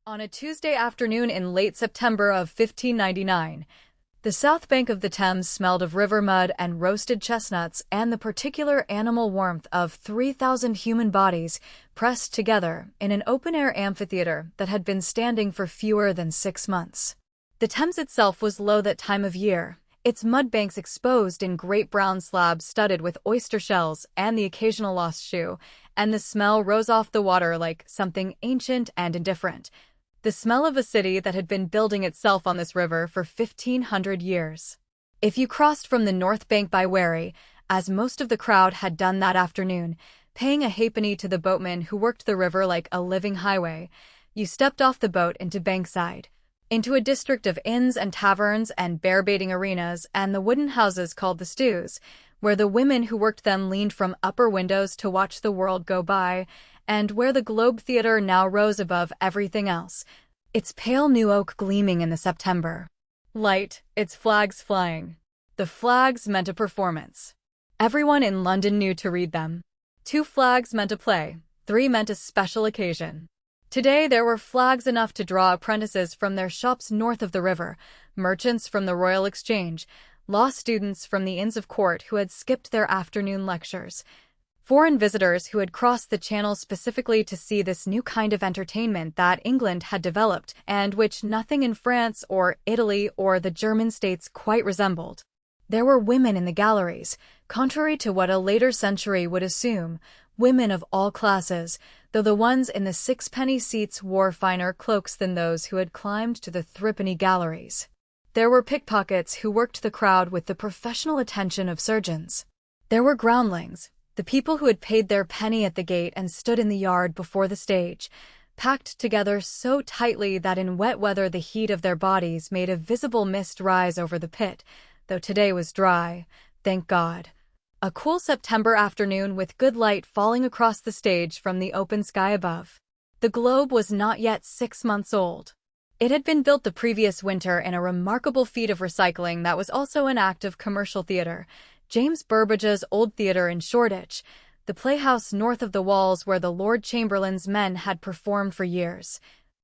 On a Tuesday afternoon in late September of 1599, the south bank of the Thames smelled of river mud and roasted chestnuts and the particular animal warmth of 3,000 human bodies pressed together in an open-air amphitheater that had been standing for fewer than 6 months. The Thames itself was low that time of year, its mud banks exposed in great brown slabs studded with oyster shells and the occasional lost shoe, and the smell rose off the water like something ancient and indifferent. The smell of a city that had been building itself on this river for 1,500 years. If you crossed from the north bank by wherry, as most of the crowd had done that afternoon, paying a halfpenny to the boatman who worked the river like a living highway, you stepped off the boat into Bankside, into a district of inns and taverns and bear-baiting arenas and the wooden houses called the stews, where the women who worked them leaned from upper windows to watch the world go by, and where the Globe Theatre now rose above everything else, its pale new oak gleaming in the September light, its flags flying. The flags meant a performance. Everyone in London knew to read them. 2 flags meant a play, 3 meant a special occasion. Today there were flags enough to draw apprentices from their shops north of the river, merchants from the Royal Exchange, law students from the Inns of Court who had skipped their afternoon lectures, foreign visitors who had crossed the Channel specifically to see this new kind of entertainment that England had developed and which nothing in France or Italy or the German states quite resembled. There were women in the galleries, contrary to what a later century would assume, women of all classes, though the ones in the sixpenny seats wore finer cloaks than those who had climbed to the threepenny galleries. There were pickpockets who worked the crowd with the professional attention of surgeons. There were groundlings, the people who had paid their penny at the gate and stood in the yard before the stage, packed together so tightly that in wet weather the heat of their bodies made a visible mist rise over the pit, though today was dry, thank God. A cool September afternoon with good light falling across the stage from the open sky above. The Globe was not yet 6 months old. It had been built the previous winter in a remarkable feat of recycling that was also an act of commercial theatre. James Burbage's old theatre in Shoreditch, the playhouse north of the walls where the Lord Chamberlain's men had performed for years,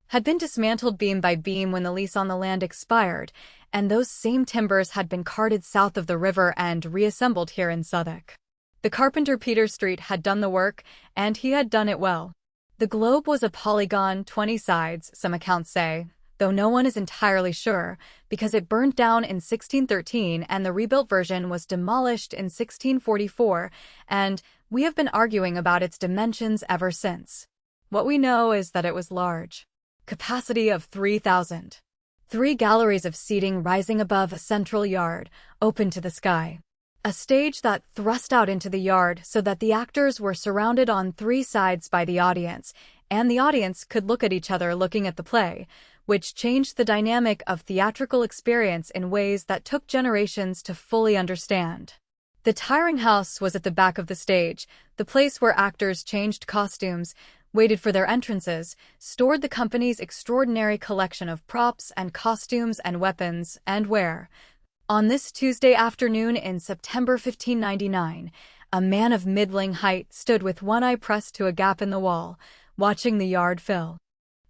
had been dismantled beam by beam when the lease on the land expired, and those same timbers had been carted south of the river and reassembled here in Southwark. The carpenter Peter Street had done the work, and he had done it well. The Globe was a polygon, 20 sides, some accounts say, though no one is entirely sure, because it burned down in 1613 and the rebuilt version was demolished in 1644, and we have been arguing about its dimensions ever since. What we know is that it was large. Capacity of 3,000. 3 galleries of seating rising above a central yard, open to the sky. A stage that thrust out into the yard so that the actors were surrounded on 3 sides by the audience, and the audience could look at each other looking at the play, which changed the dynamic of theatrical experience in ways that took generations to fully understand. The tiring house was at the back of the stage, the place where actors changed costumes, waited for their entrances, stored the company's extraordinary collection of props and costumes and weapons, and where, on this Tuesday afternoon in September 1599, a man of middling height stood with one eye pressed to a gap in the wall, watching the yard fill.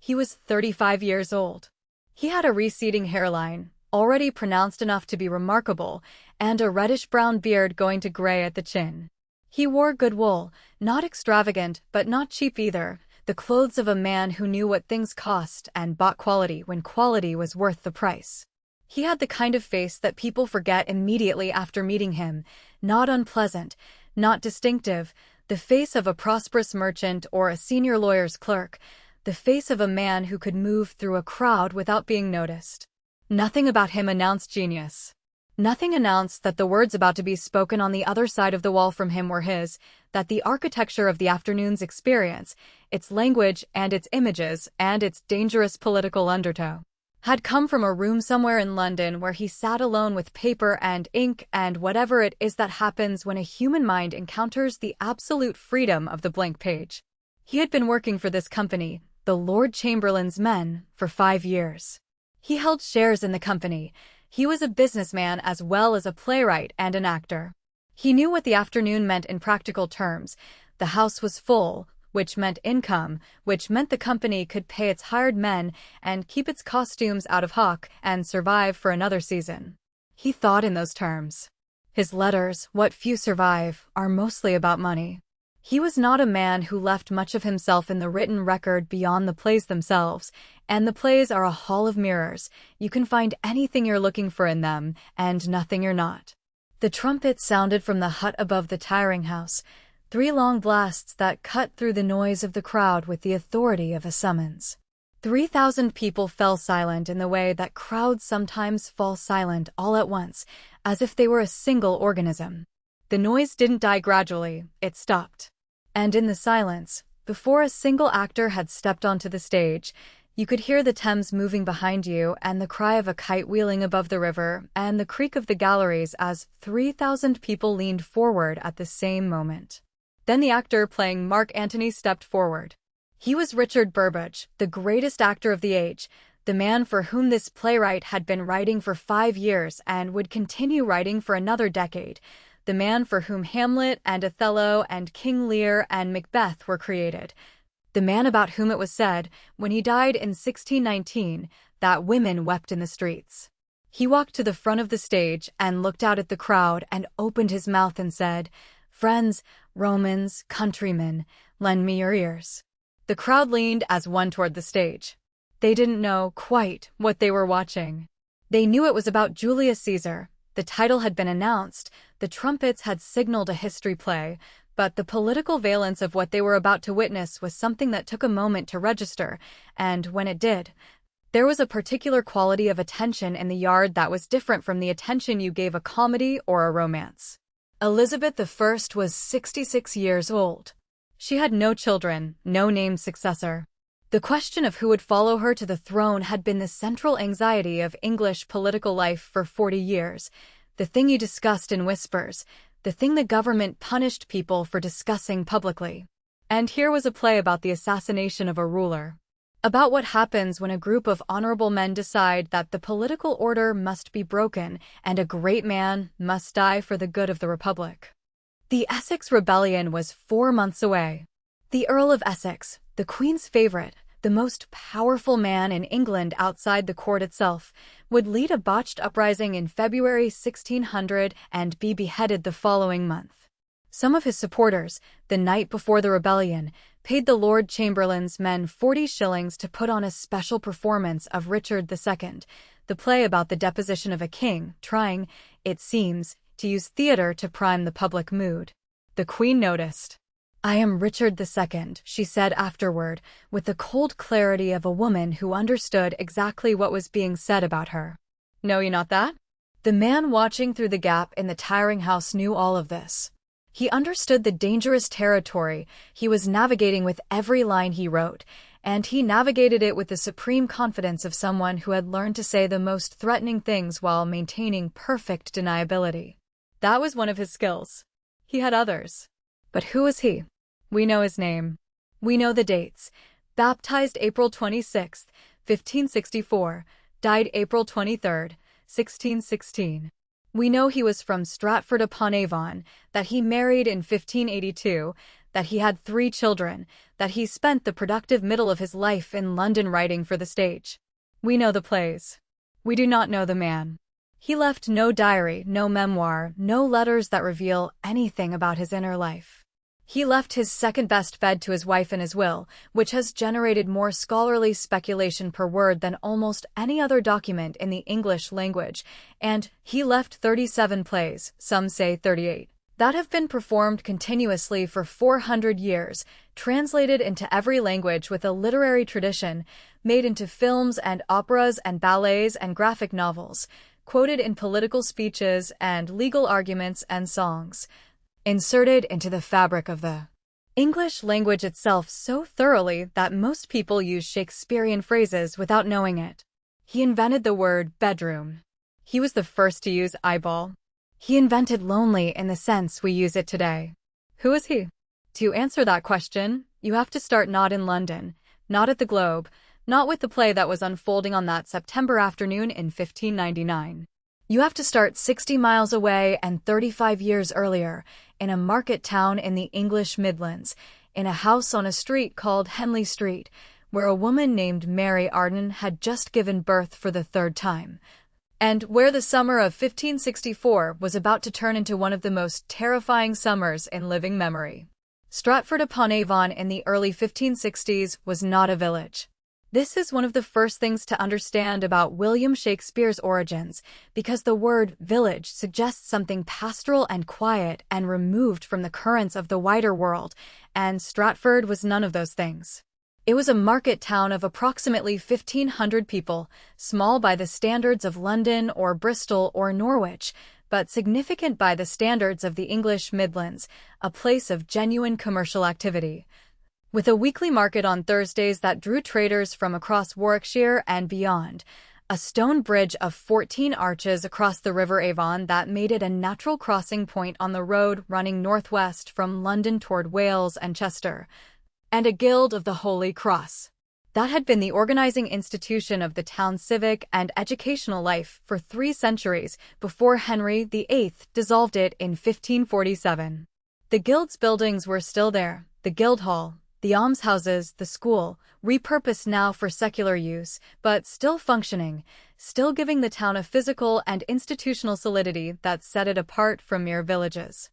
He was 35 years old. He had a receding hairline, already pronounced enough to be remarkable, and a reddish-brown beard going to gray at the chin. He wore good wool, not extravagant but not cheap either, the clothes of a man who knew what things cost and bought quality when quality was worth the price. He had the kind of face that people forget immediately after meeting him, not unpleasant, not distinctive, the face of a prosperous merchant or a senior lawyer's clerk, the face of a man who could move through a crowd without being noticed. Nothing about him announced genius. Nothing announced that the words about to be spoken on the other side of the wall from him were his, that the architecture of the afternoon's experience, its language and its images and its dangerous political undertow, had come from a room somewhere in London where he sat alone with paper and ink and whatever it is that happens when a human mind encounters the absolute freedom of the blank page. He had been working for this company, the Lord Chamberlain's men, for 5 years. He held shares in the company. He was a businessman as well as a playwright and an actor. He knew what the afternoon meant in practical terms. The house was full, which meant income, which meant the company could pay its hired men and keep its costumes out of hock and survive for another season. He thought in those terms. His letters, what few survive, are mostly about money. He was not a man who left much of himself in the written record beyond the plays themselves, and the plays are a hall of mirrors. You can find anything you're looking for in them, and nothing you're not. The trumpet sounded from the hut above the tiring house, 3 long blasts that cut through the noise of the crowd with the authority of a summons. 3,000 people fell silent in the way that crowds sometimes fall silent all at once, as if they were a single organism. The noise didn't die gradually, it stopped. And in the silence, before a single actor had stepped onto the stage, you could hear the Thames moving behind you and the cry of a kite wheeling above the river and the creak of the galleries as 3,000 people leaned forward at the same moment. Then the actor playing Mark Antony stepped forward. He was Richard Burbage, the greatest actor of the age, the man for whom this playwright had been writing for 5 years and would continue writing for another decade, the man for whom Hamlet and Othello and King Lear and Macbeth were created, the man about whom it was said, when he died in 1619, that women wept in the streets. He walked to the front of the stage and looked out at the crowd and opened his mouth and said, "Friends, Romans, countrymen, lend me your ears." The crowd leaned as one toward the stage. They didn't know quite what they were watching. They knew it was about Julius Caesar. The title had been announced, the trumpets had signaled a history play, but the political valence of what they were about to witness was something that took a moment to register, and when it did, there was a particular quality of attention in the yard that was different from the attention you gave a comedy or a romance. Elizabeth I was 66 years old. She had no children, no named successor. The question of who would follow her to the throne had been the central anxiety of English political life for 40 years, the thing you discussed in whispers, the thing the government punished people for discussing publicly. And here was a play about the assassination of a ruler, about what happens when a group of honorable men decide that the political order must be broken and a great man must die for the good of the Republic. The Essex Rebellion was 4 months away. The Earl of Essex, the Queen's favorite, the most powerful man in England outside the court itself, would lead a botched uprising in February 1600 and be beheaded the following month. Some of his supporters, the night before the rebellion, paid the Lord Chamberlain's men 40 shillings to put on a special performance of Richard II, the play about the deposition of a king, trying, it seems, to use theatre to prime the public mood. The Queen noticed. "I am Richard II," she said afterward, with the cold clarity of a woman who understood exactly what was being said about her. "Know you not that?" The man watching through the gap in the tiring house knew all of this. He understood the dangerous territory he was navigating with every line he wrote, and he navigated it with the supreme confidence of someone who had learned to say the most threatening things while maintaining perfect deniability. That was one of his skills. He had others. But who was he? We know his name. We know the dates. Baptized April 26, 1564, died April 23, 1616. We know he was from Stratford-upon-Avon, that he married in 1582, that he had 3 children, that he spent the productive middle of his life in London writing for the stage. We know the plays. We do not know the man. He left no diary, no memoir, no letters that reveal anything about his inner life. He left his second-best bed to his wife in his will, which has generated more scholarly speculation per word than almost any other document in the English language, and he left 37 plays, some say 38, that have been performed continuously for 400 years, translated into every language with a literary tradition, made into films and operas and ballets and graphic novels, quoted in political speeches and legal arguments and songs, inserted into the fabric of the English language itself so thoroughly that most people use Shakespearean phrases without knowing it. He invented the word bedroom. He was the first to use eyeball. He invented lonely in the sense we use it today. Who is he? To answer that question, you have to start not in London, not at the Globe, not with the play that was unfolding on that September afternoon in 1599. You have to start 60 miles away and 35 years earlier, in a market town in the English Midlands, in a house on a street called Henley Street, where a woman named Mary Arden had just given birth for the third time, and where the summer of 1564 was about to turn into one of the most terrifying summers in living memory. Stratford-upon-Avon in the early 1560s was not a village. This is one of the first things to understand about William Shakespeare's origins, because the word village suggests something pastoral and quiet and removed from the currents of the wider world, and Stratford was none of those things. It was a market town of approximately 1,500 people, small by the standards of London or Bristol or Norwich, but significant by the standards of the English Midlands, a place of genuine commercial activity. With a weekly market on Thursdays that drew traders from across Warwickshire and beyond, a stone bridge of 14 arches across the River Avon that made it a natural crossing point on the road running northwest from London toward Wales and Chester, and a Guild of the Holy Cross. That had been the organizing institution of the town's civic and educational life for 3 centuries before Henry VIII dissolved it in 1547. The Guild's buildings were still there, the Guildhall, the almshouses, the school, repurposed now for secular use, but still functioning, still giving the town a physical and institutional solidity that set it apart from mere villages.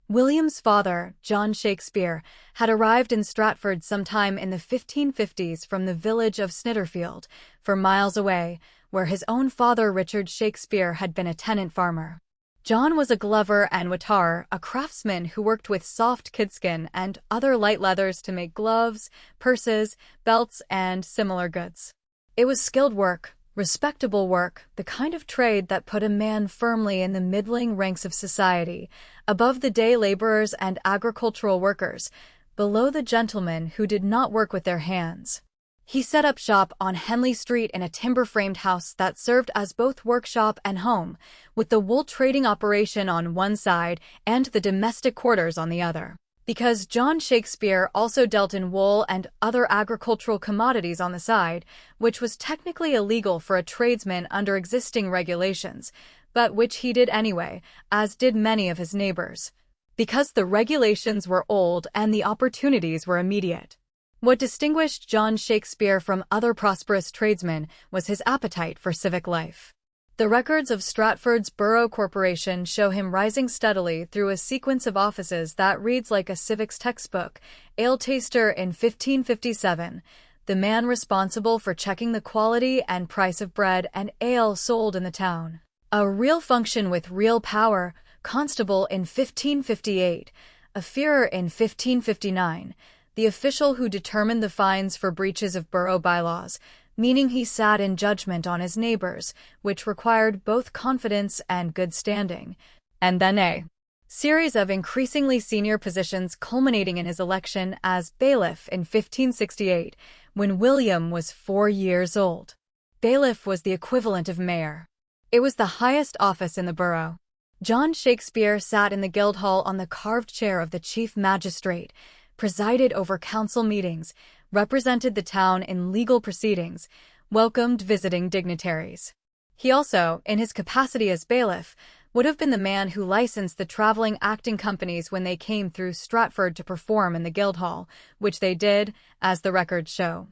William's father, John Shakespeare, had arrived in Stratford sometime in the 1550s from the village of Snitterfield, 4 miles away, where his own father Richard Shakespeare had been a tenant farmer. John was a glover and whittar, a craftsman who worked with soft kidskin and other light leathers to make gloves, purses, belts, and similar goods. It was skilled work, respectable work, the kind of trade that put a man firmly in the middling ranks of society, above the day laborers and agricultural workers, below the gentlemen who did not work with their hands. He set up shop on Henley Street in a timber-framed house that served as both workshop and home, with the wool trading operation on one side and the domestic quarters on the other. Because John Shakespeare also dealt in wool and other agricultural commodities on the side, which was technically illegal for a tradesman under existing regulations, but which he did anyway, as did many of his neighbors. Because the regulations were old and the opportunities were immediate. What distinguished John Shakespeare from other prosperous tradesmen was his appetite for civic life. The records of Stratford's Borough Corporation show him rising steadily through a sequence of offices that reads like a civics textbook: ale taster in 1557, the man responsible for checking the quality and price of bread and ale sold in the town; a real function with real power, constable in 1558, a fearer in 1559, the official who determined the fines for breaches of borough bylaws, meaning he sat in judgment on his neighbors, which required both confidence and good standing, and then a series of increasingly senior positions culminating in his election as bailiff in 1568, when William was 4 years old. Bailiff was the equivalent of mayor. It was the highest office in the borough. John Shakespeare sat in the Guildhall on the carved chair of the chief magistrate, presided over council meetings, represented the town in legal proceedings, welcomed visiting dignitaries. He also, in his capacity as bailiff, would have been the man who licensed the traveling acting companies when they came through Stratford to perform in the Guildhall, which they did, as the records show,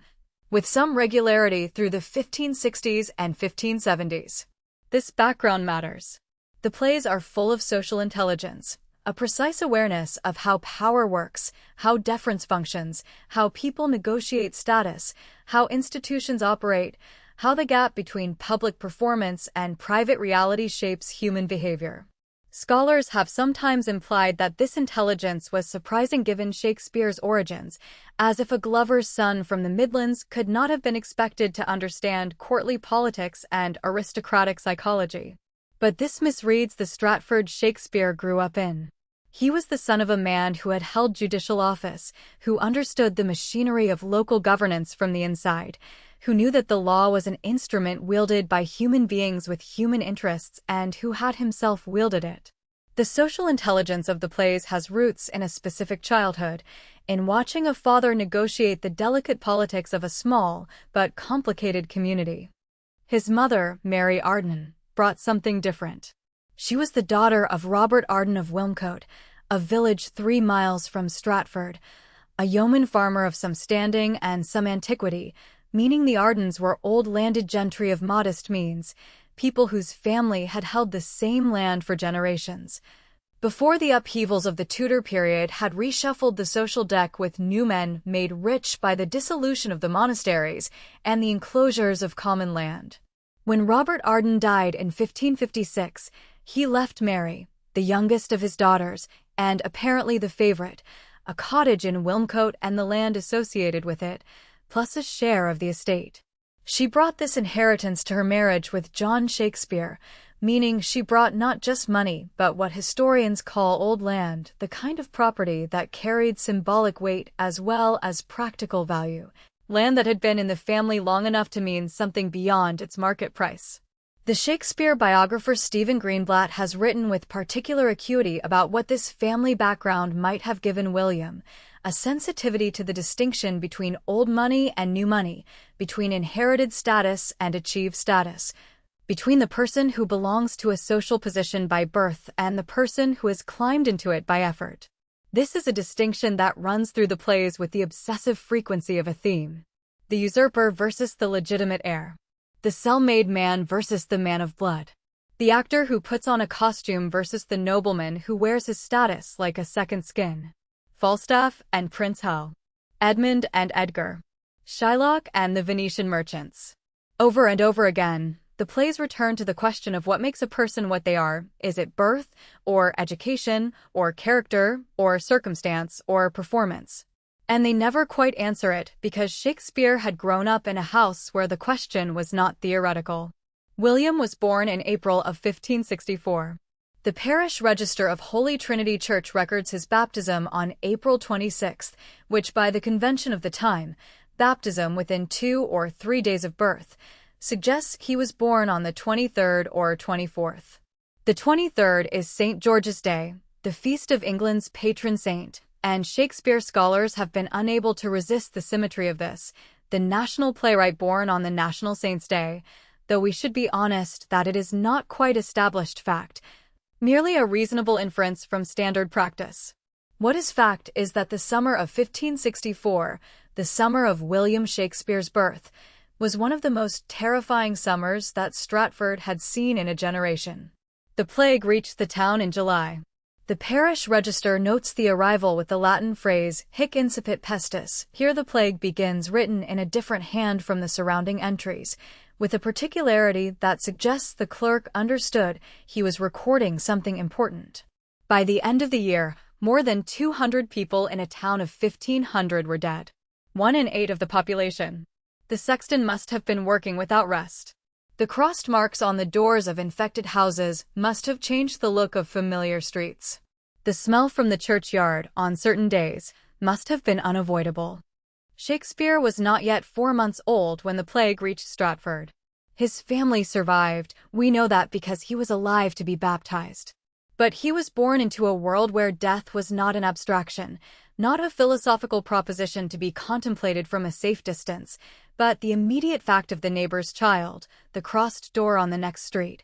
with some regularity through the 1560s and 1570s. This background matters. The plays are full of social intelligence, a precise awareness of how power works, how deference functions, how people negotiate status, how institutions operate, how the gap between public performance and private reality shapes human behavior. Scholars have sometimes implied that this intelligence was surprising given Shakespeare's origins, as if a glover's son from the Midlands could not have been expected to understand courtly politics and aristocratic psychology. But this misreads the Stratford Shakespeare grew up in. He was the son of a man who had held judicial office, who understood the machinery of local governance from the inside, who knew that the law was an instrument wielded by human beings with human interests, and who had himself wielded it. The social intelligence of the plays has roots in a specific childhood, in watching a father negotiate the delicate politics of a small but complicated community. His mother, Mary Arden, brought something different. She was the daughter of Robert Arden of Wilmcote, a village 3 miles from Stratford, a yeoman farmer of some standing and some antiquity, meaning the Ardens were old landed gentry of modest means, people whose family had held the same land for generations. Before the upheavals of the Tudor period had reshuffled the social deck with new men made rich by the dissolution of the monasteries and the enclosures of common land. When Robert Arden died in 1556, he left Mary, the youngest of his daughters, and apparently the favorite, a cottage in Wilmcote and the land associated with it, plus a share of the estate. She brought this inheritance to her marriage with John Shakespeare, meaning she brought not just money but what historians call old land, the kind of property that carried symbolic weight as well as practical value, land that had been in the family long enough to mean something beyond its market price. The Shakespeare biographer Stephen Greenblatt has written with particular acuity about what this family background might have given William, a sensitivity to the distinction between old money and new money, between inherited status and achieved status, between the person who belongs to a social position by birth and the person who has climbed into it by effort. This is a distinction that runs through the plays with the obsessive frequency of a theme. The usurper versus the legitimate heir. The cell-made man versus the man of blood. The actor who puts on a costume versus the nobleman who wears his status like a second skin. Falstaff and Prince Hal. Edmund and Edgar. Shylock and the Venetian merchants. Over and over again, the plays return to the question of what makes a person what they are. Is it birth, or education, or character, or circumstance, or performance? And they never quite answer it because Shakespeare had grown up in a house where the question was not theoretical. William was born in April of 1564. The parish register of Holy Trinity Church records his baptism on April 26, which by the convention of the time, baptism within 2 or 3 days of birth, suggests he was born on the 23rd or 24th. The 23rd is St. George's Day, the feast of England's patron saint, and Shakespeare scholars have been unable to resist the symmetry of this, the national playwright born on the National Saint's Day, though we should be honest that it is not quite established fact, merely a reasonable inference from standard practice. What is fact is that the summer of 1564, the summer of William Shakespeare's birth, was one of the most terrifying summers that Stratford had seen in a generation. The plague reached the town in July. The parish register notes the arrival with the Latin phrase, hic incipit pestis. Here the plague begins, written in a different hand from the surrounding entries, with a particularity that suggests the clerk understood he was recording something important. By the end of the year, more than 200 people in a town of 1,500 were dead. 1 in 8 of the population. The sexton must have been working without rest. The crossed marks on the doors of infected houses must have changed the look of familiar streets. The smell from the churchyard, on certain days, must have been unavoidable. Shakespeare was not yet 4 months old when the plague reached Stratford. His family survived, we know that because he was alive to be baptized. But he was born into a world where death was not an abstraction, not a philosophical proposition to be contemplated from a safe distance, but the immediate fact of the neighbor's child, the crossed door on the next street,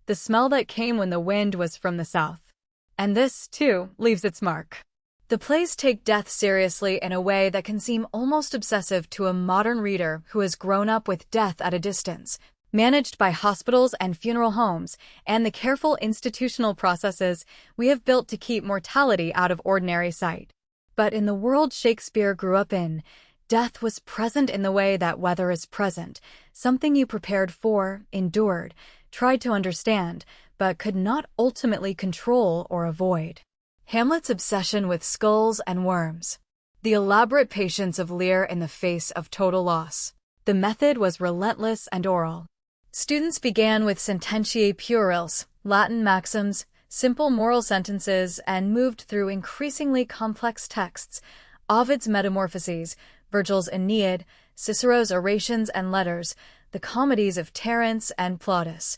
the smell that came when the wind was from the south. And this, too, leaves its mark. The plays take death seriously in a way that can seem almost obsessive to a modern reader who has grown up with death at a distance, managed by hospitals and funeral homes, and the careful institutional processes we have built to keep mortality out of ordinary sight. But in the world Shakespeare grew up in, death was present in the way that weather is present, something you prepared for, endured, tried to understand, but could not ultimately control or avoid. Hamlet's obsession with skulls and worms. The elaborate patience of Lear in the face of total loss. The method was relentless and oral. Students began with sententiae pueriles, Latin maxims, simple moral sentences, and moved through increasingly complex texts, Ovid's Metamorphoses, Virgil's Aeneid, Cicero's Orations and Letters, the comedies of Terence and Plautus,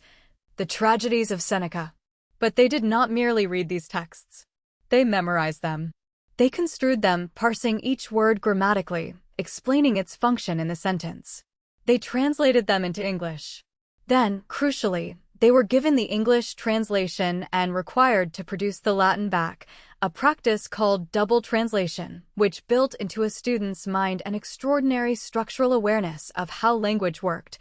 the tragedies of Seneca. But they did not merely read these texts. They memorized them. They construed them, parsing each word grammatically, explaining its function in the sentence. They translated them into English. Then, crucially, they were given the English translation and required to produce the Latin back, a practice called double translation, which built into a student's mind an extraordinary structural awareness of how language worked,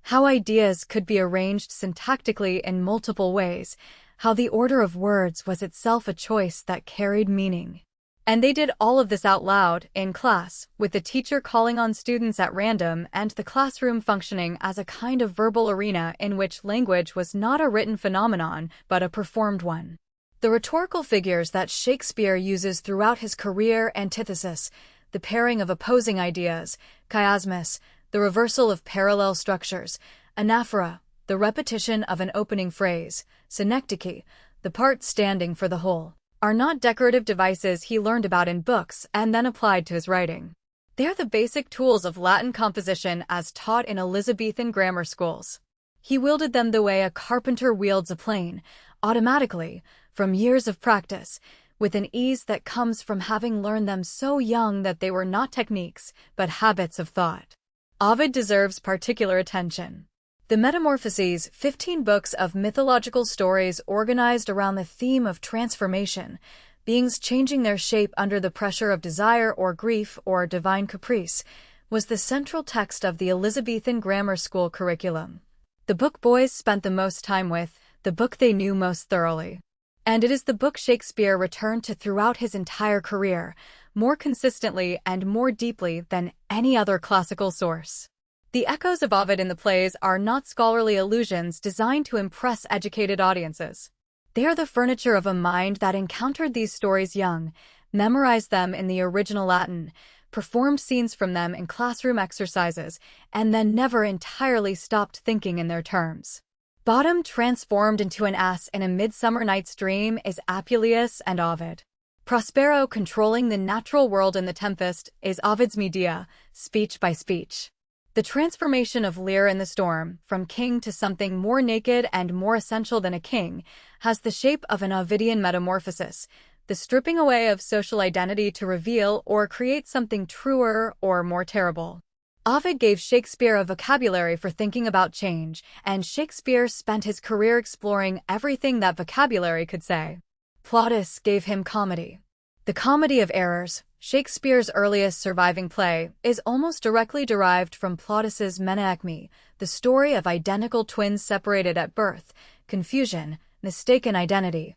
how ideas could be arranged syntactically in multiple ways, how the order of words was itself a choice that carried meaning. And they did all of this out loud, in class, with the teacher calling on students at random and the classroom functioning as a kind of verbal arena in which language was not a written phenomenon, but a performed one. The rhetorical figures that Shakespeare uses throughout his career: antithesis, the pairing of opposing ideas; chiasmus, the reversal of parallel structures; anaphora, the repetition of an opening phrase; synecdoche, the part standing for the whole, are not decorative devices he learned about in books and then applied to his writing. They are the basic tools of Latin composition as taught in Elizabethan grammar schools. He wielded them the way a carpenter wields a plane, automatically, from years of practice, with an ease that comes from having learned them so young that they were not techniques, but habits of thought. Ovid deserves particular attention. The Metamorphoses, 15 books of mythological stories organized around the theme of transformation, beings changing their shape under the pressure of desire or grief or divine caprice, was the central text of the Elizabethan grammar school curriculum. The book boys spent the most time with, the book they knew most thoroughly. And it is the book Shakespeare returned to throughout his entire career, more consistently and more deeply than any other classical source. The echoes of Ovid in the plays are not scholarly allusions designed to impress educated audiences. They are the furniture of a mind that encountered these stories young, memorized them in the original Latin, performed scenes from them in classroom exercises, and then never entirely stopped thinking in their terms. Bottom transformed into an ass in A Midsummer Night's Dream is Apuleius and Ovid. Prospero controlling the natural world in The Tempest is Ovid's Medea, speech by speech. The transformation of Lear in The Storm, from king to something more naked and more essential than a king, has the shape of an Ovidian metamorphosis, the stripping away of social identity to reveal or create something truer or more terrible. Ovid gave Shakespeare a vocabulary for thinking about change, and Shakespeare spent his career exploring everything that vocabulary could say. Plautus gave him comedy. The Comedy of Errors, Shakespeare's earliest surviving play, is almost directly derived from Plautus's Menechmi, the story of identical twins separated at birth, confusion, mistaken identity,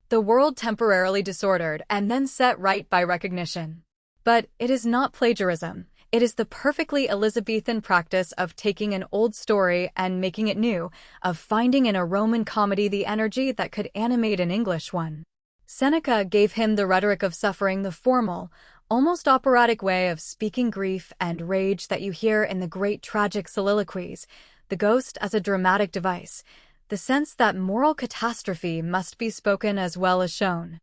the world temporarily disordered and then set right by recognition. But it is not plagiarism. It is the perfectly Elizabethan practice of taking an old story and making it new, of finding in a Roman comedy the energy that could animate an English one. Seneca gave him the rhetoric of suffering, the formal, almost operatic way of speaking grief and rage that you hear in the great tragic soliloquies, the ghost as a dramatic device, the sense that moral catastrophe must be spoken as well as shown.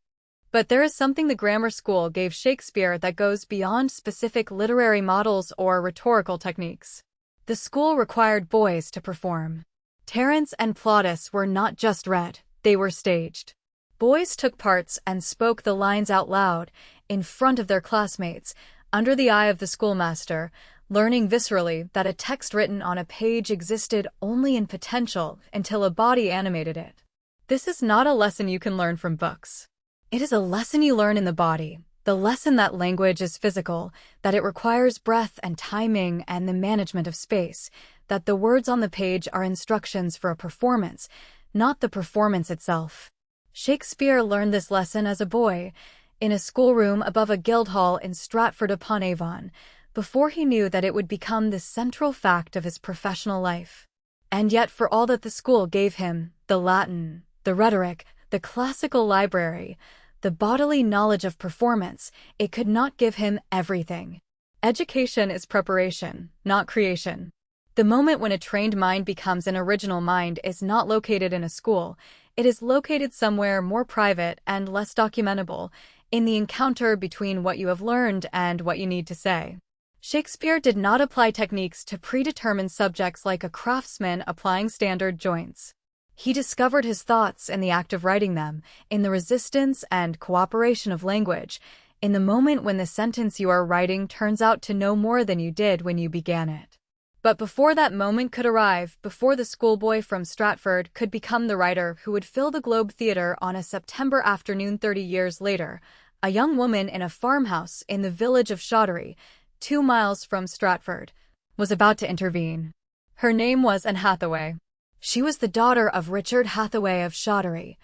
But there is something the grammar school gave Shakespeare that goes beyond specific literary models or rhetorical techniques. The school required boys to perform. Terence and Plautus were not just read, they were staged. Boys took parts and spoke the lines out loud, in front of their classmates, under the eye of the schoolmaster, learning viscerally that a text written on a page existed only in potential until a body animated it. This is not a lesson you can learn from books. It is a lesson you learn in the body, the lesson that language is physical, that it requires breath and timing and the management of space, that the words on the page are instructions for a performance, not the performance itself. Shakespeare learned this lesson as a boy, in a schoolroom above a guildhall in Stratford-upon-Avon, before he knew that it would become the central fact of his professional life. And yet for all that the school gave him, the Latin, the rhetoric, the classical library, the bodily knowledge of performance, it could not give him everything. Education is preparation, not creation. The moment when a trained mind becomes an original mind is not located in a school, it is located somewhere more private and less documentable, in the encounter between what you have learned and what you need to say. Shakespeare did not apply techniques to predetermined subjects like a craftsman applying standard joints. He discovered his thoughts in the act of writing them, in the resistance and cooperation of language, in the moment when the sentence you are writing turns out to know more than you did when you began it. But before that moment could arrive, before the schoolboy from Stratford could become the writer who would fill the Globe Theatre on a September afternoon 30 years later, a young woman in a farmhouse in the village of Shottery, 2 miles from Stratford, was about to intervene. Her name was Anne Hathaway. She was the daughter of Richard Hathaway of Shottery,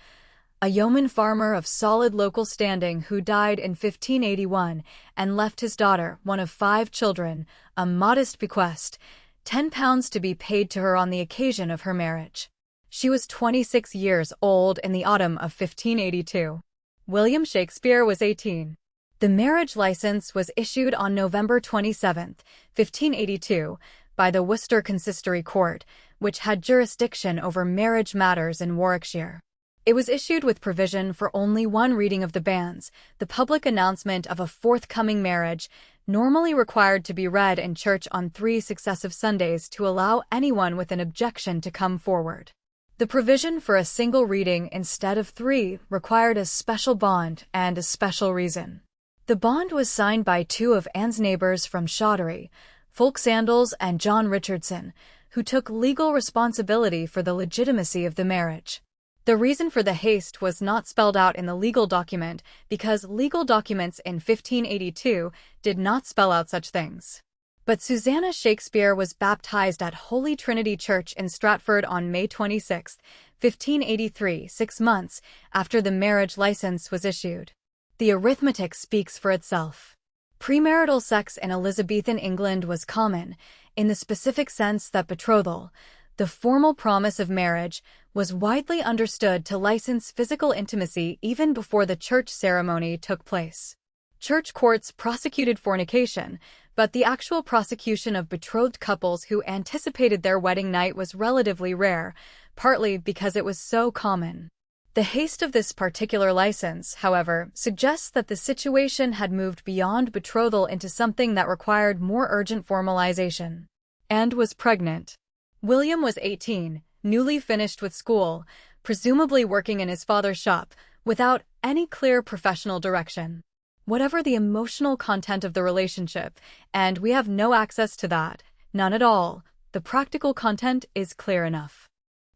a yeoman farmer of solid local standing who died in 1581 and left his daughter, one of 5 children, a modest bequest, £10 to be paid to her on the occasion of her marriage. She was 26 years old in the autumn of 1582. William Shakespeare was 18. The marriage license was issued on November 27, 1582, by the Worcester Consistory Court, which had jurisdiction over marriage matters in Warwickshire. It was issued with provision for only one reading of the banns, the public announcement of a forthcoming marriage, normally required to be read in church on 3 successive Sundays to allow anyone with an objection to come forward. The provision for a single reading instead of 3 required a special bond and a special reason. The bond was signed by 2 of Anne's neighbors from Shottery, Fulk Sandals and John Richardson, who took legal responsibility for the legitimacy of the marriage. The reason for the haste was not spelled out in the legal document because legal documents in 1582 did not spell out such things. But Susanna Shakespeare was baptized at Holy Trinity Church in Stratford on May 26, 1583, 6 months after the marriage license was issued. The arithmetic speaks for itself. Premarital sex in Elizabethan England was common, in the specific sense that betrothal, the formal promise of marriage, was widely understood to license physical intimacy even before the church ceremony took place. Church courts prosecuted fornication, but the actual prosecution of betrothed couples who anticipated their wedding night was relatively rare, partly because it was so common. The haste of this particular license, however, suggests that the situation had moved beyond betrothal into something that required more urgent formalization. Anne was pregnant. William was 18, newly finished with school, presumably working in his father's shop, without any clear professional direction. Whatever the emotional content of the relationship, and we have no access to that, none at all, the practical content is clear enough.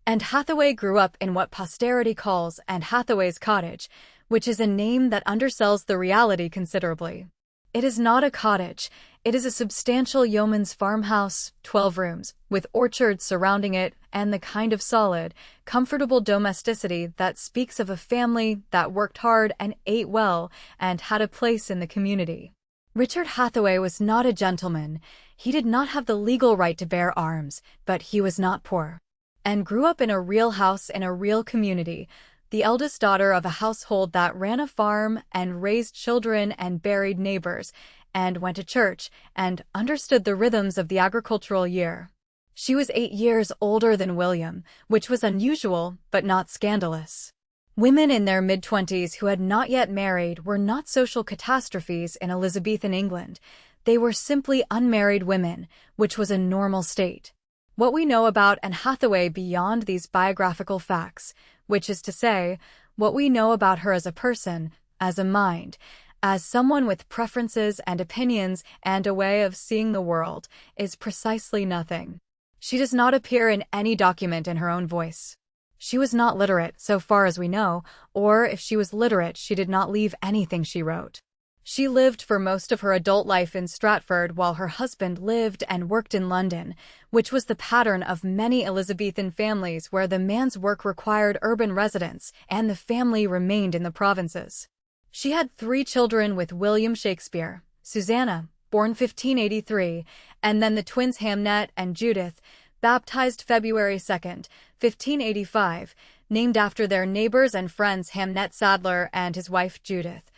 And Hathaway grew up in what posterity calls Anne Hathaway's cottage, which is a name that undersells the reality considerably. It is not a cottage, it is a substantial yeoman's farmhouse, 12 rooms, with orchards surrounding it, and the kind of solid, comfortable domesticity that speaks of a family that worked hard and ate well and had a place in the community. Richard Hathaway was not a gentleman. He did not have the legal right to bear arms, but he was not poor. And grew up in a real house in a real community, the eldest daughter of a household that ran a farm and raised children and buried neighbors, and went to church, and understood the rhythms of the agricultural year. She was 8 years older than William, which was unusual, but not scandalous. Women in their mid-20s who had not yet married were not social catastrophes in Elizabethan England. They were simply unmarried women, which was a normal state. What we know about Anne Hathaway beyond these biographical facts, which is to say, what we know about her as a person, as a mind, as someone with preferences and opinions and a way of seeing the world, is precisely nothing. She does not appear in any document in her own voice. She was not literate, so far as we know, or if she was literate, she did not leave anything she wrote. She lived for most of her adult life in Stratford while her husband lived and worked in London, which was the pattern of many Elizabethan families where the man's work required urban residence and the family remained in the provinces. She had 3 children with William Shakespeare, Susanna, born 1583, and then the twins Hamnet and Judith, baptized February 2, 1585, named after their neighbors and friends Hamnet Sadler and his wife Judith,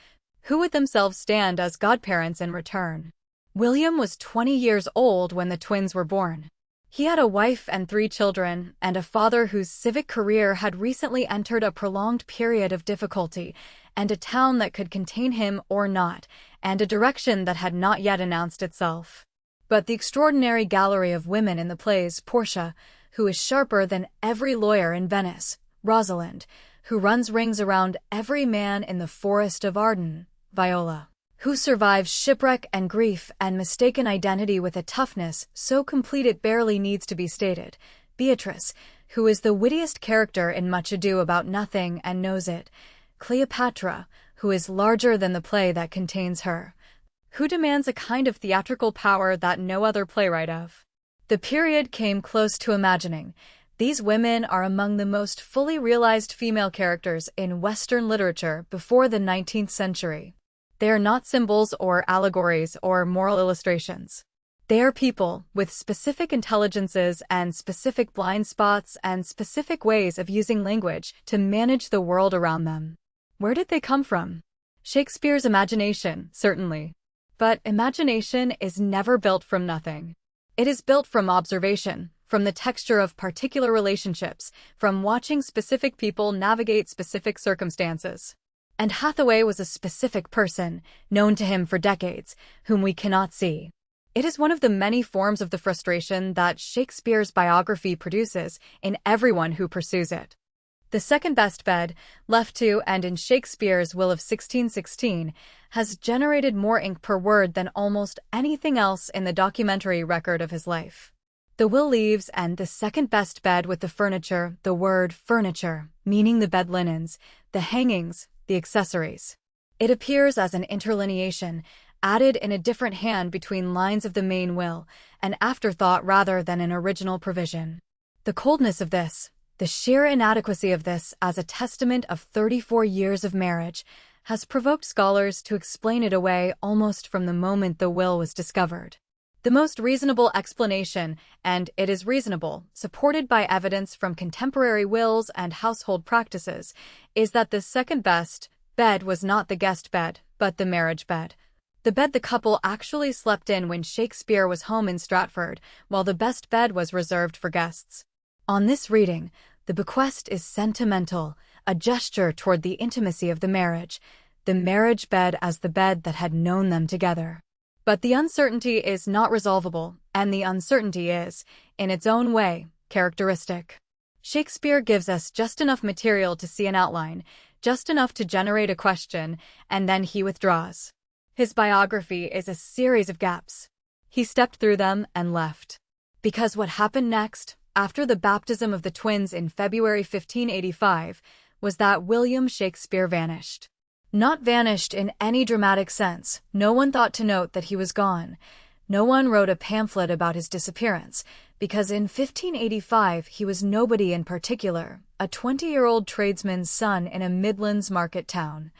who would themselves stand as godparents in return. William was 20 years old when the twins were born. He had a wife and 3 children, and a father whose civic career had recently entered a prolonged period of difficulty, and a town that could contain him or not, and a direction that had not yet announced itself. But the extraordinary gallery of women in the plays, Portia, who is sharper than every lawyer in Venice, Rosalind, who runs rings around every man in the Forest of Arden, Viola, who survives shipwreck and grief and mistaken identity with a toughness so complete it barely needs to be stated. Beatrice, who is the wittiest character in Much Ado About Nothing and knows it. Cleopatra, who is larger than the play that contains her, who demands a kind of theatrical power that no other playwright of the period came close to imagining. These women are among the most fully realized female characters in Western literature before the 19th century. They are not symbols or allegories or moral illustrations. They are people with specific intelligences and specific blind spots and specific ways of using language to manage the world around them. Where did they come from? Shakespeare's imagination, certainly. But imagination is never built from nothing. It is built from observation, from the texture of particular relationships, from watching specific people navigate specific circumstances. And Hathaway was a specific person, known to him for decades, whom we cannot see. It is one of the many forms of the frustration that Shakespeare's biography produces in everyone who pursues it. The second-best bed, left to and in Shakespeare's Will of 1616, has generated more ink per word than almost anything else in the documentary record of his life. The will leaves and the second-best bed with the furniture, the word furniture, meaning the bed linens, the hangings, the accessories. It appears as an interlineation, added in a different hand between lines of the main will, an afterthought rather than an original provision. The coldness of this, the sheer inadequacy of this as a testament of 34 years of marriage, has provoked scholars to explain it away almost from the moment the will was discovered. The most reasonable explanation, and it is reasonable, supported by evidence from contemporary wills and household practices, is that the second-best bed was not the guest bed, but the marriage bed. The bed the couple actually slept in when Shakespeare was home in Stratford, while the best bed was reserved for guests. On this reading, the bequest is sentimental, a gesture toward the intimacy of the marriage bed as the bed that had known them together. But the uncertainty is not resolvable, and the uncertainty is, in its own way, characteristic. Shakespeare gives us just enough material to see an outline, just enough to generate a question, and then he withdraws. His biography is a series of gaps. He stepped through them and left. Because what happened next, after the baptism of the twins in February 1585, was that William Shakespeare vanished. Not vanished in any dramatic sense. No one thought to note that he was gone. No one wrote a pamphlet about his disappearance, because in 1585 he was nobody in particular, a 20-year-old tradesman's son in a Midlands market town.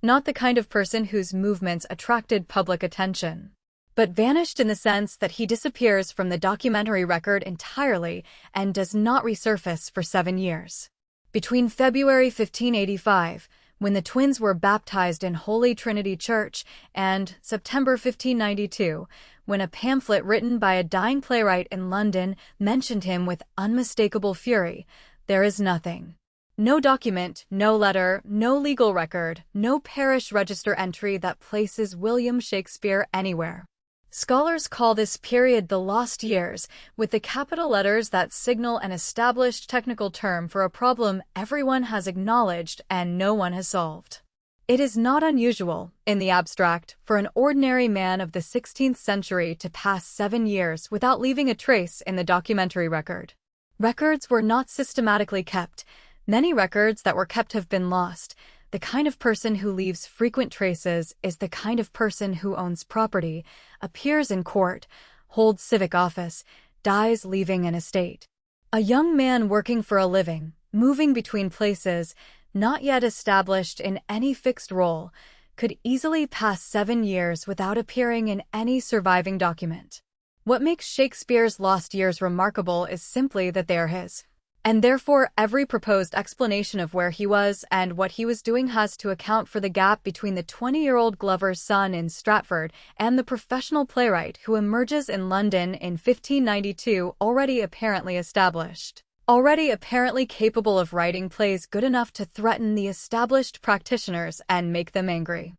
Not the kind of person whose movements attracted public attention, but vanished in the sense that he disappears from the documentary record entirely and does not resurface for 7 years. Between February 1585, when the twins were baptized in Holy Trinity Church, and September 1592, when a pamphlet written by a dying playwright in London mentioned him with unmistakable fury, there is nothing. No document, no letter, no legal record, no parish register entry that places William Shakespeare anywhere. Scholars call this period the lost years, with the capital letters that signal an established technical term for a problem everyone has acknowledged and no one has solved. It is not unusual, in the abstract, for an ordinary man of the 16th century to pass 7 years without leaving a trace in the documentary record. Records were not systematically kept. Many records that were kept have been lost. The kind of person who leaves frequent traces is the kind of person who owns property, appears in court, holds civic office, dies leaving an estate. A young man working for a living, moving between places, not yet established in any fixed role, could easily pass 7 years without appearing in any surviving document. What makes Shakespeare's lost years remarkable is simply that they are his. And therefore every proposed explanation of where he was and what he was doing has to account for the gap between the 20-year-old glover's son in Stratford and the professional playwright who emerges in London in 1592 already apparently established, already apparently capable of writing plays good enough to threaten the established practitioners and make them angry.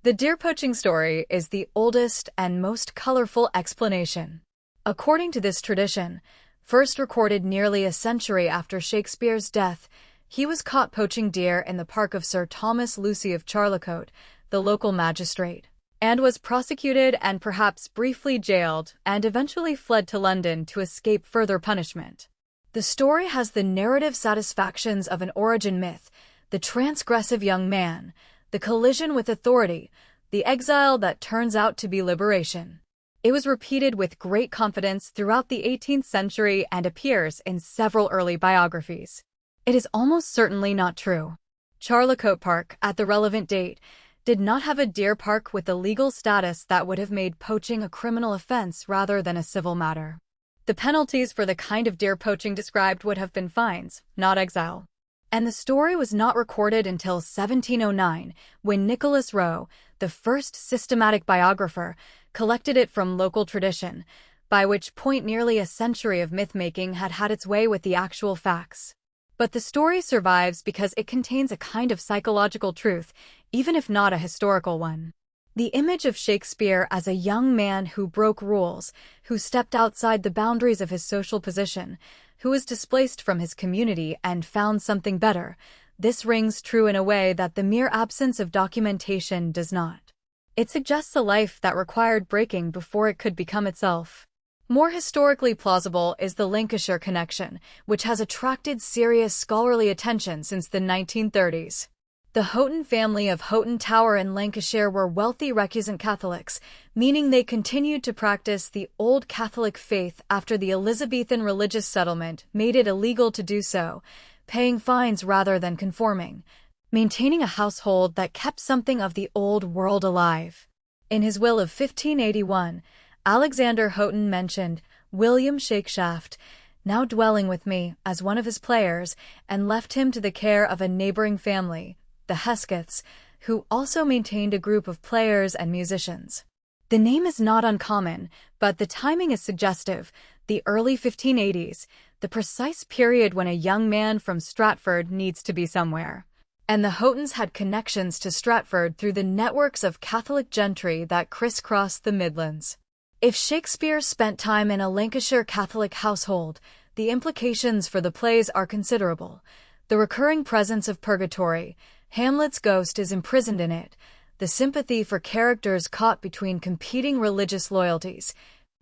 The deer poaching story is the oldest and most colorful explanation. According to this tradition, first recorded nearly a century after Shakespeare's death, he was caught poaching deer in the park of Sir Thomas Lucy of Charlecote, the local magistrate. and was prosecuted and perhaps briefly jailed, and eventually fled to London to escape further punishment. The story has the narrative satisfactions of an origin myth, the transgressive young man, the collision with authority, the exile that turns out to be liberation. It was repeated with great confidence throughout the 18th century and appears in several early biographies. It is almost certainly not true. Charlecote Park, at the relevant date, did not have a deer park with the legal status that would have made poaching a criminal offense rather than a civil matter. The penalties for the kind of deer poaching described would have been fines, not exile. And the story was not recorded until 1709, when Nicholas Rowe, the first systematic biographer, collected it from local tradition, by which point nearly a century of myth-making had had its way with the actual facts. But the story survives because it contains a kind of psychological truth, even if not a historical one. The image of Shakespeare as a young man who broke rules, who stepped outside the boundaries of his social position, who was displaced from his community and found something better, this rings true in a way that the mere absence of documentation does not. It suggests a life that required breaking before it could become itself. More historically plausible is the Lancashire connection, which has attracted serious scholarly attention since the 1930s. The Houghton family of Houghton Tower in Lancashire were wealthy recusant Catholics, meaning they continued to practice the old Catholic faith after the Elizabethan religious settlement made it illegal to do so, paying fines rather than conforming, maintaining a household that kept something of the old world alive. In his will of 1581, Alexander Houghton mentioned William Shakeshaft, now dwelling with me, as one of his players, and left him to the care of a neighboring family, the Heskeths, who also maintained a group of players and musicians. The name is not uncommon, but the timing is suggestive, the early 1580s, the precise period when a young man from Stratford needs to be somewhere. And the Houghtons had connections to Stratford through the networks of Catholic gentry that crisscrossed the Midlands. If Shakespeare spent time in a Lancashire Catholic household, the implications for the plays are considerable. The recurring presence of purgatory, Hamlet's ghost is imprisoned in it, the sympathy for characters caught between competing religious loyalties,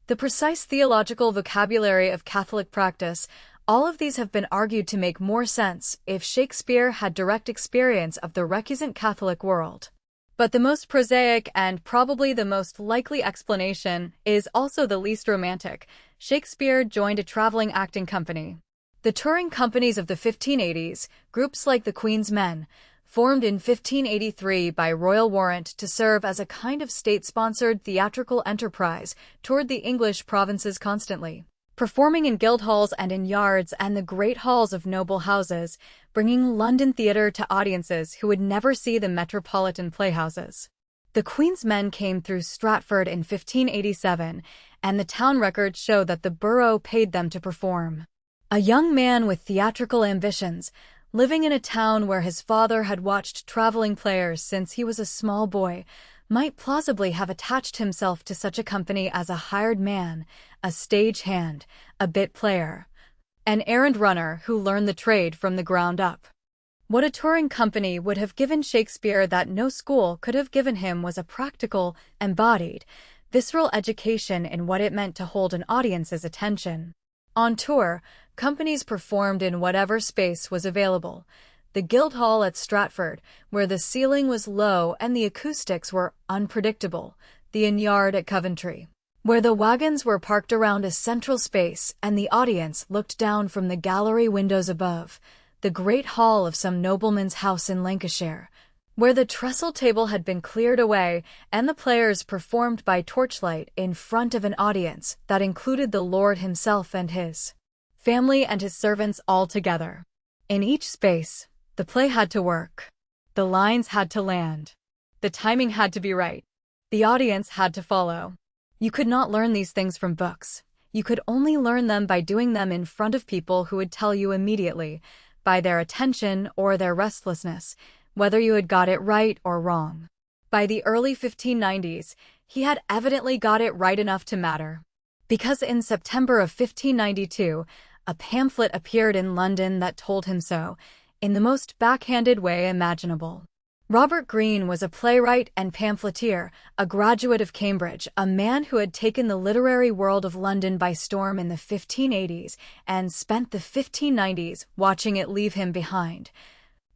the precise theological vocabulary of Catholic practice, all of these have been argued to make more sense if Shakespeare had direct experience of the recusant Catholic world. But the most prosaic and probably the most likely explanation is also the least romantic. Shakespeare joined a traveling acting company. The touring companies of the 1580s, groups like the Queen's Men, formed in 1583 by royal warrant to serve as a kind of state-sponsored theatrical enterprise, toured the English provinces constantly, performing in guild halls and in yards and the great halls of noble houses, bringing London theatre to audiences who would never see the metropolitan playhouses. The Queen's Men came through Stratford in 1587, and the town records show that the borough paid them to perform. A young man with theatrical ambitions, living in a town where his father had watched traveling players since he was a small boy, might plausibly have attached himself to such a company as a hired man, a stage hand, a bit player, an errand runner who learned the trade from the ground up. What a touring company would have given Shakespeare that no school could have given him was a practical, embodied, visceral education in what it meant to hold an audience's attention. On tour, companies performed in whatever space was available. The Guildhall at Stratford, where the ceiling was low and the acoustics were unpredictable. The Inn Yard at Coventry, where the wagons were parked around a central space and the audience looked down from the gallery windows above. The Great Hall of some nobleman's house in Lancashire, where the trestle table had been cleared away and the players performed by torchlight in front of an audience that included the Lord himself and his family and his servants all together. In each space, the play had to work. The lines had to land. The timing had to be right. The audience had to follow. You could not learn these things from books. You could only learn them by doing them in front of people who would tell you immediately, by their attention or their restlessness, whether you had got it right or wrong. By the early 1590s, he had evidently got it right enough to matter. Because in September of 1592, a pamphlet appeared in London that told him so, in the most backhanded way imaginable. Robert Greene was a playwright and pamphleteer, a graduate of Cambridge, a man who had taken the literary world of London by storm in the 1580s and spent the 1590s watching it leave him behind.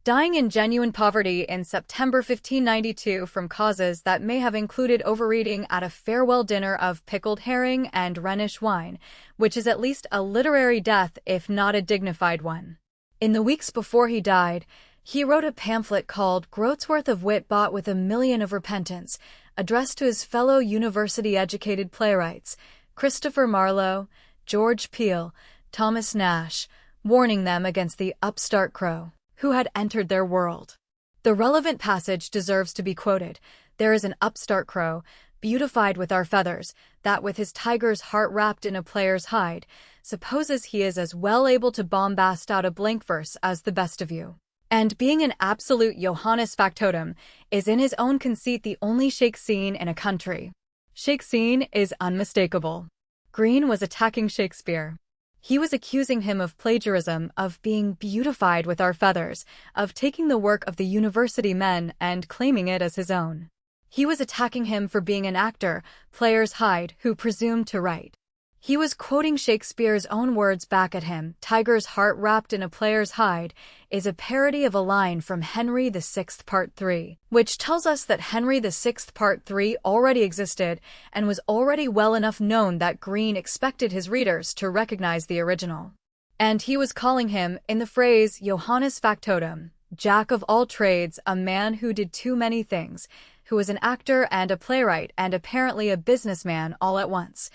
Dying in genuine poverty in September 1592 from causes that may have included overeating at a farewell dinner of pickled herring and Rhenish wine, which is at least a literary death if not a dignified one. In the weeks before he died, he wrote a pamphlet called Groatsworth of Wit Bought with a Million of Repentance, addressed to his fellow university-educated playwrights, Christopher Marlowe, George Peele, Thomas Nash, warning them against the upstart crow who had entered their world. The relevant passage deserves to be quoted. There is an upstart crow, beautified with our feathers, that with his tiger's heart wrapped in a player's hide, supposes he is as well able to bombast out a blank verse as the best of you. And being an absolute Johannes factotum, is in his own conceit the only Shakespeare in a country. Shakespeare is unmistakable. Greene was attacking Shakespeare. He was accusing him of plagiarism, of being beautified with our feathers, of taking the work of the university men and claiming it as his own. He was attacking him for being an actor, player's hide, who presumed to write. He was quoting Shakespeare's own words back at him. Tiger's heart wrapped in a player's hide is a parody of a line from Henry VI Part 3, which tells us that Henry VI Part 3 already existed and was already well enough known that Greene expected his readers to recognize the original. And he was calling him, in the phrase Johannes factotum, Jack of all trades, a man who did too many things, who was an actor and a playwright and apparently a businessman all at once,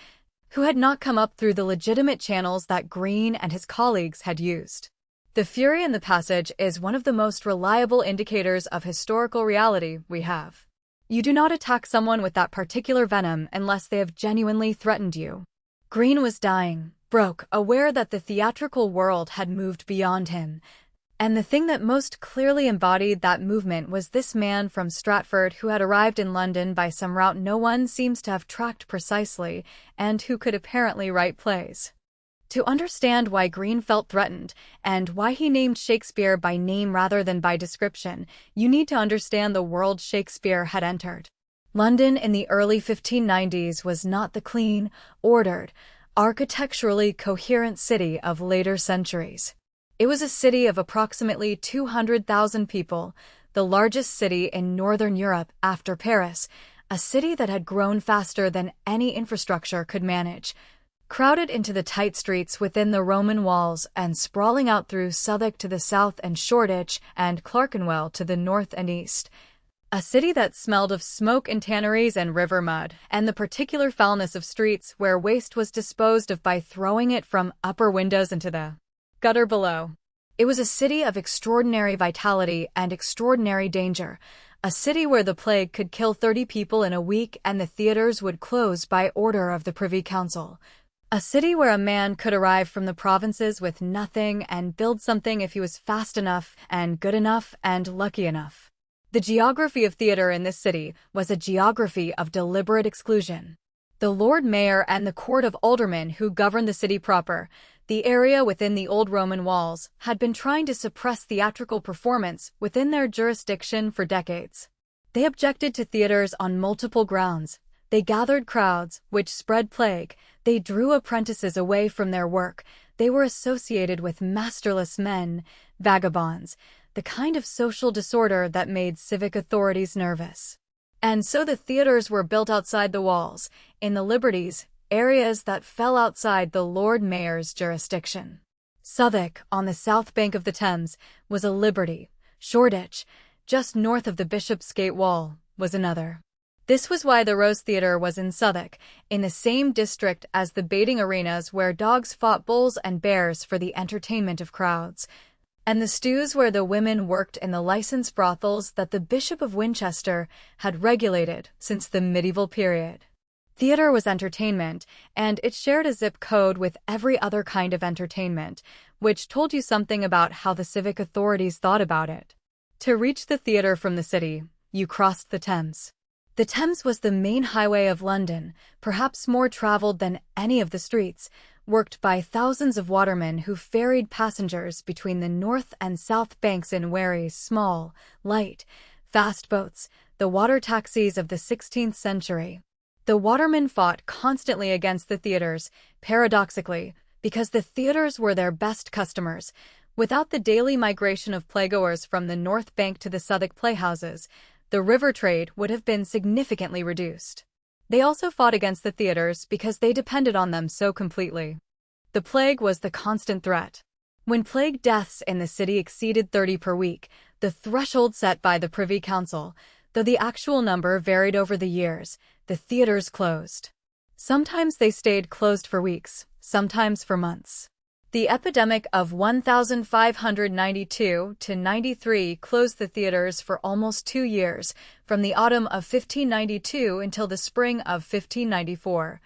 who had not come up through the legitimate channels that Greene and his colleagues had used. The fury in the passage is one of the most reliable indicators of historical reality we have. You do not attack someone with that particular venom unless they have genuinely threatened you. Greene was dying, broke, aware that the theatrical world had moved beyond him. And the thing that most clearly embodied that movement was this man from Stratford who had arrived in London by some route no one seems to have tracked precisely, and who could apparently write plays. To understand why Greene felt threatened, and why he named Shakespeare by name rather than by description, you need to understand the world Shakespeare had entered. London in the early 1590s was not the clean, ordered, architecturally coherent city of later centuries. It was a city of approximately 200,000 people, the largest city in Northern Europe after Paris, a city that had grown faster than any infrastructure could manage, crowded into the tight streets within the Roman walls and sprawling out through Southwark to the south and Shoreditch and Clerkenwell to the north and east. A city that smelled of smoke and tanneries and river mud, and the particular foulness of streets where waste was disposed of by throwing it from upper windows into the gutter below. It was a city of extraordinary vitality and extraordinary danger, a city where the plague could kill 30 people in a week and the theaters would close by order of the Privy Council. A city where a man could arrive from the provinces with nothing and build something if he was fast enough and good enough and lucky enough. The geography of theater in this city was a geography of deliberate exclusion. The Lord Mayor and the Court of Aldermen who governed the city proper, the area within the old Roman walls, had been trying to suppress theatrical performance within their jurisdiction for decades. They objected to theaters on multiple grounds. They gathered crowds, which spread plague. They drew apprentices away from their work. They were associated with masterless men, vagabonds, the kind of social disorder that made civic authorities nervous. And so the theaters were built outside the walls, in the liberties, areas that fell outside the Lord Mayor's jurisdiction. Southwark, on the south bank of the Thames, was a liberty. Shoreditch, just north of the Bishopsgate Wall, was another. This was why the Rose Theatre was in Southwark, in the same district as the baiting arenas where dogs fought bulls and bears for the entertainment of crowds, and the stews where the women worked in the licensed brothels that the Bishop of Winchester had regulated since the medieval period. Theater was entertainment, and it shared a zip code with every other kind of entertainment, which told you something about how the civic authorities thought about it. To reach the theater from the city, you crossed the Thames. The Thames was the main highway of London, perhaps more traveled than any of the streets, worked by thousands of watermen who ferried passengers between the north and south banks in wherries, small, light, Fast boats, the water taxis of the 16th century. The watermen fought constantly against the theaters, paradoxically, because the theaters were their best customers. Without the daily migration of playgoers from the North Bank to the Southwark playhouses, the river trade would have been significantly reduced. They also fought against the theaters because they depended on them so completely. The plague was the constant threat. When plague deaths in the city exceeded 30 per week, the threshold set by the Privy Council, though the actual number varied over the years, the theaters closed. Sometimes they stayed closed for weeks, sometimes for months. The epidemic of 1592–93 closed the theaters for almost 2 years, from the autumn of 1592 until the spring of 1594.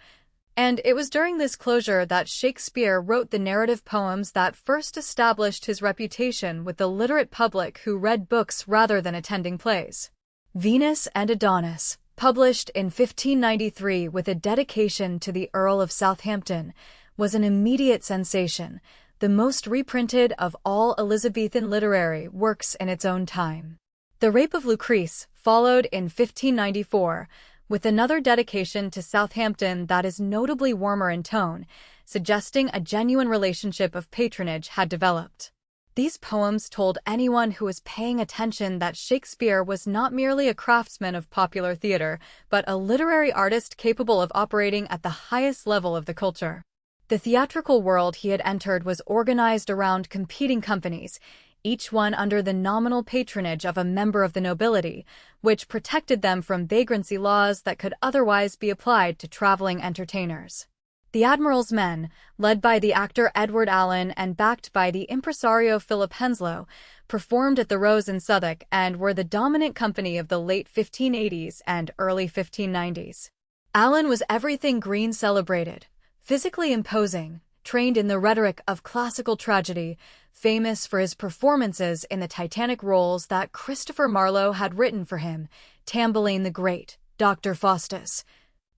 And it was during this closure that Shakespeare wrote the narrative poems that first established his reputation with the literate public who read books rather than attending plays. Venus and Adonis, published in 1593 with a dedication to the Earl of Southampton, was an immediate sensation, the most reprinted of all Elizabethan literary works in its own time. The Rape of Lucrece followed in 1594, with another dedication to Southampton that is notably warmer in tone, suggesting a genuine relationship of patronage had developed. These poems told anyone who was paying attention that Shakespeare was not merely a craftsman of popular theater, but a literary artist capable of operating at the highest level of the culture. The theatrical world he had entered was organized around competing companies, each one under the nominal patronage of a member of the nobility, which protected them from vagrancy laws that could otherwise be applied to traveling entertainers. The Admiral's Men, led by the actor Edward Allen and backed by the impresario Philip Henslowe, performed at the Rose in Southwark and were the dominant company of the late 1580s and early 1590s. Allen was everything Greene celebrated. Physically imposing, trained in the rhetoric of classical tragedy, famous for his performances in the Titanic roles that Christopher Marlowe had written for him, Tamburlaine the Great, Dr. Faustus,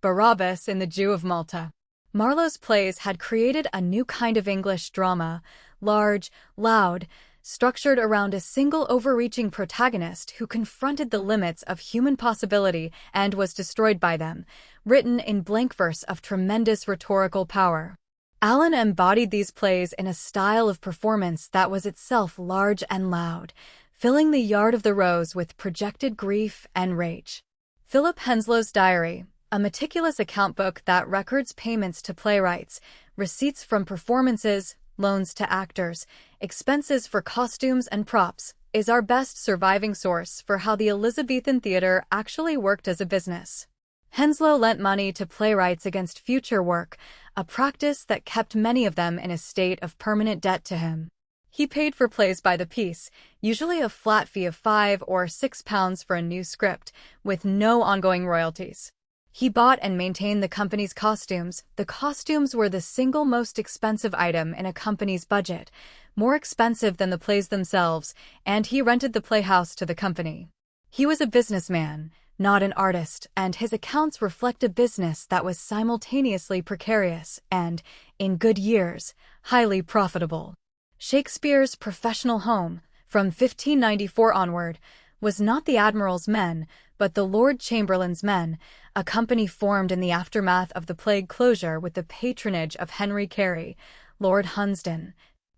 Barabbas in The Jew of Malta. Marlowe's plays had created a new kind of English drama, large, loud, structured around a single overreaching protagonist who confronted the limits of human possibility and was destroyed by them, written in blank verse of tremendous rhetorical power. Allen embodied these plays in a style of performance that was itself large and loud, filling the yard of the Rose with projected grief and rage. Philip Henslowe's diary, a meticulous account book that records payments to playwrights, receipts from performances, loans to actors, expenses for costumes and props, is our best surviving source for how the Elizabethan theater actually worked as a business. Henslowe lent money to playwrights against future work, a practice that kept many of them in a state of permanent debt to him. He paid for plays by the piece, usually a flat fee of £5 or £6 for a new script, with no ongoing royalties. He bought and maintained the company's costumes. The costumes were the single most expensive item in a company's budget, more expensive than the plays themselves, and he rented the playhouse to the company. He was a businessman, not an artist, and his accounts reflect a business that was simultaneously precarious and, in good years, highly profitable. Shakespeare's professional home, from 1594 onward, was not the Admiral's Men, but the Lord Chamberlain's Men, a company formed in the aftermath of the plague closure with the patronage of Henry Carey, Lord Hunsdon,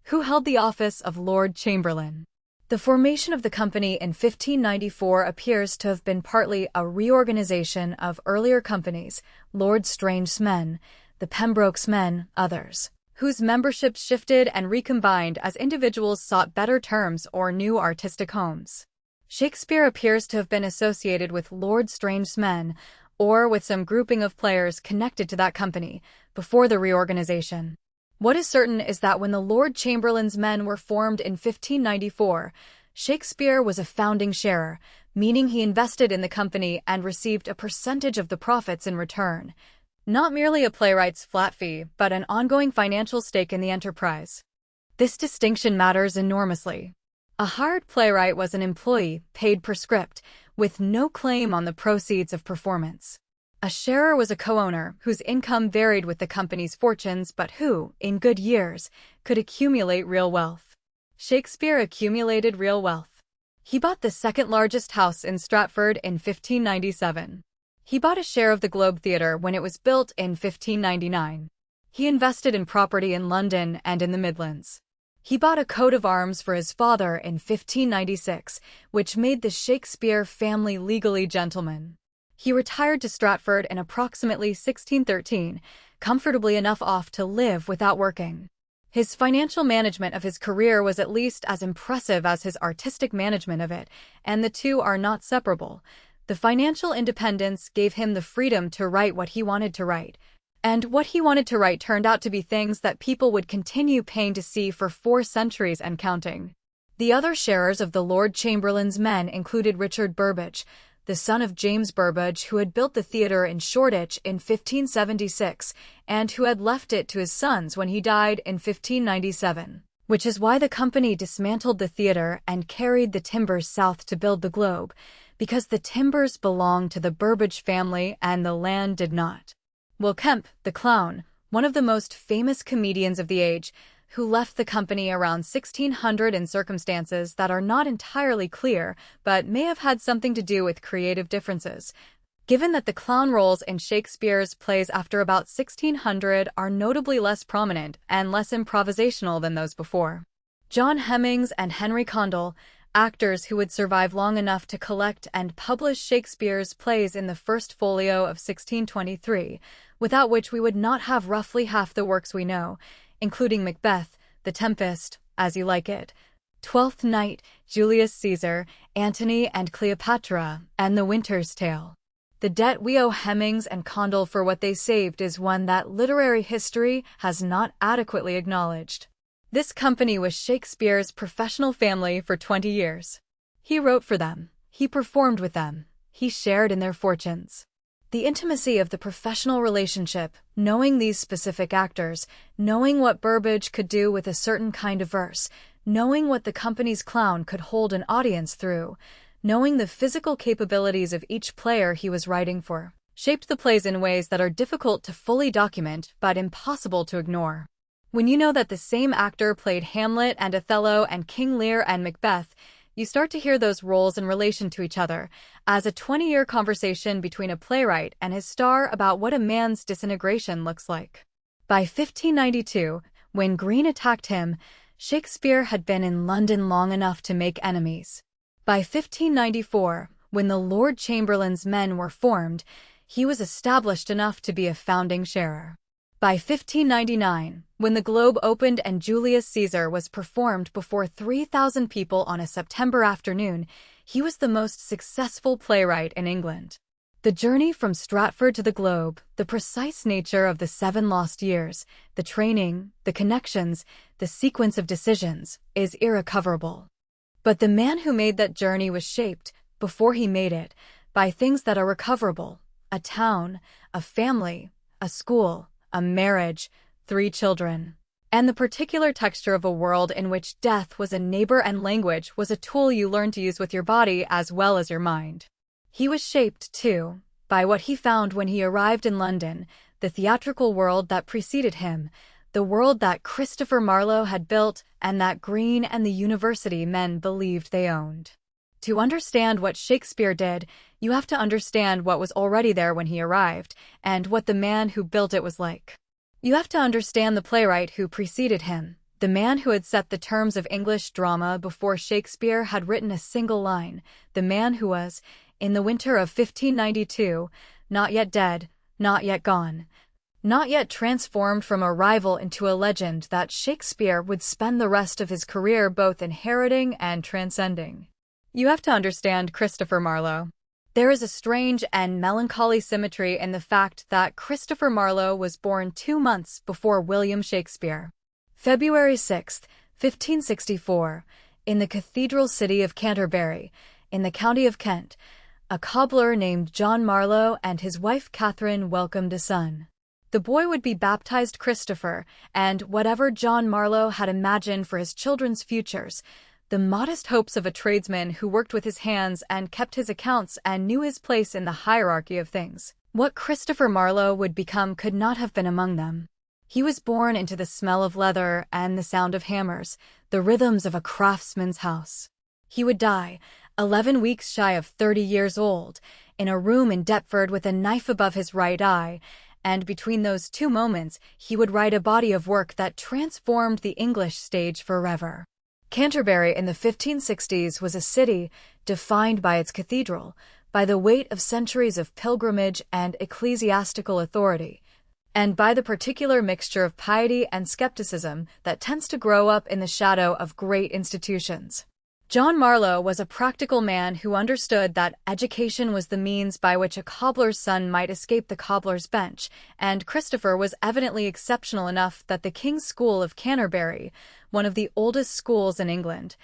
who held the office of Lord Chamberlain. The formation of the company in 1594 appears to have been partly a reorganization of earlier companies, Lord Strange's Men, the Pembroke's Men, others, whose memberships shifted and recombined as individuals sought better terms or new artistic homes. Shakespeare appears to have been associated with Lord Strange's Men, or with some grouping of players connected to that company, before the reorganization. What is certain is that when the Lord Chamberlain's Men were formed in 1594, Shakespeare was a founding sharer, meaning he invested in the company and received a percentage of the profits in return. Not merely a playwright's flat fee, but an ongoing financial stake in the enterprise. This distinction matters enormously. A hired playwright was an employee, paid per script, with no claim on the proceeds of performance. A sharer was a co-owner whose income varied with the company's fortunes but who, in good years, could accumulate real wealth. Shakespeare accumulated real wealth. He bought the second-largest house in Stratford in 1597. He bought a share of the Globe Theatre when it was built in 1599. He invested in property in London and in the Midlands. He bought a coat of arms for his father in 1596, which made the Shakespeare family legally gentlemen. He retired to Stratford in approximately 1613, comfortably enough off to live without working. His financial management of his career was at least as impressive as his artistic management of it, and the two are not separable. The financial independence gave him the freedom to write what he wanted to write, and what he wanted to write turned out to be things that people would continue paying to see for 4 centuries and counting. The other sharers of the Lord Chamberlain's men included Richard Burbage, the son of James Burbage, who had built the theatre in Shoreditch in 1576 and who had left it to his sons when he died in 1597, which is why the company dismantled the theatre and carried the timbers south to build the Globe, because the timbers belonged to the Burbage family and the land did not. Will Kemp, the clown, one of the most famous comedians of the age, who left the company around 1600 in circumstances that are not entirely clear but may have had something to do with creative differences, given that the clown roles in Shakespeare's plays after about 1600 are notably less prominent and less improvisational than those before. John Hemmings and Henry Condell, actors who would survive long enough to collect and publish Shakespeare's plays in the first folio of 1623, without which we would not have roughly half the works we know, including Macbeth, The Tempest, As You Like It, Twelfth Night, Julius Caesar, Antony and Cleopatra, and The Winter's Tale. The debt we owe Hemmings and Condell for what they saved is one that literary history has not adequately acknowledged. This company was Shakespeare's professional family for 20 years. He wrote for them, he performed with them, he shared in their fortunes. The intimacy of the professional relationship, knowing these specific actors, knowing what Burbage could do with a certain kind of verse, knowing what the company's clown could hold an audience through, knowing the physical capabilities of each player he was writing for, shaped the plays in ways that are difficult to fully document but impossible to ignore. When you know that the same actor played Hamlet and Othello and King Lear and Macbeth, you start to hear those roles in relation to each other, as a 20-year conversation between a playwright and his star about what a man's disintegration looks like. By 1592, when Greene attacked him, Shakespeare had been in London long enough to make enemies. By 1594, when the Lord Chamberlain's men were formed, he was established enough to be a founding sharer. By 1599, when the Globe opened and Julius Caesar was performed before 3,000 people on a September afternoon, he was the most successful playwright in England. The journey from Stratford to the Globe, the precise nature of the 7 lost years, the training, the connections, the sequence of decisions, is irrecoverable. But the man who made that journey was shaped, before he made it, by things that are recoverable: a town, a family, a school, a marriage, 3 children, and the particular texture of a world in which death was a neighbor and language was a tool you learned to use with your body as well as your mind. He was shaped, too, by what he found when he arrived in London, the theatrical world that preceded him, the world that Christopher Marlowe had built and that Greene and the university men believed they owned. To understand what Shakespeare did, you have to understand what was already there when he arrived, and what the man who built it was like. You have to understand the playwright who preceded him, the man who had set the terms of English drama before Shakespeare had written a single line, the man who was, in the winter of 1592, not yet dead, not yet gone, not yet transformed from a rival into a legend that Shakespeare would spend the rest of his career both inheriting and transcending. You have to understand Christopher Marlowe. There is a strange and melancholy symmetry in the fact that Christopher Marlowe was born 2 months before William Shakespeare. February 6, 1564, in the cathedral city of Canterbury, in the county of Kent, a cobbler named John Marlowe and his wife Catherine welcomed a son. The boy would be baptized Christopher, and whatever John Marlowe had imagined for his children's futures, the modest hopes of a tradesman who worked with his hands and kept his accounts and knew his place in the hierarchy of things, what Christopher Marlowe would become could not have been among them. He was born into the smell of leather and the sound of hammers, the rhythms of a craftsman's house. He would die, 11 weeks shy of 30 years old, in a room in Deptford with a knife above his right eye, and between those two moments he would write a body of work that transformed the English stage forever. Canterbury in the 1560s was a city defined by its cathedral, by the weight of centuries of pilgrimage and ecclesiastical authority, and by the particular mixture of piety and skepticism that tends to grow up in the shadow of great institutions. John Marlowe was a practical man who understood that education was the means by which a cobbler's son might escape the cobbler's bench, and Christopher was evidently exceptional enough that the King's School of Canterbury, one of the oldest schools in England,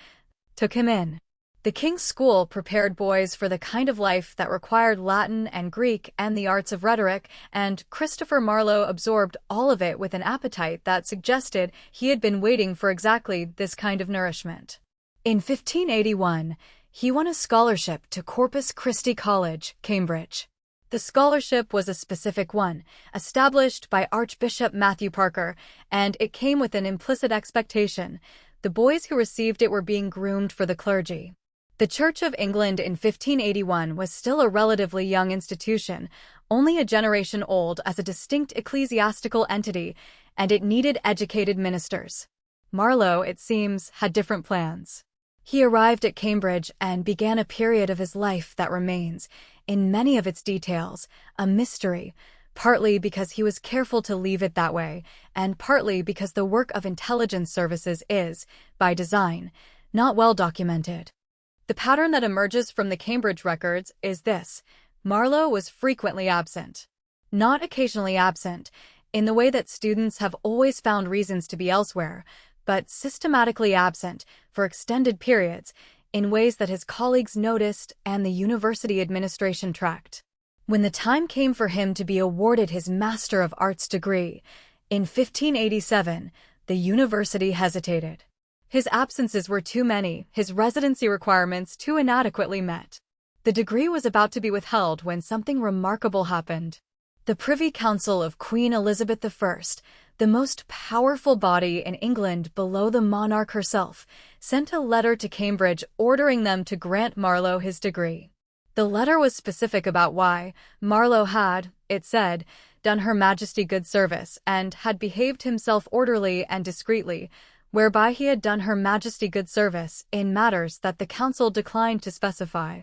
took him in. The King's School prepared boys for the kind of life that required Latin and Greek and the arts of rhetoric, and Christopher Marlowe absorbed all of it with an appetite that suggested he had been waiting for exactly this kind of nourishment. In 1581, he won a scholarship to Corpus Christi College, Cambridge. The scholarship was a specific one, established by Archbishop Matthew Parker, and it came with an implicit expectation. The boys who received it were being groomed for the clergy. The Church of England in 1581 was still a relatively young institution, only a generation old as a distinct ecclesiastical entity, and it needed educated ministers. Marlowe, it seems, had different plans. He arrived at Cambridge and began a period of his life that remains, in many of its details, a mystery, partly because he was careful to leave it that way, and partly because the work of intelligence services is, by design, not well documented. The pattern that emerges from the Cambridge records is this: Marlowe was frequently absent. Not occasionally absent, in the way that students have always found reasons to be elsewhere, but systematically absent for extended periods in ways that his colleagues noticed and the university administration tracked. When the time came for him to be awarded his Master of Arts degree, in 1587, the university hesitated. His absences were too many, his residency requirements too inadequately met. The degree was about to be withheld when something remarkable happened. The Privy Council of Queen Elizabeth I, the most powerful body in England below the monarch herself, sent a letter to Cambridge ordering them to grant Marlowe his degree. The letter was specific about why Marlowe had, it said, done Her Majesty good service and had behaved himself orderly and discreetly, whereby he had done Her Majesty good service in matters that the Council declined to specify.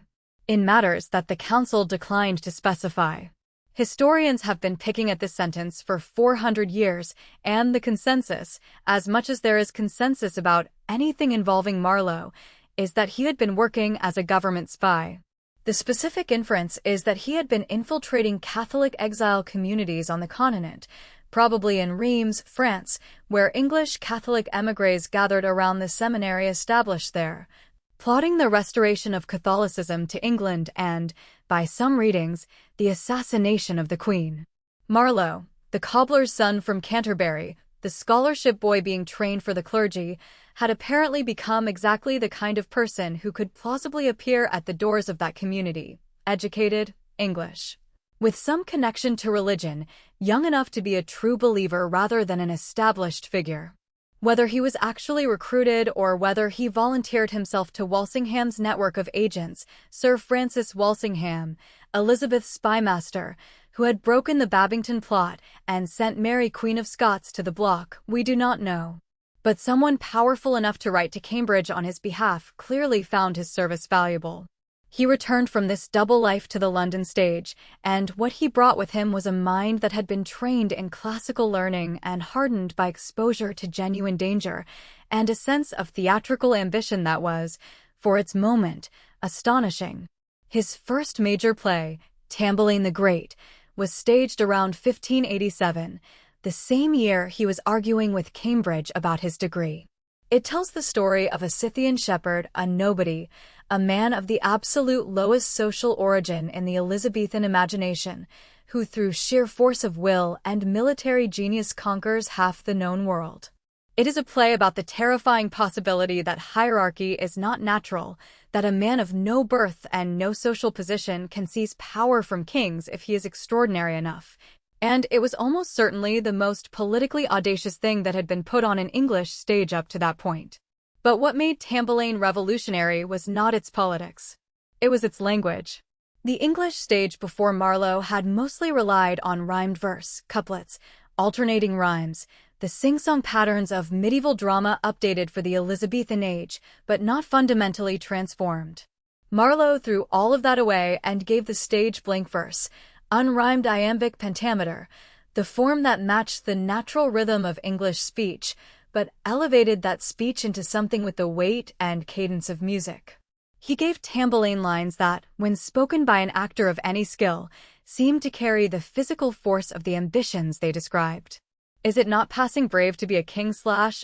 Historians have been picking at this sentence for 400 years, and the consensus, as much as there is consensus about anything involving Marlowe, is that he had been working as a government spy. The specific inference is that he had been infiltrating Catholic exile communities on the continent, probably in Reims, France, where English Catholic émigrés gathered around the seminary established there, plotting the restoration of Catholicism to England and, by some readings, the assassination of the Queen. Marlowe, the cobbler's son from Canterbury, the scholarship boy being trained for the clergy, had apparently become exactly the kind of person who could plausibly appear at the doors of that community, educated, English, with some connection to religion, young enough to be a true believer rather than an established figure. Whether he was actually recruited or whether he volunteered himself to Walsingham's network of agents, Sir Francis Walsingham, Elizabeth's spymaster, who had broken the Babington plot and sent Mary Queen of Scots to the block, we do not know. But someone powerful enough to write to Cambridge on his behalf clearly found his service valuable. He returned from this double life to the London stage, and what he brought with him was a mind that had been trained in classical learning and hardened by exposure to genuine danger, and a sense of theatrical ambition that was, for its moment, astonishing. His first major play, Tamburlaine the Great, was staged around 1587, the same year he was arguing with Cambridge about his degree. It tells the story of a Scythian shepherd, a nobody, a man of the absolute lowest social origin in the Elizabethan imagination, who through sheer force of will and military genius conquers half the known world. It is a play about the terrifying possibility that hierarchy is not natural, that a man of no birth and no social position can seize power from kings if he is extraordinary enough. And it was almost certainly the most politically audacious thing that had been put on an English stage up to that point. But what made Tamburlaine revolutionary was not its politics. It was its language. The English stage before Marlowe had mostly relied on rhymed verse, couplets, alternating rhymes, the sing-song patterns of medieval drama updated for the Elizabethan age, but not fundamentally transformed. Marlowe threw all of that away and gave the stage blank verse, unrhymed iambic pentameter, the form that matched the natural rhythm of English speech, but elevated that speech into something with the weight and cadence of music. He gave Tamburlaine lines that, when spoken by an actor of any skill, seemed to carry the physical force of the ambitions they described. Is it not passing brave to be a king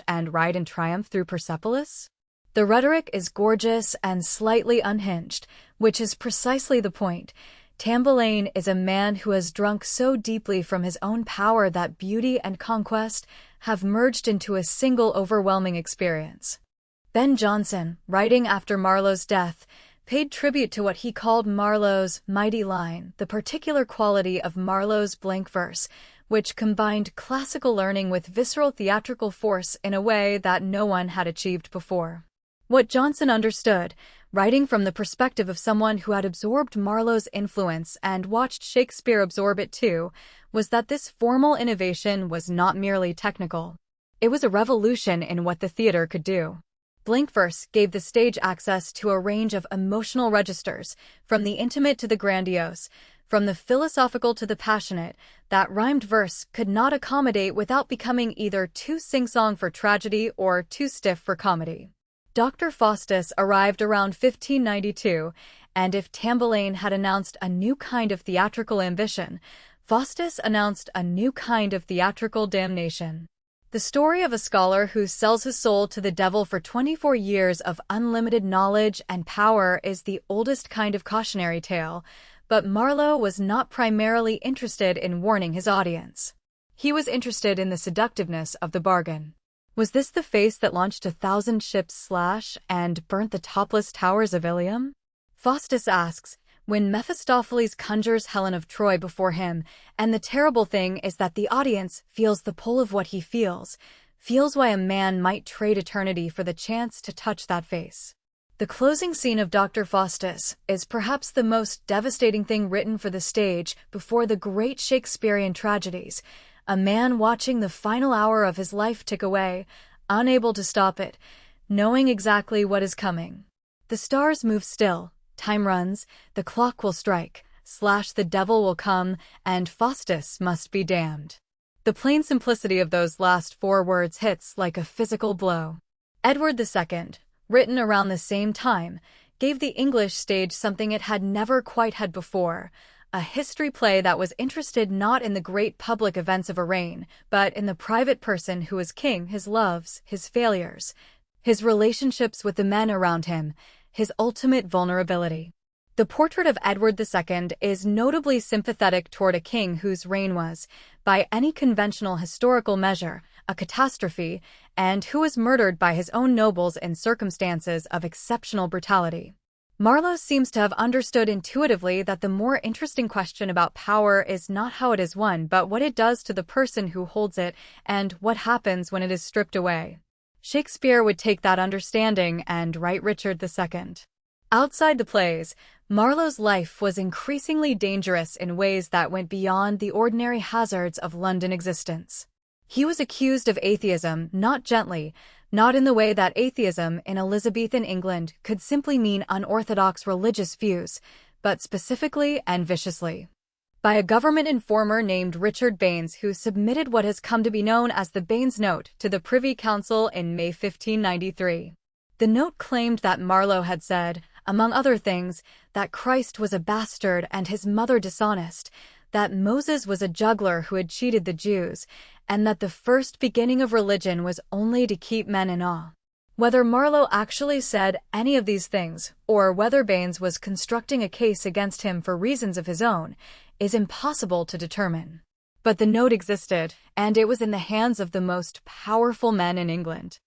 and ride in triumph through Persepolis? The rhetoric is gorgeous and slightly unhinged, which is precisely the point. Tamburlaine is a man who has drunk so deeply from his own power that beauty and conquest have merged into a single overwhelming experience. Ben Jonson, writing after Marlowe's death, paid tribute to what he called Marlowe's mighty line, the particular quality of Marlowe's blank verse, which combined classical learning with visceral theatrical force in a way that no one had achieved before. What Jonson understood, writing from the perspective of someone who had absorbed Marlowe's influence and watched Shakespeare absorb it too, was that this formal innovation was not merely technical. It was a revolution in what the theater could do. Blank verse gave the stage access to a range of emotional registers, from the intimate to the grandiose, from the philosophical to the passionate, that rhymed verse could not accommodate without becoming either too sing-song for tragedy or too stiff for comedy. Dr. Faustus arrived around 1592, and if Tamburlaine had announced a new kind of theatrical ambition, Faustus announced a new kind of theatrical damnation. The story of a scholar who sells his soul to the devil for 24 years of unlimited knowledge and power is the oldest kind of cautionary tale, but Marlowe was not primarily interested in warning his audience. He was interested in the seductiveness of the bargain. Was this the face that launched 1,000 ships and burnt the topless towers of Ilium? Faustus asks, when Mephistopheles conjures Helen of Troy before him, and the terrible thing is that the audience feels the pull of what he feels why a man might trade eternity for the chance to touch that face. The closing scene of Dr. Faustus is perhaps the most devastating thing written for the stage before the great Shakespearean tragedies, a man watching the final hour of his life tick away, unable to stop it, knowing exactly what is coming. The stars move still, time runs, the clock will strike, the devil will come, and Faustus must be damned. The plain simplicity of those last 4 words hits like a physical blow. Edward II, written around the same time, gave the English stage something it had never quite had before, a history play that was interested not in the great public events of a reign, but in the private person who was king, his loves, his failures, his relationships with the men around him, his ultimate vulnerability. The portrait of Edward II is notably sympathetic toward a king whose reign was, by any conventional historical measure, a catastrophe, and who was murdered by his own nobles in circumstances of exceptional brutality. Marlowe seems to have understood intuitively that the more interesting question about power is not how it is won, but what it does to the person who holds it and what happens when it is stripped away. Shakespeare would take that understanding and write Richard II. Outside the plays, Marlowe's life was increasingly dangerous in ways that went beyond the ordinary hazards of London existence. He was accused of atheism, not gently, not in the way that atheism in Elizabethan England could simply mean unorthodox religious views, but specifically and viciously. By a government informer named Richard Baines, who submitted what has come to be known as the Baines Note to the Privy Council in May 1593. The note claimed that Marlowe had said, among other things, that Christ was a bastard and his mother dishonest, that Moses was a juggler who had cheated the Jews, and that the first beginning of religion was only to keep men in awe. Whether Marlowe actually said any of these things, or whether Baines was constructing a case against him for reasons of his own, is impossible to determine. But the note existed, and it was in the hands of the most powerful men in England.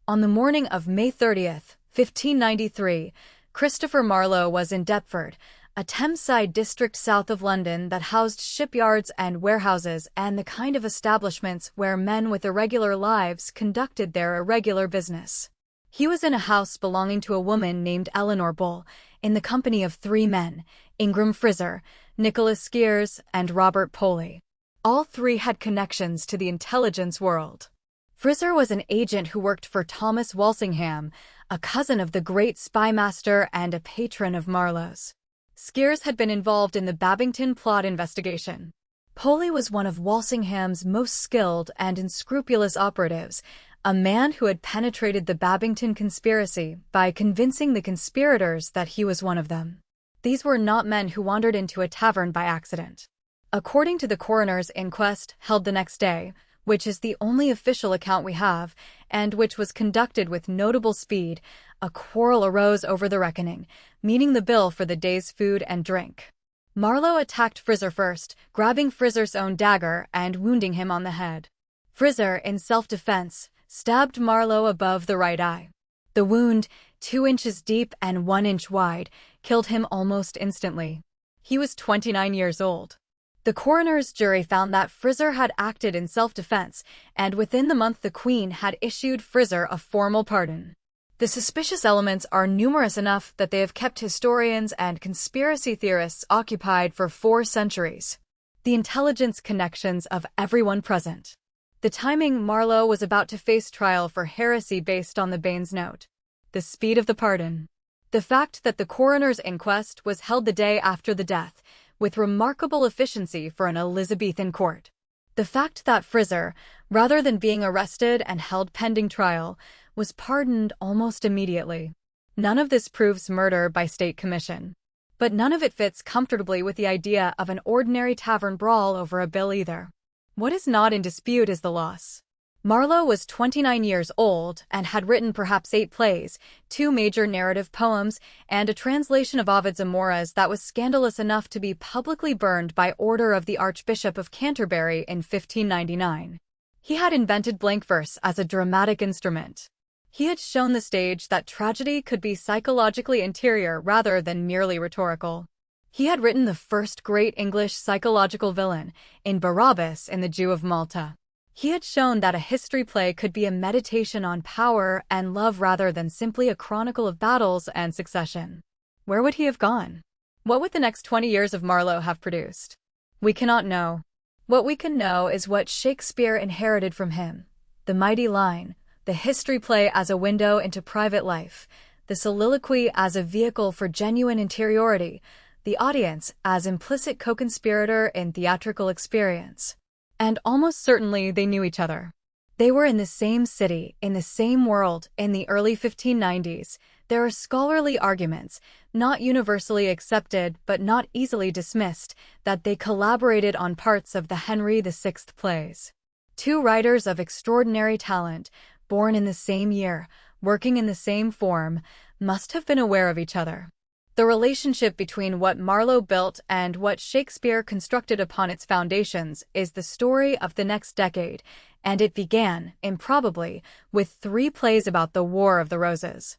On the morning of May 30th, 1593, Christopher Marlowe was in Deptford, a Thameside district south of London that housed shipyards and warehouses and the kind of establishments where men with irregular lives conducted their irregular business. He was in a house belonging to a woman named Eleanor Bull, in the company of three men, Ingram Fraser, Nicholas Skeers, and Robert Poley. All three had connections to the intelligence world. Fraser was an agent who worked for Thomas Walsingham, a cousin of the great spymaster and a patron of Marlowe's. Skeers had been involved in the Babington plot investigation. Poley was one of Walsingham's most skilled and unscrupulous operatives, a man who had penetrated the Babington conspiracy by convincing the conspirators that he was one of them. These were not men who wandered into a tavern by accident. According to the coroner's inquest held the next day, which is the only official account we have, and which was conducted with notable speed, a quarrel arose over the reckoning, meaning the bill for the day's food and drink. Marlowe attacked Fraser first, grabbing Fraser's own dagger and wounding him on the head. Fraser, in self-defense, stabbed Marlowe above the right eye. The wound, 2 inches deep and 1 inch wide, killed him almost instantly. He was 29 years old. The coroner's jury found that Fraser had acted in self-defense, and within the month the Queen had issued Fraser a formal pardon. The suspicious elements are numerous enough that they have kept historians and conspiracy theorists occupied for 4 centuries. The intelligence connections of everyone present. The timing: Marlowe was about to face trial for heresy based on the Baines note. The speed of the pardon. The fact that the coroner's inquest was held the day after the death, with remarkable efficiency for an Elizabethan court. The fact that Fraser, rather than being arrested and held pending trial, was pardoned almost immediately. None of this proves murder by state commission. But none of it fits comfortably with the idea of an ordinary tavern brawl over a bill either. What is not in dispute is the loss. Marlowe was 29 years old and had written perhaps 8 plays, 2 major narrative poems, and a translation of Ovid's Amoras that was scandalous enough to be publicly burned by order of the Archbishop of Canterbury in 1599. He had invented blank verse as a dramatic instrument. He had shown the stage that tragedy could be psychologically interior rather than merely rhetorical. He had written the first great English psychological villain, in Barabbas in The Jew of Malta. He had shown that a history play could be a meditation on power and love rather than simply a chronicle of battles and succession. Where would he have gone? What would the next 20 years of Marlowe have produced? We cannot know. What we can know is what Shakespeare inherited from him: the mighty line, the history play as a window into private life, the soliloquy as a vehicle for genuine interiority, the audience as implicit co-conspirator in theatrical experience. And almost certainly they knew each other. They were in the same city, in the same world, in the early 1590s. There are scholarly arguments, not universally accepted but not easily dismissed, that they collaborated on parts of the Henry VI plays. 2 writers of extraordinary talent, born in the same year, working in the same form, must have been aware of each other. The relationship between what Marlowe built and what Shakespeare constructed upon its foundations is the story of the next decade, and it began, improbably, with 3 plays about the War of the Roses.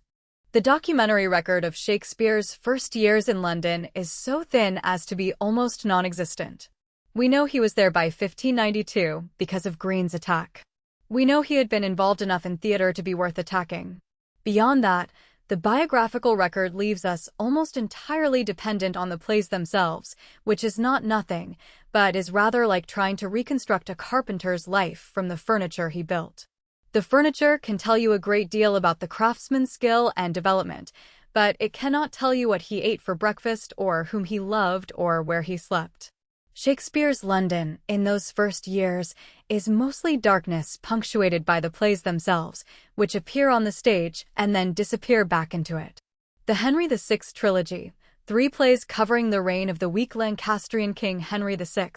The documentary record of Shakespeare's first years in London is so thin as to be almost non-existent. We know he was there by 1592 because of Green's attack. We know he had been involved enough in theatre to be worth attacking. Beyond that, the biographical record leaves us almost entirely dependent on the plays themselves, which is not nothing, but is rather like trying to reconstruct a carpenter's life from the furniture he built. The furniture can tell you a great deal about the craftsman's skill and development, but it cannot tell you what he ate for breakfast or whom he loved or where he slept. Shakespeare's London, in those first years, is mostly darkness punctuated by the plays themselves, which appear on the stage and then disappear back into it. The Henry VI trilogy, 3 plays covering the reign of the weak Lancastrian king Henry VI,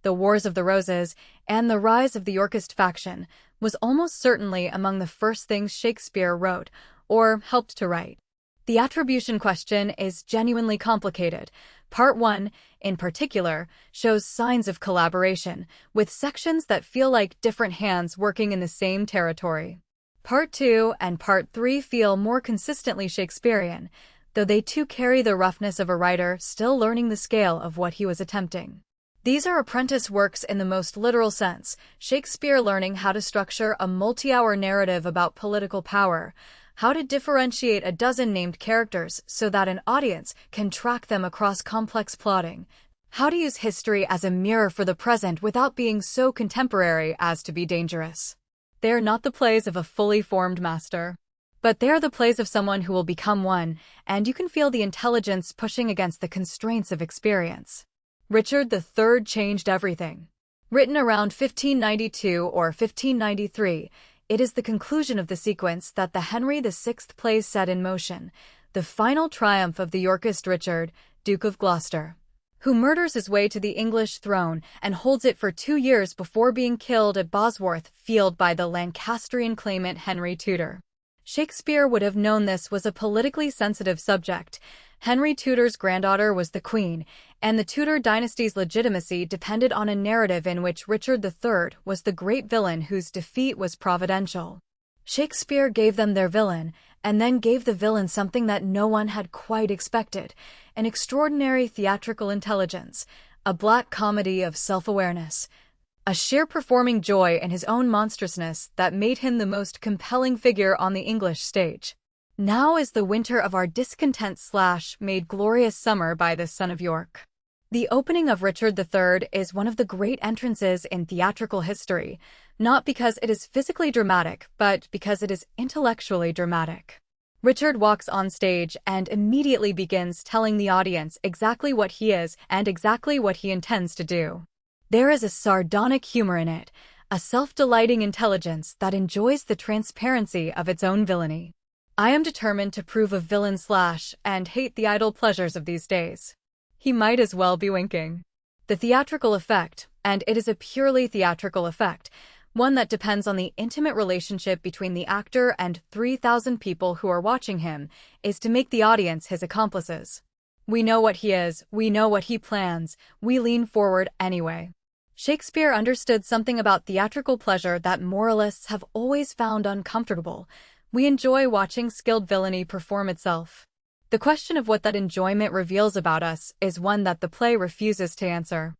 the Wars of the Roses, and the rise of the Yorkist faction, was almost certainly among the first things Shakespeare wrote, or helped to write. The attribution question is genuinely complicated. Part 1, in particular, shows signs of collaboration, with sections that feel like different hands working in the same territory. Part 2 and Part 3 feel more consistently Shakespearean, though they too carry the roughness of a writer still learning the scale of what he was attempting. These are apprentice works in the most literal sense, Shakespeare learning how to structure a multi-hour narrative about political power, how to differentiate a dozen named characters so that an audience can track them across complex plotting, how to use history as a mirror for the present without being so contemporary as to be dangerous. They are not the plays of a fully formed master, but they are the plays of someone who will become one, and you can feel the intelligence pushing against the constraints of experience. Richard III changed everything. Written around 1592 or 1593, it is the conclusion of the sequence that the Henry VI plays set in motion, the final triumph of the Yorkist Richard, Duke of Gloucester, who murders his way to the English throne and holds it for 2 years before being killed at Bosworth Field by the Lancastrian claimant Henry Tudor. Shakespeare would have known this was a politically sensitive subject. Henry Tudor's granddaughter was the Queen, and the Tudor dynasty's legitimacy depended on a narrative in which Richard III was the great villain whose defeat was providential. Shakespeare gave them their villain, and then gave the villain something that no one had quite expected, an extraordinary theatrical intelligence, a black comedy of self-awareness, a sheer performing joy in his own monstrousness that made him the most compelling figure on the English stage. Now is the winter of our discontent / made glorious summer by the son of York. The opening of Richard III is one of the great entrances in theatrical history, not because it is physically dramatic, but because it is intellectually dramatic. Richard walks on stage and immediately begins telling the audience exactly what he is and exactly what he intends to do. There is a sardonic humor in it, a self-delighting intelligence that enjoys the transparency of its own villainy. I am determined to prove a villain / and hate the idle pleasures of these days. He might as well be winking. The theatrical effect, and it is a purely theatrical effect, one that depends on the intimate relationship between the actor and 3,000 people who are watching him, is to make the audience his accomplices. We know what he is, we know what he plans, we lean forward anyway. Shakespeare understood something about theatrical pleasure that moralists have always found uncomfortable. We enjoy watching skilled villainy perform itself. The question of what that enjoyment reveals about us is one that the play refuses to answer.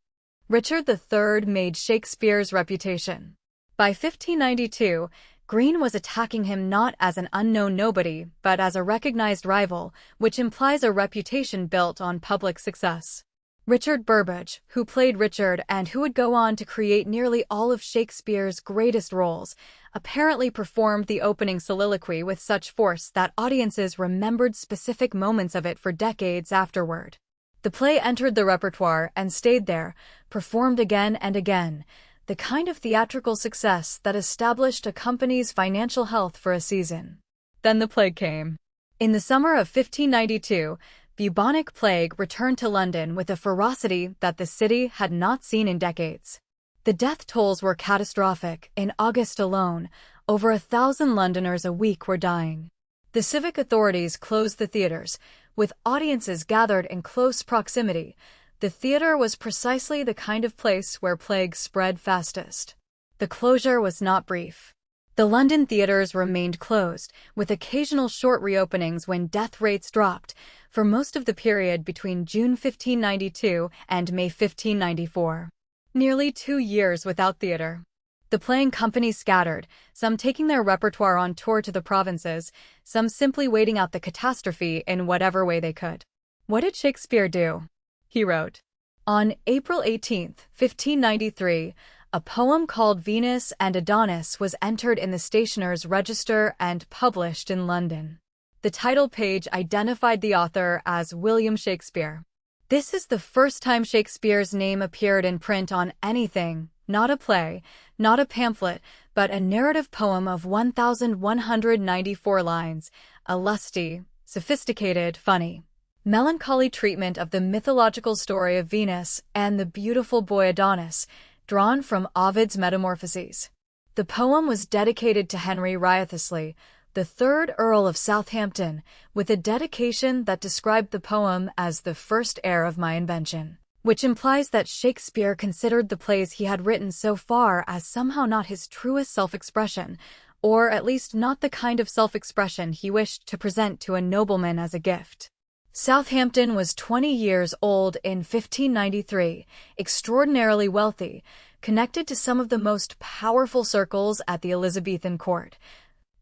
Richard III made Shakespeare's reputation. By 1592, Greene was attacking him not as an unknown nobody, but as a recognized rival, which implies a reputation built on public success. Richard Burbage, who played Richard and who would go on to create nearly all of Shakespeare's greatest roles, apparently performed the opening soliloquy with such force that audiences remembered specific moments of it for decades afterward. The play entered the repertoire and stayed there, performed again and again, the kind of theatrical success that established a company's financial health for a season. Then the plague came. In the summer of 1592, bubonic plague returned to London with a ferocity that the city had not seen in decades. The death tolls were catastrophic. In August alone, over 1,000 Londoners a week were dying. The civic authorities closed the theaters, with audiences gathered in close proximity. The theater was precisely the kind of place where plague spread fastest. The closure was not brief. The London theaters remained closed, with occasional short reopenings when death rates dropped, for most of the period between June 1592 and May 1594. Nearly 2 years without theater. The playing companies scattered, some taking their repertoire on tour to the provinces, some simply waiting out the catastrophe in whatever way they could. What did Shakespeare do? He wrote. On April 18, 1593, a poem called Venus and Adonis was entered in the Stationer's Register and published in London. The title page identified the author as William Shakespeare. This is the first time Shakespeare's name appeared in print on anything, not a play, not a pamphlet, but a narrative poem of 1,194 lines, a lusty, sophisticated, funny, melancholy treatment of the mythological story of Venus and the beautiful boy Adonis, drawn from Ovid's Metamorphoses. The poem was dedicated to Henry Wriothesley, the 3rd Earl of Southampton, with a dedication that described the poem as the first heir of my invention, which implies that Shakespeare considered the plays he had written so far as somehow not his truest self-expression, or at least not the kind of self-expression he wished to present to a nobleman as a gift. Southampton was 20 years old in 1593, extraordinarily wealthy, connected to some of the most powerful circles at the Elizabethan court.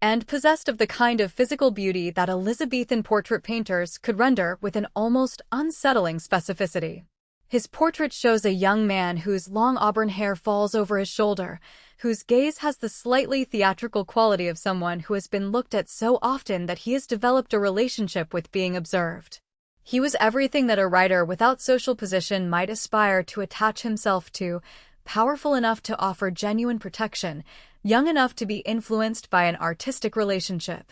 and possessed of the kind of physical beauty that Elizabethan portrait painters could render with an almost unsettling specificity. His portrait shows a young man whose long auburn hair falls over his shoulder, whose gaze has the slightly theatrical quality of someone who has been looked at so often that he has developed a relationship with being observed. He was everything that a writer without social position might aspire to attach himself to, powerful enough to offer genuine protection, young enough to be influenced by an artistic relationship,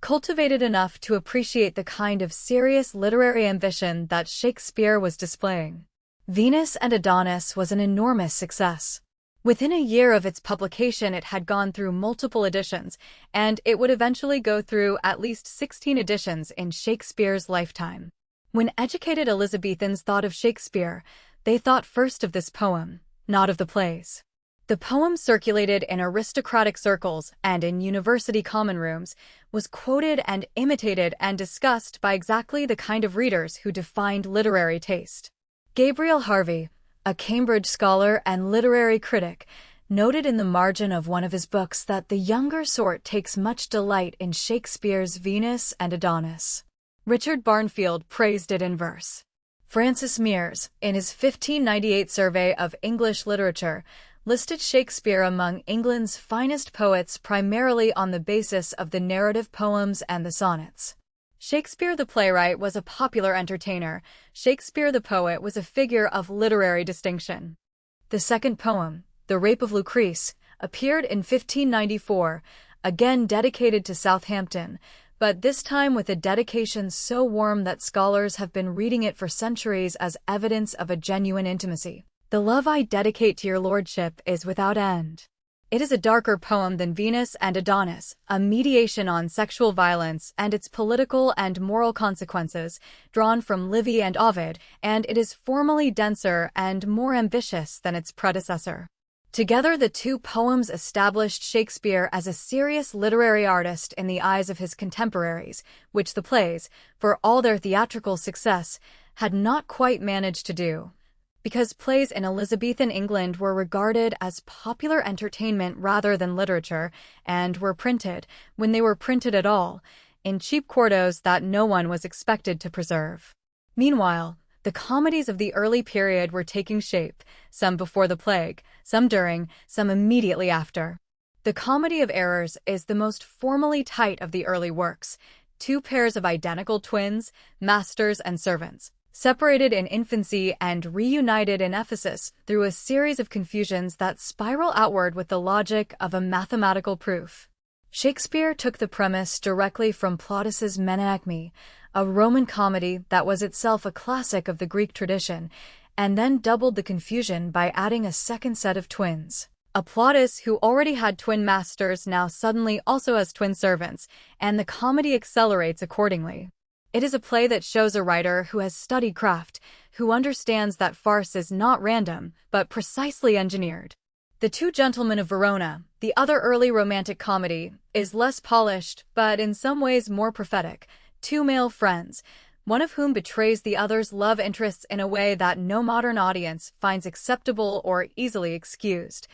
cultivated enough to appreciate the kind of serious literary ambition that Shakespeare was displaying. Venus and Adonis was an enormous success. Within a year of its publication, it had gone through multiple editions, and it would eventually go through at least 16 editions in Shakespeare's lifetime. When educated Elizabethans thought of Shakespeare, they thought first of this poem, not of the plays. The poem circulated in aristocratic circles and in university common rooms, was quoted and imitated and discussed by exactly the kind of readers who defined literary taste. Gabriel Harvey, a Cambridge scholar and literary critic, noted in the margin of one of his books that the younger sort takes much delight in Shakespeare's Venus and Adonis. Richard Barnfield praised it in verse. Francis Mears, in his 1598 survey of English literature, listed Shakespeare among England's finest poets primarily on the basis of the narrative poems and the sonnets. Shakespeare the playwright was a popular entertainer. Shakespeare the poet was a figure of literary distinction. The second poem, The Rape of Lucrece, appeared in 1594, again dedicated to Southampton, but this time with a dedication so warm that scholars have been reading it for centuries as evidence of a genuine intimacy. The love I dedicate to your lordship is without end. It is a darker poem than Venus and Adonis, a mediation on sexual violence and its political and moral consequences, drawn from Livy and Ovid, and it is formally denser and more ambitious than its predecessor. Together, the two poems established Shakespeare as a serious literary artist in the eyes of his contemporaries, which the plays, for all their theatrical success, had not quite managed to do. Because plays in Elizabethan England were regarded as popular entertainment rather than literature, and were printed, when they were printed at all, in cheap quartos that no one was expected to preserve. Meanwhile, the comedies of the early period were taking shape, some before the plague, some during, some immediately after. The Comedy of Errors is the most formally tight of the early works, two pairs of identical twins, masters and servants, separated in infancy and reunited in Ephesus through a series of confusions that spiral outward with the logic of a mathematical proof. Shakespeare took the premise directly from Plautus's Menechmi, a Roman comedy that was itself a classic of the Greek tradition, and then doubled the confusion by adding a second set of twins. A Plautus who already had twin masters now suddenly also has twin servants, and the comedy accelerates accordingly. It is a play that shows a writer who has studied craft, who understands that farce is not random, but precisely engineered. The Two Gentlemen of Verona, the other early romantic comedy, is less polished, but in some ways more prophetic. Two male friends, one of whom betrays the other's love interests in a way that no modern audience finds acceptable or easily excused.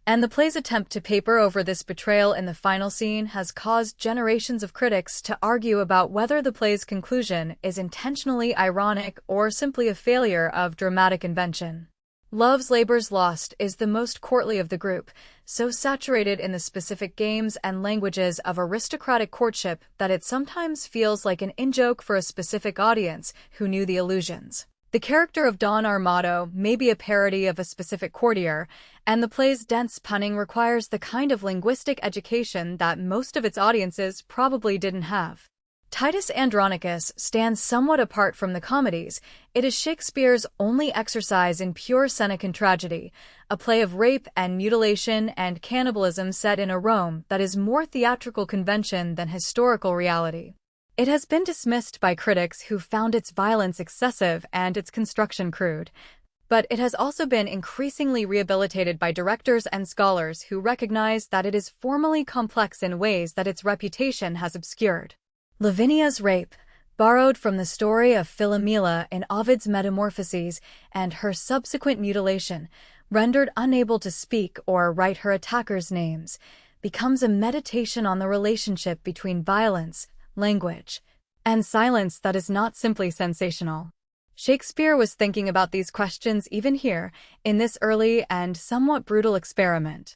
And the play's attempt to paper over this betrayal in the final scene has caused generations of critics to argue about whether the play's conclusion is intentionally ironic or simply a failure of dramatic invention. Love's Labour's Lost is the most courtly of the group, so saturated in the specific games and languages of aristocratic courtship that it sometimes feels like an in-joke for a specific audience who knew the allusions. The character of Don Armado may be a parody of a specific courtier, and the play's dense punning requires the kind of linguistic education that most of its audiences probably didn't have. Titus Andronicus stands somewhat apart from the comedies. It is Shakespeare's only exercise in pure Senecan tragedy, a play of rape and mutilation and cannibalism set in a Rome that is more theatrical convention than historical reality. It has been dismissed by critics who found its violence excessive and its construction crude, but it has also been increasingly rehabilitated by directors and scholars who recognize that it is formally complex in ways that its reputation has obscured. Lavinia's rape, borrowed from the story of Philomela in Ovid's Metamorphoses, and her subsequent mutilation, rendered unable to speak or write her attackers' names, becomes a meditation on the relationship between violence, language, and silence that is not simply sensational. Shakespeare was thinking about these questions even here, in this early and somewhat brutal experiment.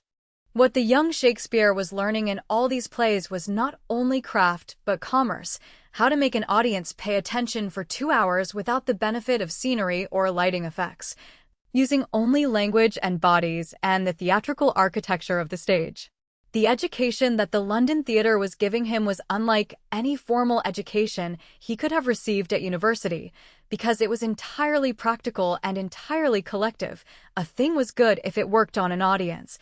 What the young Shakespeare was learning in all these plays was not only craft, but commerce, how to make an audience pay attention for 2 hours without the benefit of scenery or lighting effects, using only language and bodies and the theatrical architecture of the stage. The education that the London theatre was giving him was unlike any formal education he could have received at university, because it was entirely practical and entirely collective. A thing was good if it worked on an audience,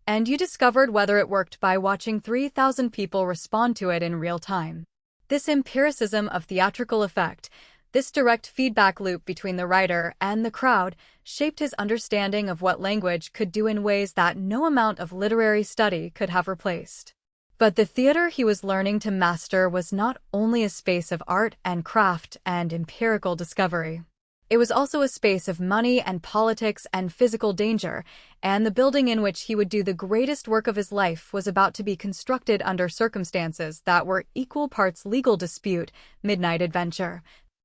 and you discovered whether it worked by watching 3,000 people respond to it in real time. This empiricism of theatrical effect, this direct feedback loop between the writer and the crowd, shaped his understanding of what language could do in ways that no amount of literary study could have replaced. But the theater he was learning to master was not only a space of art and craft and empirical discovery. It was also a space of money and politics and physical danger, and the building in which he would do the greatest work of his life was about to be constructed under circumstances that were equal parts legal dispute, midnight adventure,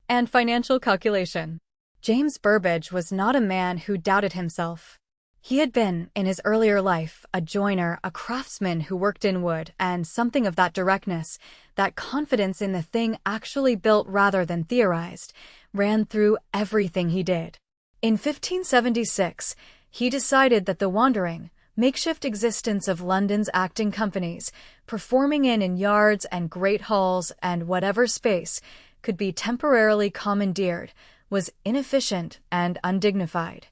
and financial calculation. James Burbage was not a man who doubted himself. He had been, in his earlier life, a joiner, a craftsman who worked in wood, and something of that directness, that confidence in the thing actually built rather than theorized, ran through everything he did. In 1576, he decided that the wandering, makeshift existence of London's acting companies, performing in yards and great halls and whatever space could be temporarily commandeered, was inefficient and undignified.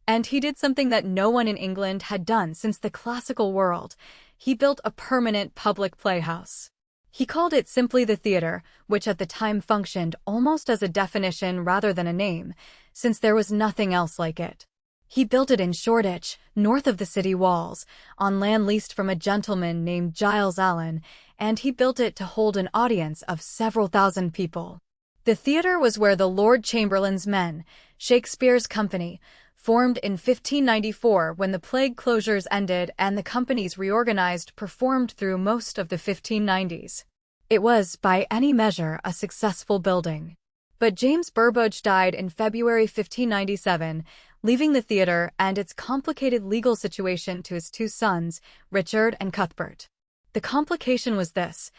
And he did something that no one in England had done since the classical world. He built a permanent public playhouse. He called it simply the theatre, which at the time functioned almost as a definition rather than a name, since there was nothing else like it. He built it in Shoreditch, north of the city walls, on land leased from a gentleman named Giles Allen, and he built it to hold an audience of several thousand people. The theatre was where the Lord Chamberlain's men, Shakespeare's company, formed in 1594 when the plague closures ended and the companies reorganized, performed through most of the 1590s. It was, by any measure, a successful building. But James Burbage died in February 1597, leaving the theatre and its complicated legal situation to his 2 sons, Richard and Cuthbert. The complication was this: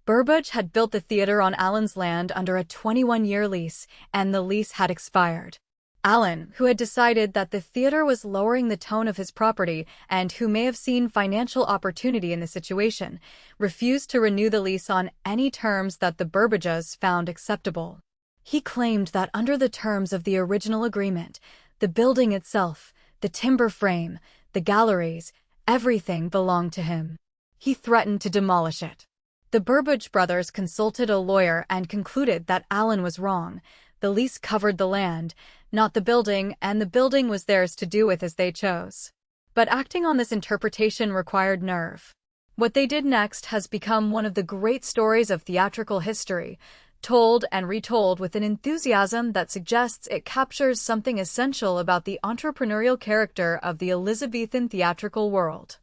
Burbage had built the theatre on Allen's land under a 21-year lease, and the lease had expired. Allen, who had decided that the theatre was lowering the tone of his property and who may have seen financial opportunity in the situation, refused to renew the lease on any terms that the Burbages found acceptable. He claimed that under the terms of the original agreement, the building itself, the timber frame, the galleries, everything belonged to him. He threatened to demolish it. The Burbage brothers consulted a lawyer and concluded that Allen was wrong. The lease covered the land, not the building, and the building was theirs to do with as they chose. But acting on this interpretation required nerve. What they did next has become one of the great stories of theatrical history, told and retold with an enthusiasm that suggests it captures something essential about the entrepreneurial character of the Elizabethan theatrical world.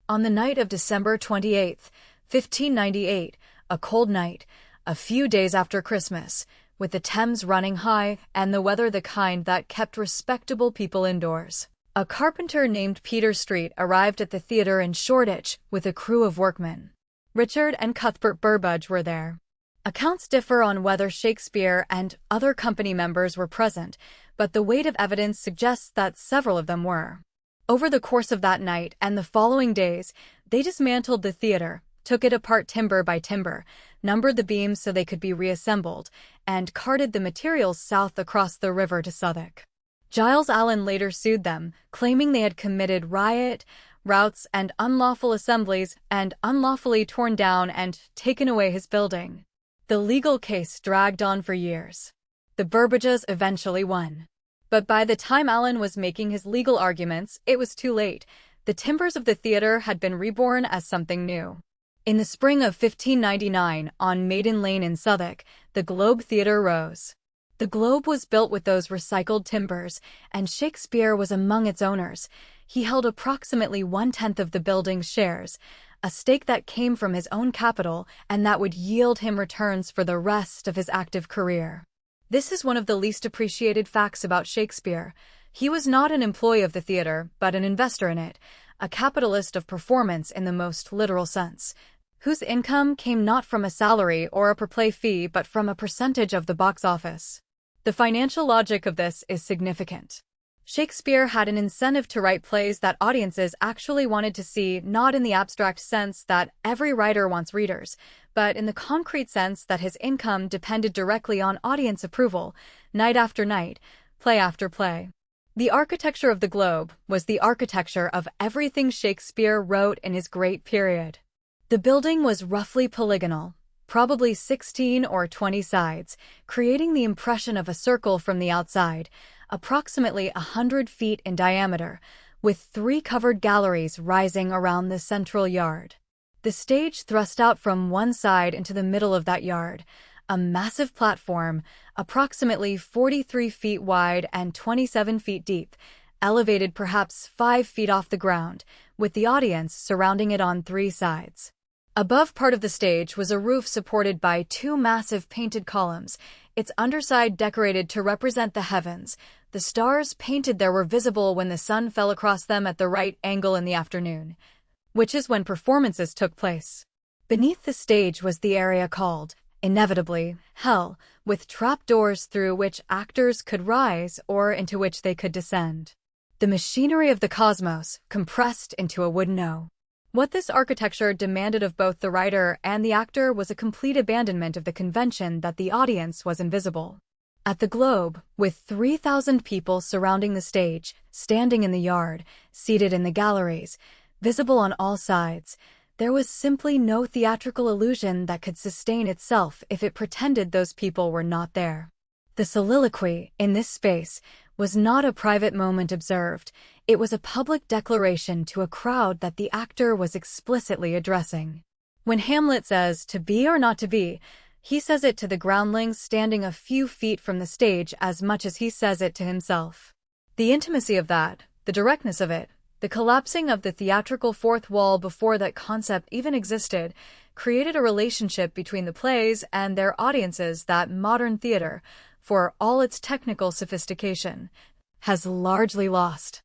On the night of December 28, 1598, a cold night, a few days after Christmas, with the Thames running high and the weather the kind that kept respectable people indoors, a carpenter named Peter Street arrived at the theatre in Shoreditch with a crew of workmen. Richard and Cuthbert Burbage were there. Accounts differ on whether Shakespeare and other company members were present, but the weight of evidence suggests that several of them were. Over the course of that night and the following days, they dismantled the theatre, took it apart timber by timber, numbered the beams so they could be reassembled, and carted the materials south across the river to Southwark. Giles Allen later sued them, claiming they had committed riot, routs, and unlawful assemblies, and unlawfully torn down and taken away his building. The legal case dragged on for years. The Burbages eventually won. But by the time Allen was making his legal arguments, it was too late. The timbers of the theatre had been reborn as something new. In the spring of 1599, on Maiden Lane in Southwark, the Globe Theatre rose. The Globe was built with those recycled timbers, and Shakespeare was among its owners. He held approximately 1/10 of the building's shares, a stake that came from his own capital and that would yield him returns for the rest of his active career. This is one of the least appreciated facts about Shakespeare. He was not an employee of the theater, but an investor in it, a capitalist of performance in the most literal sense, whose income came not from a salary or a per-play fee but from a percentage of the box office. The financial logic of this is significant. Shakespeare had an incentive to write plays that audiences actually wanted to see, not in the abstract sense that every writer wants readers, but in the concrete sense that his income depended directly on audience approval, night after night, play after play. The architecture of the globe was the architecture of everything Shakespeare wrote in his great period. The building was roughly polygonal, probably 16 or 20 sides, creating the impression of a circle from the outside, approximately 100 feet in diameter, with 3 covered galleries rising around the central yard. The stage thrust out from one side into the middle of that yard, a massive platform, approximately 43 feet wide and 27 feet deep, elevated perhaps 5 feet off the ground, with the audience surrounding it on 3 sides. Above part of the stage was a roof supported by 2 massive painted columns, its underside decorated to represent the heavens. The stars painted there were visible when the sun fell across them at the right angle in the afternoon, which is when performances took place. Beneath the stage was the area called, inevitably, Hell, with trapdoors through which actors could rise or into which they could descend. The machinery of the cosmos compressed into a wooden O. What this architecture demanded of both the writer and the actor was a complete abandonment of the convention that the audience was invisible. At the Globe, with 3,000 people surrounding the stage, standing in the yard, seated in the galleries, visible on all sides, there was simply no theatrical illusion that could sustain itself if it pretended those people were not there. The soliloquy, in this space, was not a private moment observed. It was a public declaration to a crowd that the actor was explicitly addressing. When Hamlet says, "to be or not to be," he says it to the groundlings standing a few feet from the stage as much as he says it to himself. The intimacy of that, the directness of it, the collapsing of the theatrical fourth wall before that concept even existed, created a relationship between the plays and their audiences that modern theater, for all its technical sophistication, has largely lost.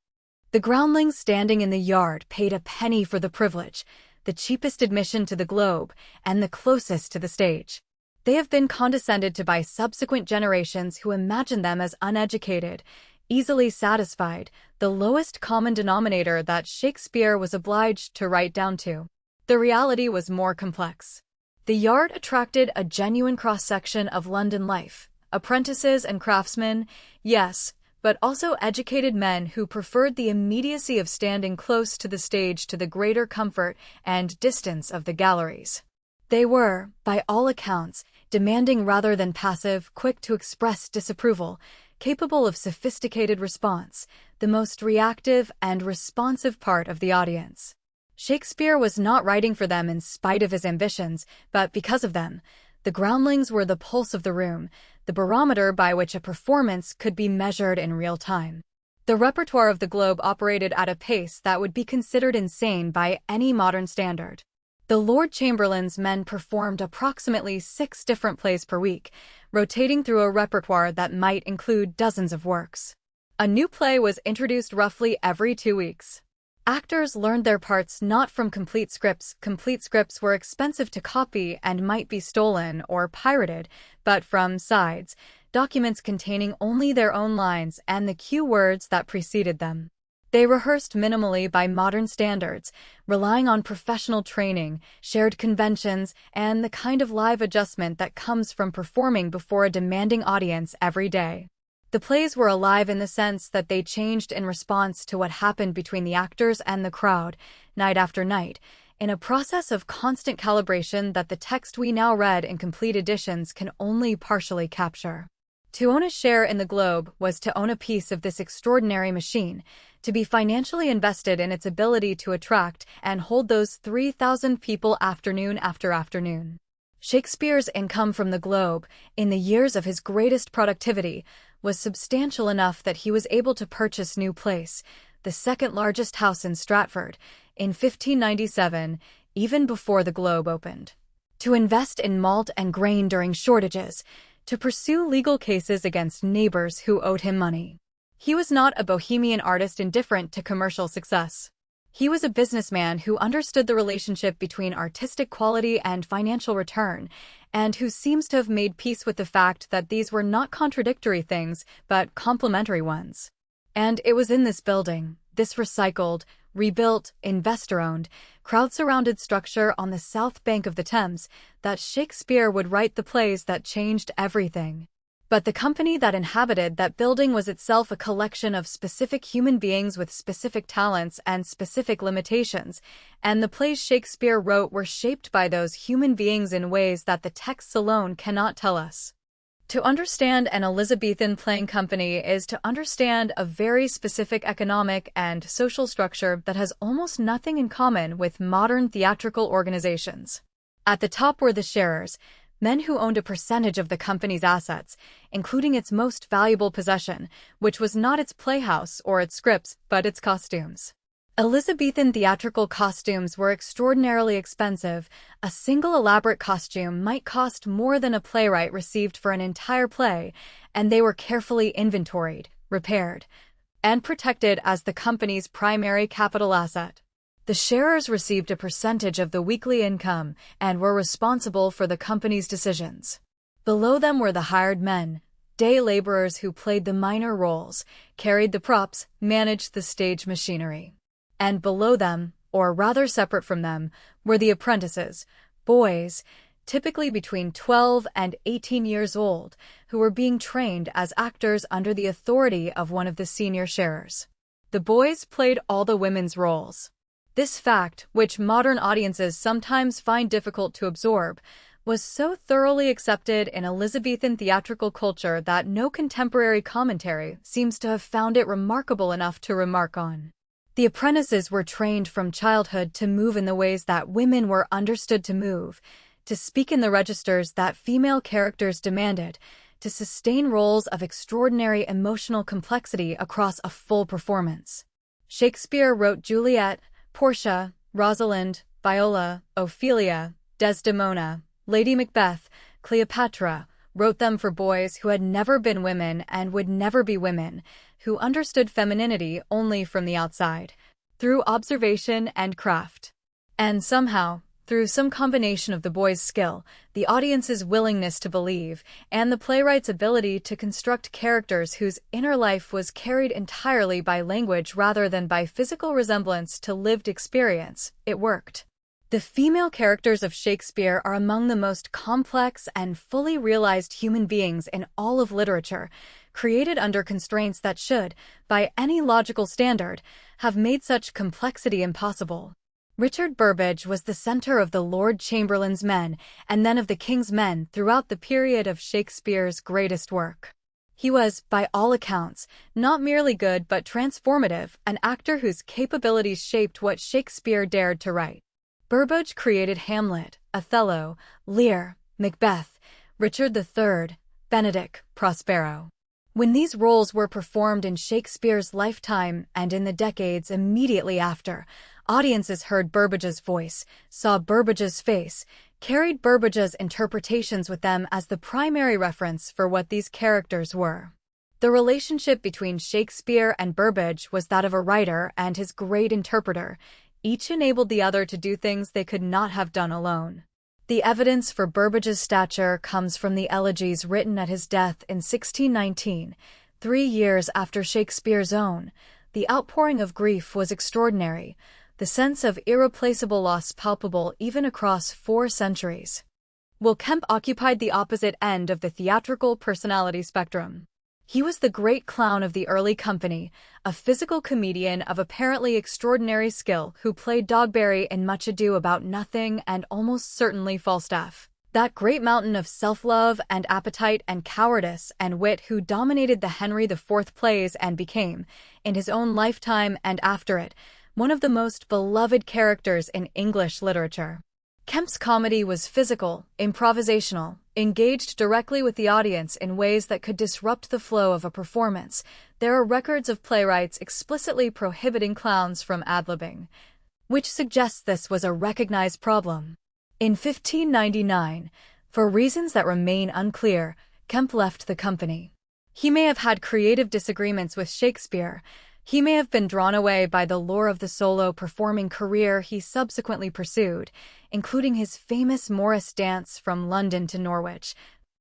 The groundlings standing in the yard paid a penny for the privilege, the cheapest admission to the Globe, and the closest to the stage. They have been condescended to by subsequent generations who imagine them as uneducated, easily satisfied, the lowest common denominator that Shakespeare was obliged to write down to. The reality was more complex. The yard attracted a genuine cross-section of London life, apprentices and craftsmen, yes, but also educated men who preferred the immediacy of standing close to the stage to the greater comfort and distance of the galleries. They were, by all accounts, demanding rather than passive, quick to express disapproval, capable of sophisticated response, the most reactive and responsive part of the audience. Shakespeare was not writing for them in spite of his ambitions, but because of them. The groundlings were the pulse of the room, the barometer by which a performance could be measured in real time. The repertoire of the Globe operated at a pace that would be considered insane by any modern standard. The Lord Chamberlain's men performed approximately 6 different plays per week, rotating through a repertoire that might include dozens of works. A new play was introduced roughly every 2 weeks. Actors learned their parts not from complete scripts. Complete scripts were expensive to copy and might be stolen or pirated, but from sides, documents containing only their own lines and the cue words that preceded them. They rehearsed minimally by modern standards, relying on professional training, shared conventions, and the kind of live adjustment that comes from performing before a demanding audience every day. The plays were alive in the sense that they changed in response to what happened between the actors and the crowd, night after night, in a process of constant calibration that the text we now read in complete editions can only partially capture. To own a share in the Globe was to own a piece of this extraordinary machine, to be financially invested in its ability to attract and hold those 3,000 people afternoon after afternoon. Shakespeare's income from the Globe, in the years of his greatest productivity, was substantial enough that he was able to purchase New Place, the second largest house in Stratford, in 1597, even before the globe opened, to invest in malt and grain during shortages, to pursue legal cases against neighbors who owed him money. He was not a bohemian artist indifferent to commercial success. He was a businessman who understood the relationship between artistic quality and financial return, and who seems to have made peace with the fact that these were not contradictory things, but complementary ones. And it was in this building, this recycled, rebuilt, investor-owned, crowd-surrounded structure on the south bank of the Thames, that Shakespeare would write the plays that changed everything. But the company that inhabited that building was itself a collection of specific human beings with specific talents and specific limitations, and the plays Shakespeare wrote were shaped by those human beings in ways that the texts alone cannot tell us. To understand an Elizabethan playing company is to understand a very specific economic and social structure that has almost nothing in common with modern theatrical organizations. At the top were the sharers, men who owned a percentage of the company's assets, including its most valuable possession, which was not its playhouse or its scripts, but its costumes. Elizabethan theatrical costumes were extraordinarily expensive. A single elaborate costume might cost more than a playwright received for an entire play, and they were carefully inventoried, repaired, and protected as the company's primary capital asset. The sharers received a percentage of the weekly income and were responsible for the company's decisions. Below them were the hired men, day laborers who played the minor roles, carried the props, managed the stage machinery. And below them, or rather separate from them, were the apprentices, boys, typically between 12 and 18 years old, who were being trained as actors under the authority of one of the senior sharers. The boys played all the women's roles. This fact, which modern audiences sometimes find difficult to absorb, was so thoroughly accepted in Elizabethan theatrical culture that no contemporary commentary seems to have found it remarkable enough to remark on. The apprentices were trained from childhood to move in the ways that women were understood to move, to speak in the registers that female characters demanded, to sustain roles of extraordinary emotional complexity across a full performance. Shakespeare wrote Juliet, Portia, Rosalind, Viola, Ophelia, Desdemona, Lady Macbeth, Cleopatra, wrote them for boys who had never been women and would never be women, who understood femininity only from the outside, through observation and craft. And somehow, through some combination of the boys' skill, the audience's willingness to believe, and the playwright's ability to construct characters whose inner life was carried entirely by language rather than by physical resemblance to lived experience, it worked. The female characters of Shakespeare are among the most complex and fully realized human beings in all of literature, created under constraints that should, by any logical standard, have made such complexity impossible. Richard Burbage was the center of the Lord Chamberlain's men and then of the King's men throughout the period of Shakespeare's greatest work. He was, by all accounts, not merely good but transformative, an actor whose capabilities shaped what Shakespeare dared to write. Burbage created Hamlet, Othello, Lear, Macbeth, Richard III, Benedick, Prospero. When these roles were performed in Shakespeare's lifetime and in the decades immediately after, audiences heard Burbage's voice, saw Burbage's face, carried Burbage's interpretations with them as the primary reference for what these characters were. The relationship between Shakespeare and Burbage was that of a writer and his great interpreter. Each enabled the other to do things they could not have done alone. The evidence for Burbage's stature comes from the elegies written at his death in 1619, 3 years after Shakespeare's own. The outpouring of grief was extraordinary, the sense of irreplaceable loss palpable even across 4 centuries. Will Kemp occupied the opposite end of the theatrical personality spectrum. He was the great clown of the early company, a physical comedian of apparently extraordinary skill who played Dogberry in Much Ado About Nothing and almost certainly Falstaff. That great mountain of self-love and appetite and cowardice and wit who dominated the Henry IV plays and became, in his own lifetime and after it, one of the most beloved characters in English literature. Kemp's comedy was physical, improvisational, engaged directly with the audience in ways that could disrupt the flow of a performance. There are records of playwrights explicitly prohibiting clowns from ad-libbing. which suggests this was a recognized problem. In 1599, for reasons that remain unclear, Kemp left the company. He may have had creative disagreements with Shakespeare. He may have been drawn away by the lure of the solo performing career he subsequently pursued, including his famous Morris dance from London to Norwich,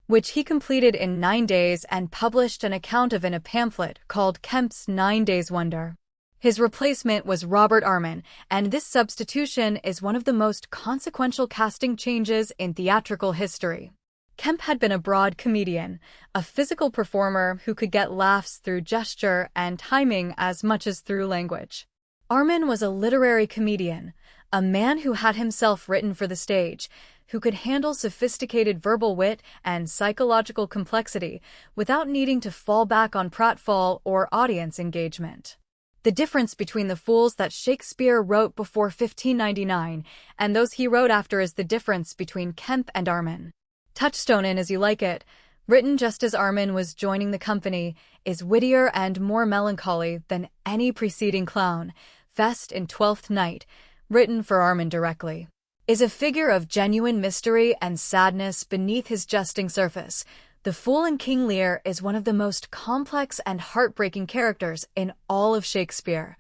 which he completed in 9 days and published an account of in a pamphlet called Kemp's 9 Days' Wonder. His replacement was Robert Armin, and this substitution is one of the most consequential casting changes in theatrical history. Kemp had been a broad comedian, a physical performer who could get laughs through gesture and timing as much as through language. Armin was a literary comedian, a man who had himself written for the stage, who could handle sophisticated verbal wit and psychological complexity without needing to fall back on pratfall or audience engagement. The difference between the fools that Shakespeare wrote before 1599 and those he wrote after is the difference between Kemp and Armin. Touchstone in As You Like It, written just as Armin was joining the company, is wittier and more melancholy than any preceding clown. Fest in Twelfth Night, written for Armin directly, is a figure of genuine mystery and sadness beneath his jesting surface. The Fool in King Lear is one of the most complex and heartbreaking characters in all of Shakespeare.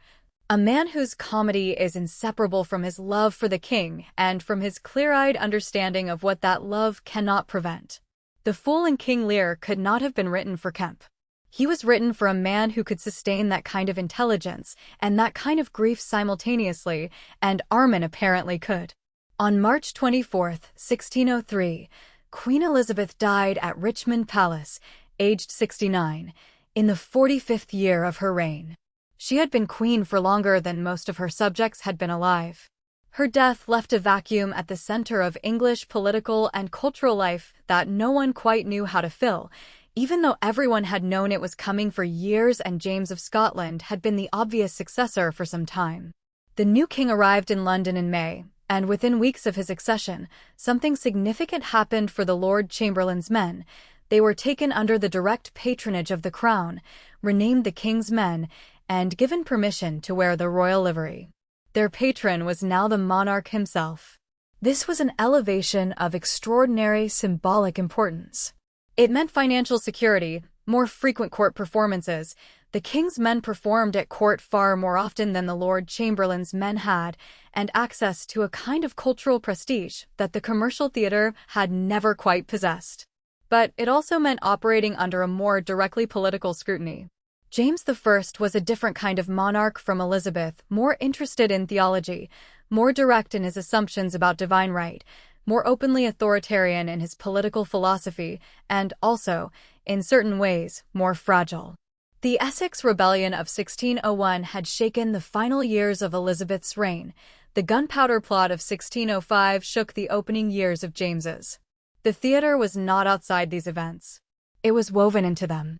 A man whose comedy is inseparable from his love for the king and from his clear-eyed understanding of what that love cannot prevent. The Fool in King Lear could not have been written for Kemp. He was written for a man who could sustain that kind of intelligence and that kind of grief simultaneously, and Armin apparently could. On March 24, 1603, Queen Elizabeth died at Richmond Palace, aged 69, in the 45th year of her reign. She had been queen for longer than most of her subjects had been alive. Her death left a vacuum at the center of English political and cultural life that no one quite knew how to fill, even though everyone had known it was coming for years and James of Scotland had been the obvious successor for some time. The new king arrived in London in May, and within weeks of his accession, something significant happened for the Lord Chamberlain's men. They were taken under the direct patronage of the Crown, renamed the King's Men, and given permission to wear the royal livery. Their patron was now the monarch himself. This was an elevation of extraordinary symbolic importance. It meant financial security, more frequent court performances. The King's Men performed at court far more often than the Lord Chamberlain's men had, and access to a kind of cultural prestige that the commercial theater had never quite possessed. But it also meant operating under a more directly political scrutiny. James I was a different kind of monarch from Elizabeth, more interested in theology, more direct in his assumptions about divine right, more openly authoritarian in his political philosophy, and also, in certain ways, more fragile. The Essex Rebellion of 1601 had shaken the final years of Elizabeth's reign. The Gunpowder Plot of 1605 shook the opening years of James's. The theater was not outside these events. It was woven into them.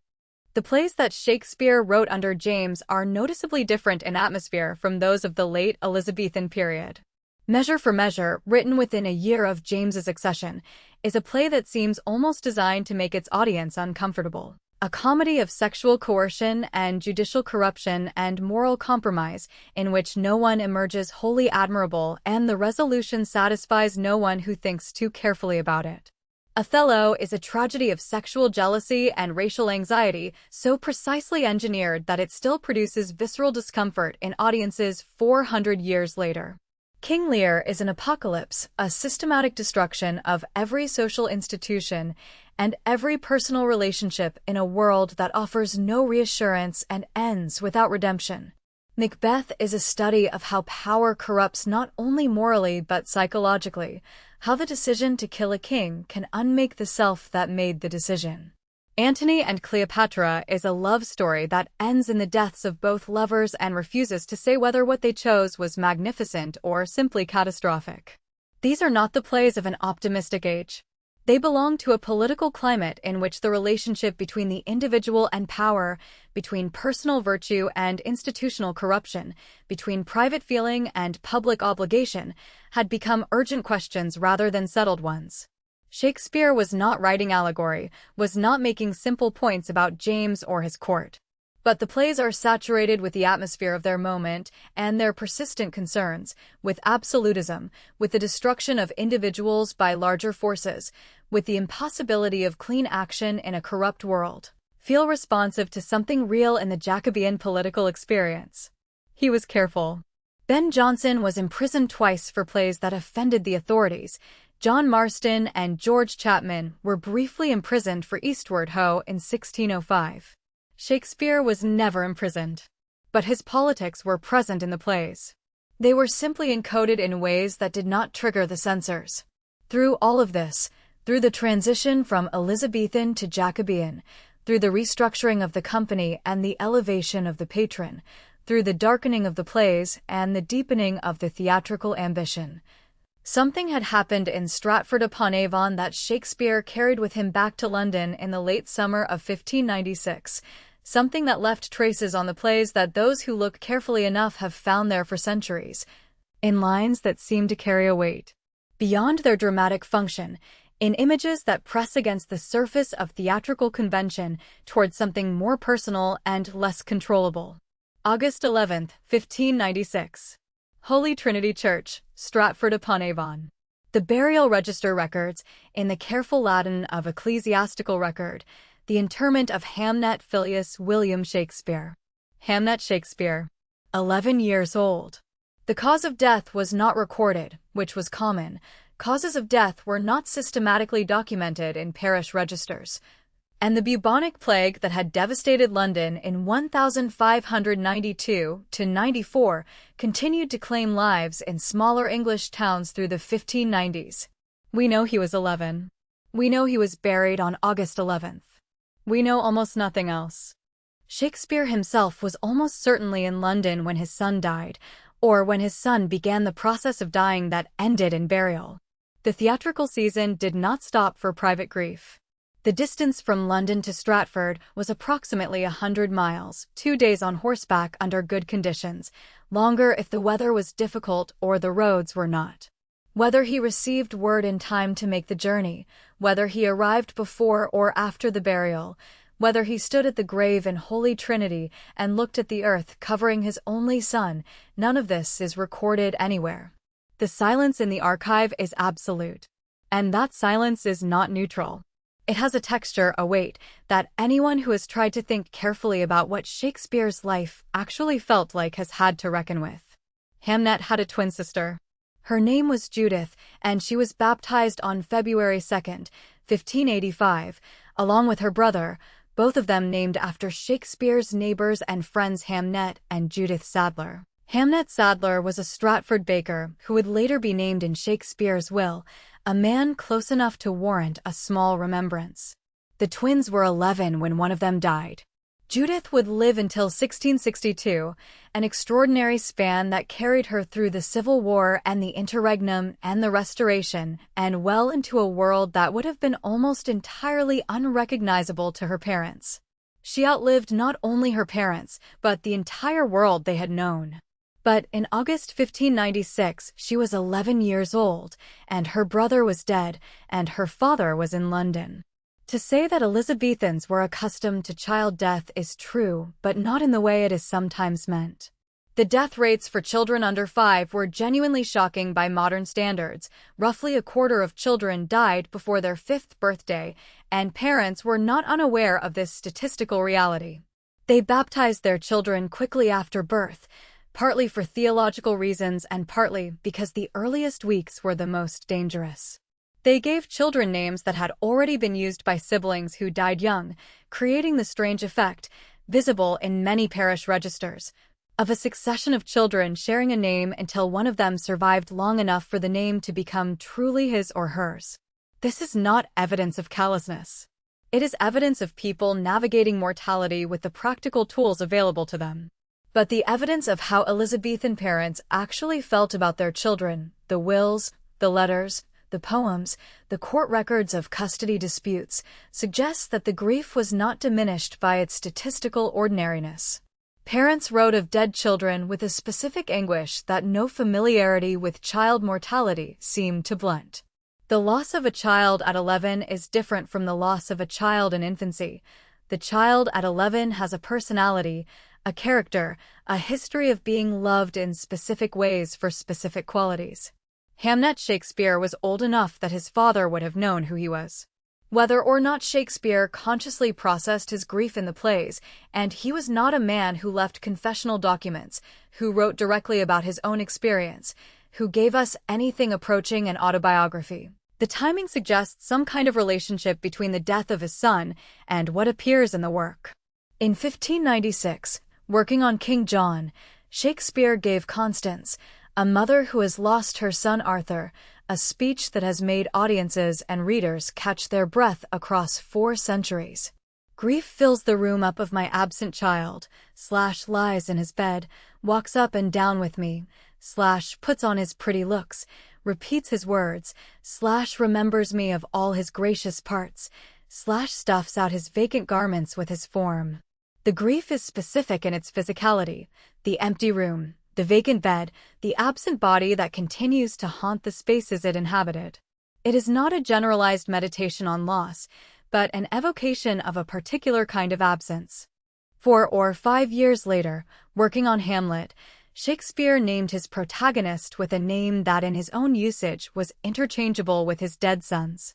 The plays that Shakespeare wrote under James are noticeably different in atmosphere from those of the late Elizabethan period. Measure for Measure, written within a year of James's accession, is a play that seems almost designed to make its audience uncomfortable. A comedy of sexual coercion and judicial corruption and moral compromise, in which no one emerges wholly admirable and the resolution satisfies no one who thinks too carefully about it. Othello is a tragedy of sexual jealousy and racial anxiety, so precisely engineered that it still produces visceral discomfort in audiences 400 years later. King Lear is an apocalypse, a systematic destruction of every social institution and every personal relationship in a world that offers no reassurance and ends without redemption. Macbeth is a study of how power corrupts not only morally but psychologically, how the decision to kill a king can unmake the self that made the decision. Antony and Cleopatra is a love story that ends in the deaths of both lovers and refuses to say whether what they chose was magnificent or simply catastrophic. These are not the plays of an optimistic age. They belong to a political climate in which the relationship between the individual and power, between personal virtue and institutional corruption, between private feeling and public obligation, had become urgent questions rather than settled ones. Shakespeare was not writing allegory, was not making simple points about James or his court. But the plays are saturated with the atmosphere of their moment and their persistent concerns with absolutism, with the destruction of individuals by larger forces, with the impossibility of clean action in a corrupt world. Feel responsive to something real in the Jacobean political experience. He was careful. Ben Jonson was imprisoned twice for plays that offended the authorities. John Marston and George Chapman were briefly imprisoned for Eastward Ho! In 1605. Shakespeare was never imprisoned. But his politics were present in the plays. They were simply encoded in ways that did not trigger the censors. Through all of this, through the transition from Elizabethan to Jacobean, through the restructuring of the company and the elevation of the patron, through the darkening of the plays and the deepening of the theatrical ambition, something had happened in Stratford-upon-Avon that Shakespeare carried with him back to London in the late summer of 1596, something that left traces on the plays that those who look carefully enough have found there for centuries, in lines that seem to carry a weight beyond their dramatic function, in images that press against the surface of theatrical convention towards something more personal and less controllable. August 11, 1596. Holy Trinity Church, Stratford-upon-Avon. The burial register records, in the careful Latin of ecclesiastical record, the interment of Hamnet filius William Shakespeare. Hamnet Shakespeare. 11 years old. The cause of death was not recorded, which was common. Causes of death were not systematically documented in parish registers. And the bubonic plague that had devastated London in 1592–94 continued to claim lives in smaller English towns through the 1590s. We know he was 11. We know he was buried on August 11th. We know almost nothing else. Shakespeare himself was almost certainly in London when his son died, or when his son began the process of dying that ended in burial. The theatrical season did not stop for private grief. The distance from London to Stratford was approximately 100 miles, 2 days on horseback under good conditions, longer if the weather was difficult or the roads were not. Whether he received word in time to make the journey, whether he arrived before or after the burial, whether he stood at the grave in Holy Trinity and looked at the earth covering his only son, none of this is recorded anywhere. The silence in the archive is absolute. And that silence is not neutral. It has a texture, a weight, that anyone who has tried to think carefully about what Shakespeare's life actually felt like has had to reckon with. Hamnet had a twin sister. Her name was Judith, and she was baptized on February 2nd, 1585, along with her brother, both of them named after Shakespeare's neighbors and friends Hamnet and Judith Sadler. Hamnet Sadler was a Stratford baker who would later be named in Shakespeare's will, a man close enough to warrant a small remembrance. The twins were 11 when one of them died. Judith would live until 1662, an extraordinary span that carried her through the Civil War and the Interregnum and the Restoration, and well into a world that would have been almost entirely unrecognizable to her parents. She outlived not only her parents, but the entire world they had known. But in August 1596, she was 11 years old, and her brother was dead, and her father was in London. To say that Elizabethans were accustomed to child death is true, but not in the way it is sometimes meant. The death rates for children under 5 were genuinely shocking by modern standards. Roughly a quarter of children died before their 5th birthday, and parents were not unaware of this statistical reality. They baptized their children quickly after birth, partly for theological reasons and partly because the earliest weeks were the most dangerous. They gave children names that had already been used by siblings who died young, creating the strange effect, visible in many parish registers, of a succession of children sharing a name until one of them survived long enough for the name to become truly his or hers. This is not evidence of callousness. It is evidence of people navigating mortality with the practical tools available to them. But the evidence of how Elizabethan parents actually felt about their children, the wills, the letters, the poems, the court records of custody disputes, suggests that the grief was not diminished by its statistical ordinariness. Parents wrote of dead children with a specific anguish that no familiarity with child mortality seemed to blunt. The loss of a child at 11 is different from the loss of a child in infancy. The child at 11 has a personality, a character, a history of being loved in specific ways for specific qualities. Hamnet Shakespeare was old enough that his father would have known who he was. Whether or not Shakespeare consciously processed his grief in the plays, and he was not a man who left confessional documents, who wrote directly about his own experience, who gave us anything approaching an autobiography. The timing suggests some kind of relationship between the death of his son and what appears in the work. In 1596, working on King John, Shakespeare gave Constance, a mother who has lost her son Arthur, a speech that has made audiences and readers catch their breath across 4 centuries. Grief fills the room up of my absent child, / lies in his bed, walks up and down with me, / puts on his pretty looks, repeats his words, / remembers me of all his gracious parts, / stuffs out his vacant garments with his form. The grief is specific in its physicality, the empty room, the vacant bed, the absent body that continues to haunt the spaces it inhabited. It is not a generalized meditation on loss, but an evocation of a particular kind of absence. 4 or 5 years later, working on Hamlet, Shakespeare named his protagonist with a name that in his own usage was interchangeable with his dead sons.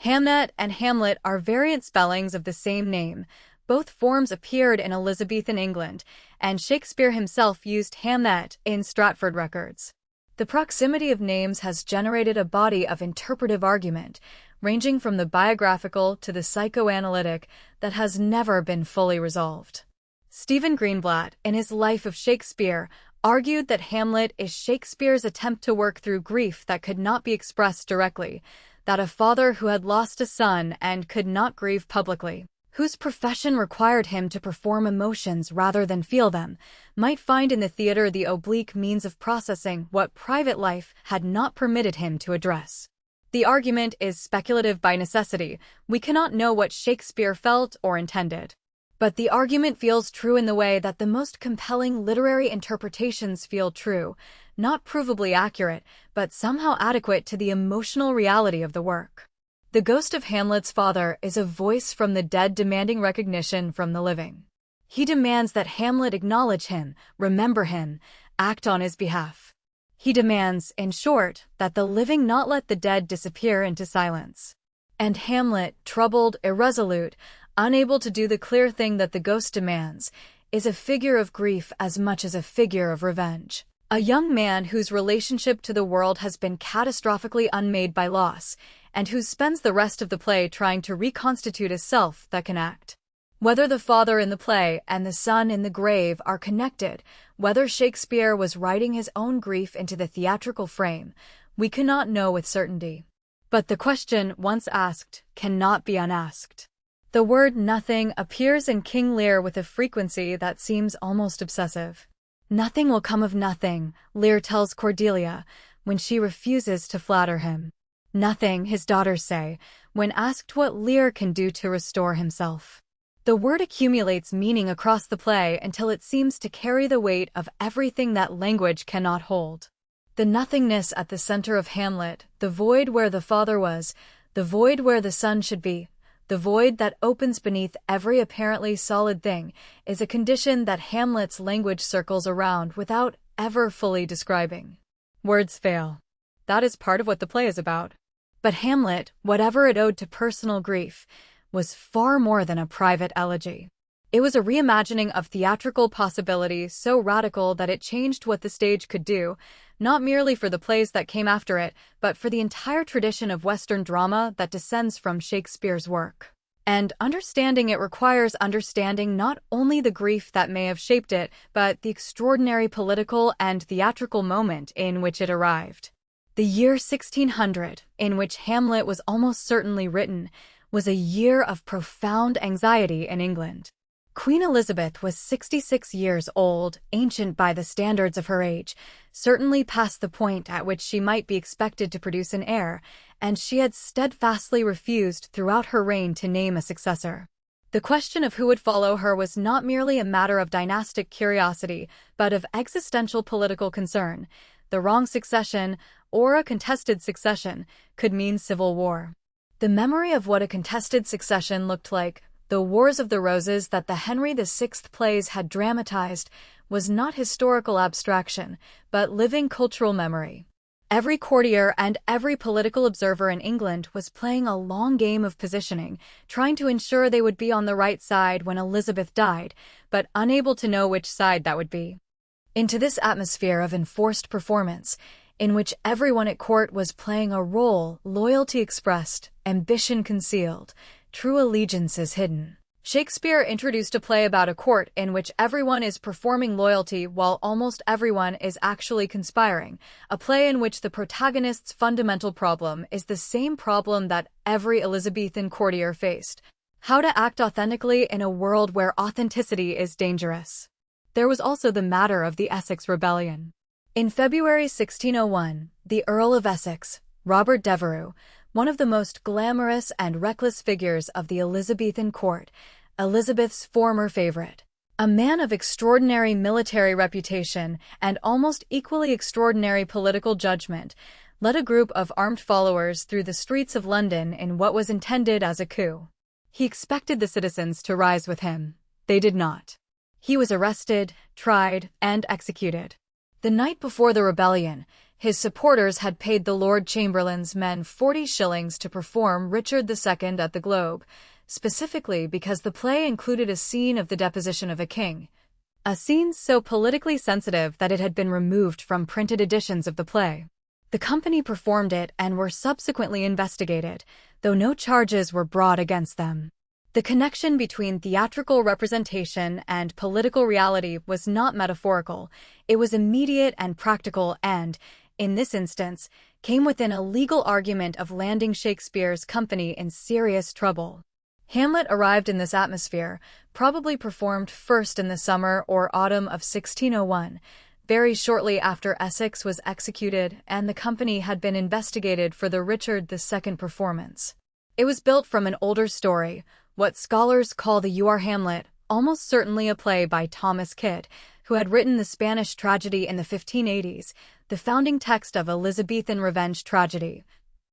Hamnet and Hamlet are variant spellings of the same name. Both forms appeared in Elizabethan England, and Shakespeare himself used Hamnet in Stratford records. The proximity of names has generated a body of interpretive argument, ranging from the biographical to the psychoanalytic, that has never been fully resolved. Stephen Greenblatt, in his Life of Shakespeare, argued that Hamlet is Shakespeare's attempt to work through grief that could not be expressed directly, that a father who had lost a son and could not grieve publicly, whose profession required him to perform emotions rather than feel them, might find in the theater the oblique means of processing what private life had not permitted him to address. The argument is speculative by necessity. We cannot know what Shakespeare felt or intended. But the argument feels true in the way that the most compelling literary interpretations feel true, not provably accurate, but somehow adequate to the emotional reality of the work. The ghost of Hamlet's father is a voice from the dead demanding recognition from the living. He demands that Hamlet acknowledge him, remember him, act on his behalf. He demands, in short, that the living not let the dead disappear into silence. And Hamlet, troubled, irresolute, unable to do the clear thing that the ghost demands, is a figure of grief as much as a figure of revenge. A young man whose relationship to the world has been catastrophically unmade by loss, and who spends the rest of the play trying to reconstitute a self that can act. Whether the father in the play and the son in the grave are connected, whether Shakespeare was writing his own grief into the theatrical frame, we cannot know with certainty. But the question, once asked, cannot be unasked. The word nothing appears in King Lear with a frequency that seems almost obsessive. Nothing will come of nothing, Lear tells Cordelia, when she refuses to flatter him. Nothing, his daughters say, when asked what Lear can do to restore himself. The word accumulates meaning across the play until it seems to carry the weight of everything that language cannot hold. The nothingness at the center of Hamlet, the void where the father was, the void where the son should be, the void that opens beneath every apparently solid thing, is a condition that Hamlet's language circles around without ever fully describing. Words fail. That is part of what the play is about. But Hamlet, whatever it owed to personal grief, was far more than a private elegy. It was a reimagining of theatrical possibility so radical that it changed what the stage could do, not merely for the plays that came after it, but for the entire tradition of Western drama that descends from Shakespeare's work. And understanding it requires understanding not only the grief that may have shaped it, but the extraordinary political and theatrical moment in which it arrived. The year 1600, in which Hamlet was almost certainly written, was a year of profound anxiety in England. Queen Elizabeth was 66 years old, ancient by the standards of her age, certainly past the point at which she might be expected to produce an heir, and she had steadfastly refused throughout her reign to name a successor. The question of who would follow her was not merely a matter of dynastic curiosity, but of existential political concern. The wrong succession, or a contested succession, could mean civil war. The memory of what a contested succession looked like The Wars of the Roses that the Henry VI plays had dramatized was not historical abstraction, but living cultural memory. Every courtier and every political observer in England was playing a long game of positioning, trying to ensure they would be on the right side when Elizabeth died, but unable to know which side that would be. Into this atmosphere of enforced performance, in which everyone at court was playing a role, loyalty expressed, ambition concealed, true allegiance is hidden. Shakespeare introduced a play about a court in which everyone is performing loyalty while almost everyone is actually conspiring, a play in which the protagonist's fundamental problem is the same problem that every Elizabethan courtier faced: how to act authentically in a world where authenticity is dangerous. There was also the matter of the Essex Rebellion. In February 1601, the Earl of Essex, Robert Devereux, one of the most glamorous and reckless figures of the Elizabethan court, Elizabeth's former favorite, a man of extraordinary military reputation and almost equally extraordinary political judgment, led a group of armed followers through the streets of London in what was intended as a coup. He expected the citizens to rise with him. They did not. He was arrested, tried, and executed. The night before the rebellion, his supporters had paid the Lord Chamberlain's men 40 shillings to perform Richard II at the Globe, specifically because the play included a scene of the deposition of a king, a scene so politically sensitive that it had been removed from printed editions of the play. The company performed it and were subsequently investigated, though no charges were brought against them. The connection between theatrical representation and political reality was not metaphorical, it was immediate and practical and, in this instance, came within a legal argument of landing Shakespeare's company in serious trouble. Hamlet arrived in this atmosphere, probably performed first in the summer or autumn of 1601, very shortly after Essex was executed and the company had been investigated for the Richard II performance. It was built from an older story, what scholars call the You Are Hamlet, almost certainly a play by Thomas Kyd, who had written the Spanish tragedy in the 1580s, the founding text of Elizabethan revenge tragedy.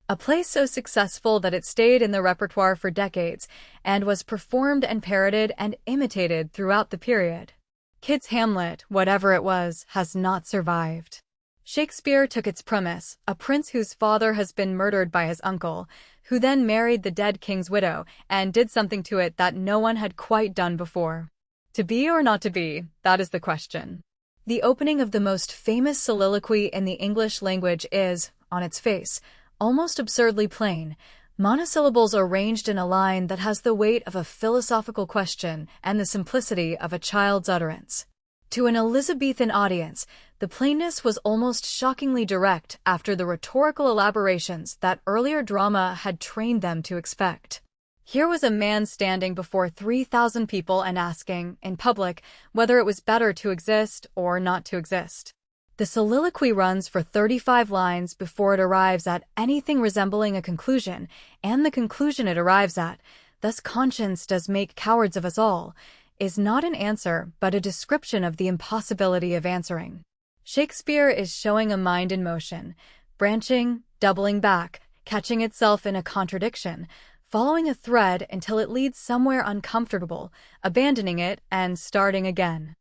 A play so successful that it stayed in the repertoire for decades and was performed and parodied and imitated throughout the period. Kyd's Hamlet, whatever it was, has not survived. Shakespeare took its premise, a prince whose father has been murdered by his uncle, who then married the dead king's widow, and did something to it that no one had quite done before. To be or not to be, that is the question. The opening of the most famous soliloquy in the English language is, on its face, almost absurdly plain, monosyllables arranged in a line that has the weight of a philosophical question and the simplicity of a child's utterance. To an Elizabethan audience, the plainness was almost shockingly direct after the rhetorical elaborations that earlier drama had trained them to expect. Here was a man standing before 3,000 people and asking, in public, whether it was better to exist or not to exist. The soliloquy runs for 35 lines before it arrives at anything resembling a conclusion, and the conclusion it arrives at, thus conscience does make cowards of us all, is not an answer but a description of the impossibility of answering. Shakespeare is showing a mind in motion, branching, doubling back, catching itself in a contradiction, following a thread until it leads somewhere uncomfortable, abandoning it and starting again.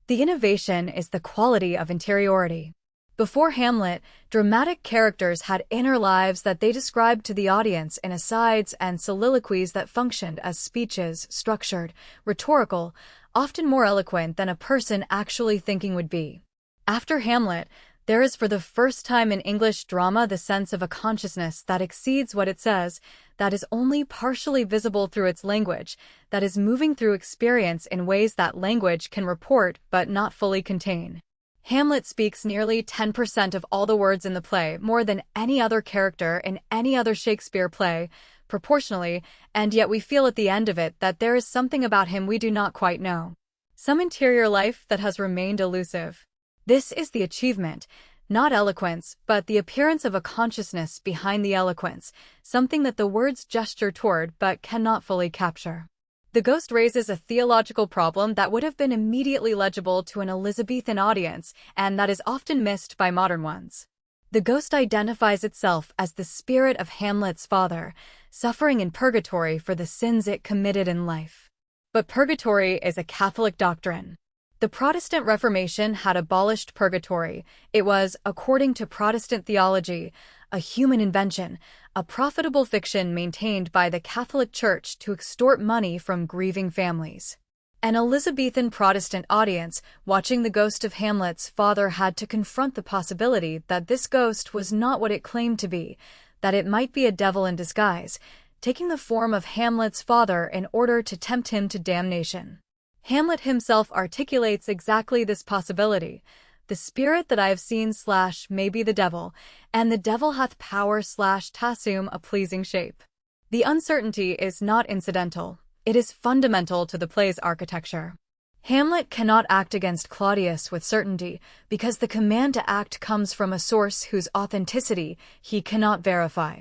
The innovation is the quality of interiority. Before Hamlet, dramatic characters had inner lives that they described to the audience in asides and soliloquies that functioned as speeches, structured, rhetorical, often more eloquent than a person actually thinking would be. After Hamlet, there is for the first time in English drama the sense of a consciousness that exceeds what it says, that is only partially visible through its language, that is moving through experience in ways that language can report but not fully contain. Hamlet speaks nearly 10% of all the words in the play, more than any other character in any other Shakespeare play, proportionally, and yet we feel at the end of it that there is something about him we do not quite know. Some interior life that has remained elusive. This is the achievement, not eloquence, but the appearance of a consciousness behind the eloquence, something that the words gesture toward but cannot fully capture. The Ghost raises a theological problem that would have been immediately legible to an Elizabethan audience, and that is often missed by modern ones. The ghost identifies itself as the spirit of Hamlet's father, suffering in purgatory for the sins it committed in life. But purgatory is a Catholic doctrine. The Protestant Reformation had abolished purgatory. It was, according to Protestant theology, a human invention, a profitable fiction maintained by the Catholic Church to extort money from grieving families. An Elizabethan Protestant audience watching the ghost of Hamlet's father had to confront the possibility that this ghost was not what it claimed to be, that it might be a devil in disguise, taking the form of Hamlet's father in order to tempt him to damnation. Hamlet himself articulates exactly this possibility. The spirit that I have seen / may be the devil, and the devil hath power / t'assume a pleasing shape. The uncertainty is not incidental. It is fundamental to the play's architecture. Hamlet cannot act against Claudius with certainty because the command to act comes from a source whose authenticity he cannot verify.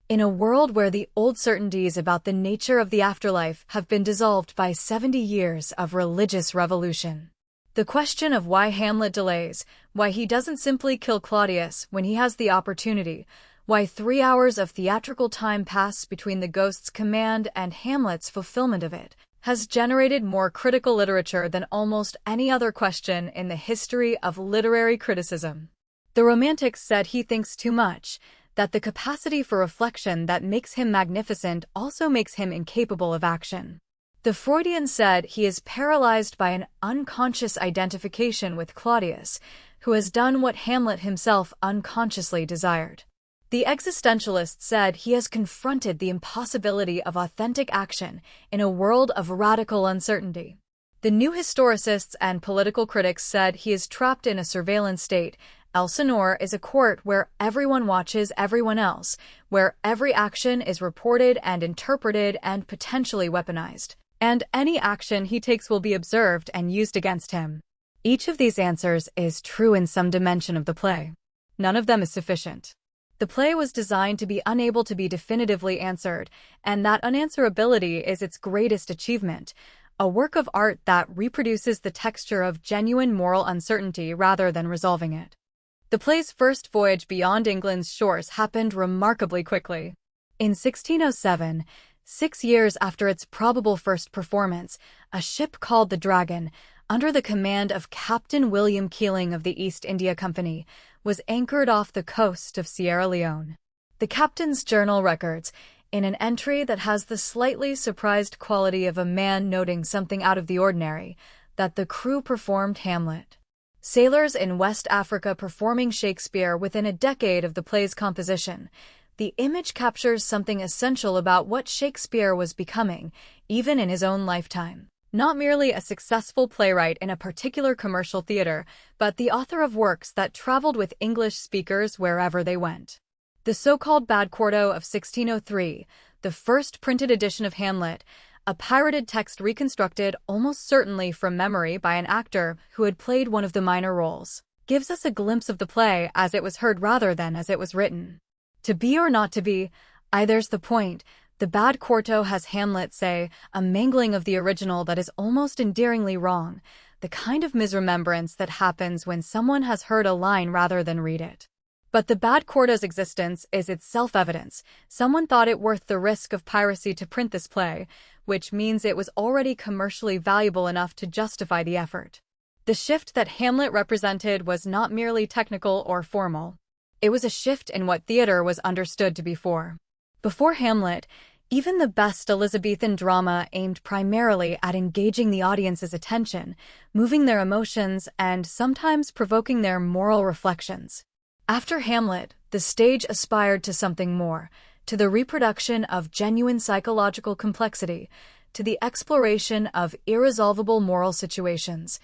In a world where the old certainties about the nature of the afterlife have been dissolved by 70 years of religious revolution. The question of why Hamlet delays, why he doesn't simply kill Claudius when he has the opportunity, why 3 hours of theatrical time pass between the ghost's command and Hamlet's fulfillment of it, has generated more critical literature than almost any other question in the history of literary criticism. The Romantics said he thinks too much, that the capacity for reflection that makes him magnificent also makes him incapable of action. The Freudians said he is paralyzed by an unconscious identification with Claudius, who has done what Hamlet himself unconsciously desired. The existentialists said he has confronted the impossibility of authentic action in a world of radical uncertainty. The new historicists and political critics said he is trapped in a surveillance state. Elsinore is a court where everyone watches everyone else, where every action is reported and interpreted and potentially weaponized, and any action he takes will be observed and used against him. Each of these answers is true in some dimension of the play. None of them is sufficient. The play was designed to be unable to be definitively answered, and that unanswerability is its greatest achievement, a work of art that reproduces the texture of genuine moral uncertainty rather than resolving it. The play's first voyage beyond England's shores happened remarkably quickly. In 1607, 6 years after its probable first performance, a ship called the Dragon, under the command of Captain William Keeling of the East India Company, was anchored off the coast of Sierra Leone. The captain's journal records, in an entry that has the slightly surprised quality of a man noting something out of the ordinary, that the crew performed Hamlet. Sailors in West Africa performing Shakespeare within a decade of the play's composition. The image captures something essential about what Shakespeare was becoming, even in his own lifetime. Not merely a successful playwright in a particular commercial theater, but the author of works that traveled with English speakers wherever they went. The so-called Bad Quarto of 1603, the first printed edition of Hamlet, a pirated text reconstructed almost certainly from memory by an actor who had played one of the minor roles, gives us a glimpse of the play as it was heard rather than as it was written. To be or not to be, either's the point. The Bad Quarto has Hamlet say, a mangling of the original that is almost endearingly wrong, the kind of misremembrance that happens when someone has heard a line rather than read it. But the Bad Quarto's existence is its self-evidence. Someone thought it worth the risk of piracy to print this play, which means it was already commercially valuable enough to justify the effort. The shift that Hamlet represented was not merely technical or formal. It was a shift in what theater was understood to be for. Before Hamlet, even the best Elizabethan drama aimed primarily at engaging the audience's attention, moving their emotions, and sometimes provoking their moral reflections. After Hamlet, the stage aspired to something more, to the reproduction of genuine psychological complexity, to the exploration of irresolvable moral situations,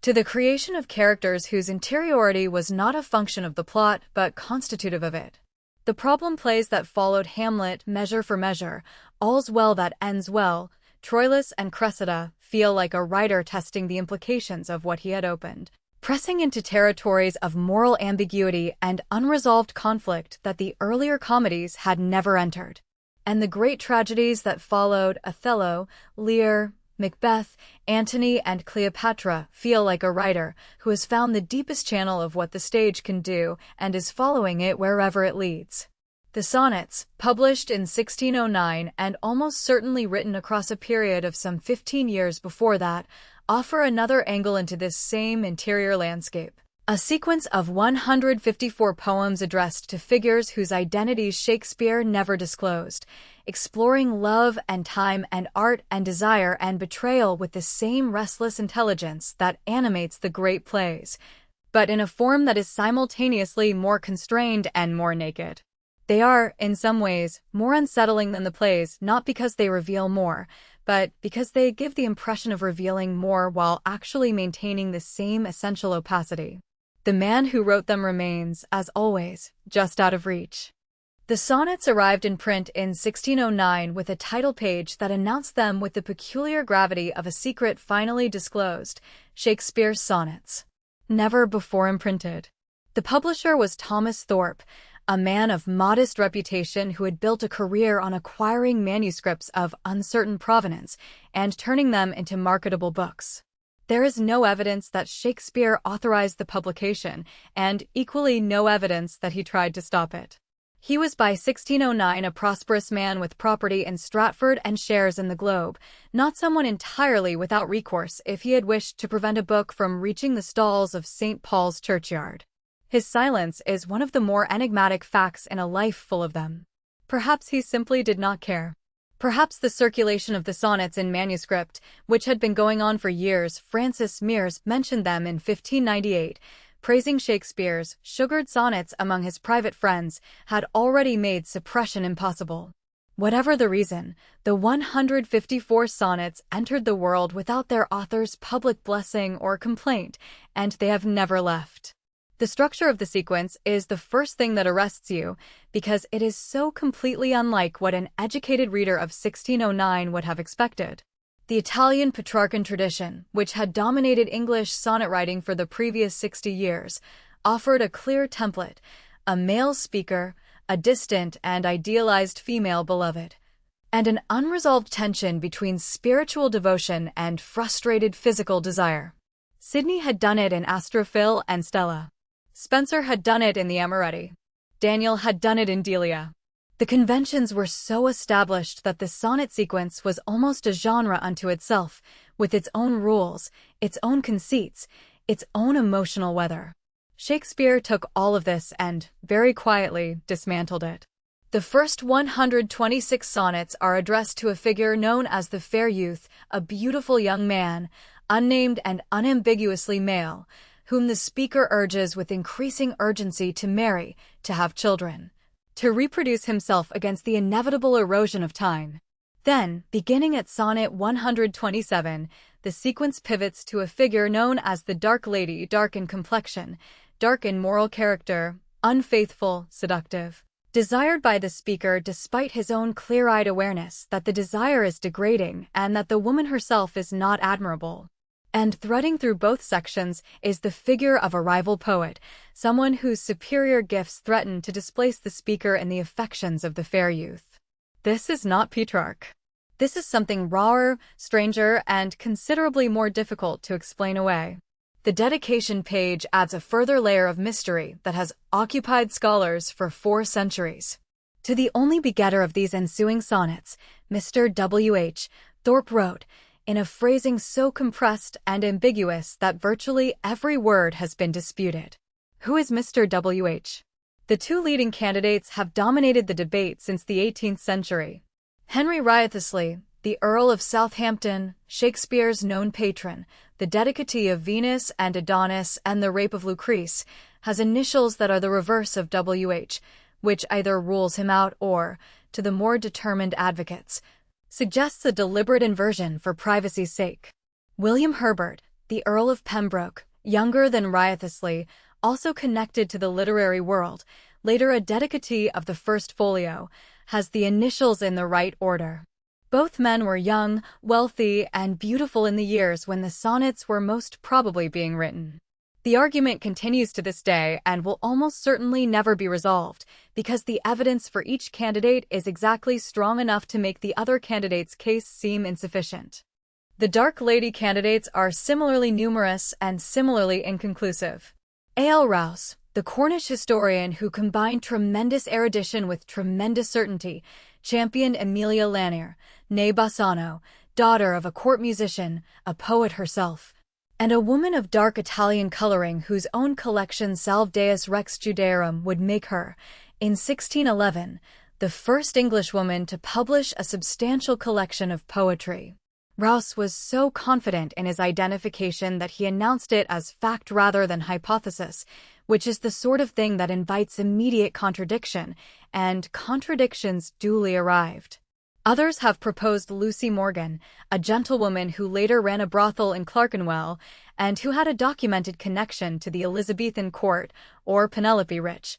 to the creation of characters whose interiority was not a function of the plot but constitutive of it. The problem plays that followed Hamlet, Measure for Measure, All's Well That Ends Well, Troilus and Cressida feel like a writer testing the implications of what he had opened, pressing into territories of moral ambiguity and unresolved conflict that the earlier comedies had never entered. And the great tragedies that followed, Othello, Lear, Macbeth, Antony, and Cleopatra feel like a writer who has found the deepest channel of what the stage can do and is following it wherever it leads. The sonnets, published in 1609 and almost certainly written across a period of some 15 years before that, offer another angle into this same interior landscape. A sequence of 154 poems addressed to figures whose identities Shakespeare never disclosed, exploring love and time and art and desire and betrayal with the same restless intelligence that animates the great plays, but in a form that is simultaneously more constrained and more naked. They are, in some ways, more unsettling than the plays, not because they reveal more, but because they give the impression of revealing more while actually maintaining the same essential opacity. The man who wrote them remains, as always, just out of reach. The sonnets arrived in print in 1609 with a title page that announced them with the peculiar gravity of a secret finally disclosed: Shakespeare's Sonnets. Never before imprinted. The publisher was Thomas Thorpe, a man of modest reputation who had built a career on acquiring manuscripts of uncertain provenance and turning them into marketable books. There is no evidence that Shakespeare authorized the publication, and equally no evidence that he tried to stop it. He was by 1609 a prosperous man with property in Stratford and shares in the Globe, not someone entirely without recourse if he had wished to prevent a book from reaching the stalls of St. Paul's churchyard. His silence is one of the more enigmatic facts in a life full of them. Perhaps he simply did not care. Perhaps the circulation of the sonnets in manuscript, which had been going on for years, Francis Mears mentioned them in 1598, praising Shakespeare's sugared sonnets among his private friends, had already made suppression impossible. Whatever the reason, the 154 sonnets entered the world without their author's public blessing or complaint, and they have never left. The structure of the sequence is the first thing that arrests you, because it is so completely unlike what an educated reader of 1609 would have expected. The Italian Petrarchan tradition, which had dominated English sonnet writing for the previous 60 years, offered a clear template: a male speaker, a distant and idealized female beloved, and an unresolved tension between spiritual devotion and frustrated physical desire. Sidney had done it in Astrophil and Stella. Spenser had done it in the Amoretti. Daniel had done it in Delia. The conventions were so established that the sonnet sequence was almost a genre unto itself, with its own rules, its own conceits, its own emotional weather. Shakespeare took all of this and, very quietly, dismantled it. The first 126 sonnets are addressed to a figure known as the fair youth, a beautiful young man, unnamed and unambiguously male, whom the speaker urges with increasing urgency to marry, to have children, to reproduce himself against the inevitable erosion of time. Then, beginning at sonnet 127, the sequence pivots to a figure known as the dark lady, dark in complexion, dark in moral character, unfaithful, seductive, desired by the speaker despite his own clear-eyed awareness that the desire is degrading and that the woman herself is not admirable. And threading through both sections is the figure of a rival poet, someone whose superior gifts threaten to displace the speaker in the affections of the fair youth. This is not Petrarch. This is something rawer, stranger, and considerably more difficult to explain away. The dedication page adds a further layer of mystery that has occupied scholars for 4 centuries. To the only begetter of these ensuing sonnets, Mr. W.H., Thorpe wrote, in a phrasing so compressed and ambiguous that virtually every word has been disputed. Who is Mr. W.H.? The 2 leading candidates have dominated the debate since the 18th century. Henry Wriothesley, the Earl of Southampton, Shakespeare's known patron, the dedicatee of Venus and Adonis and the Rape of Lucrece, has initials that are the reverse of W.H., which either rules him out or, to the more determined advocates, suggests a deliberate inversion for privacy's sake. William Herbert, the Earl of Pembroke, younger than Wriothesley, also connected to the literary world, later a dedicatee of the First Folio, has the initials in the right order. Both men were young, wealthy, and beautiful in the years when the sonnets were most probably being written. The argument continues to this day and will almost certainly never be resolved, because the evidence for each candidate is exactly strong enough to make the other candidate's case seem insufficient. The Dark Lady candidates are similarly numerous and similarly inconclusive. A.L. Rowse, the Cornish historian who combined tremendous erudition with tremendous certainty, championed Emilia Lanier, née Bassano, daughter of a court musician, a poet herself, and a woman of dark Italian coloring whose own collection Salve Deus Rex Judaeorum would make her, in 1611, the first Englishwoman to publish a substantial collection of poetry. Rowse was so confident in his identification that he announced it as fact rather than hypothesis, which is the sort of thing that invites immediate contradiction, and contradictions duly arrived. Others have proposed Lucy Morgan, a gentlewoman who later ran a brothel in Clerkenwell and who had a documented connection to the Elizabethan court, or Penelope Rich,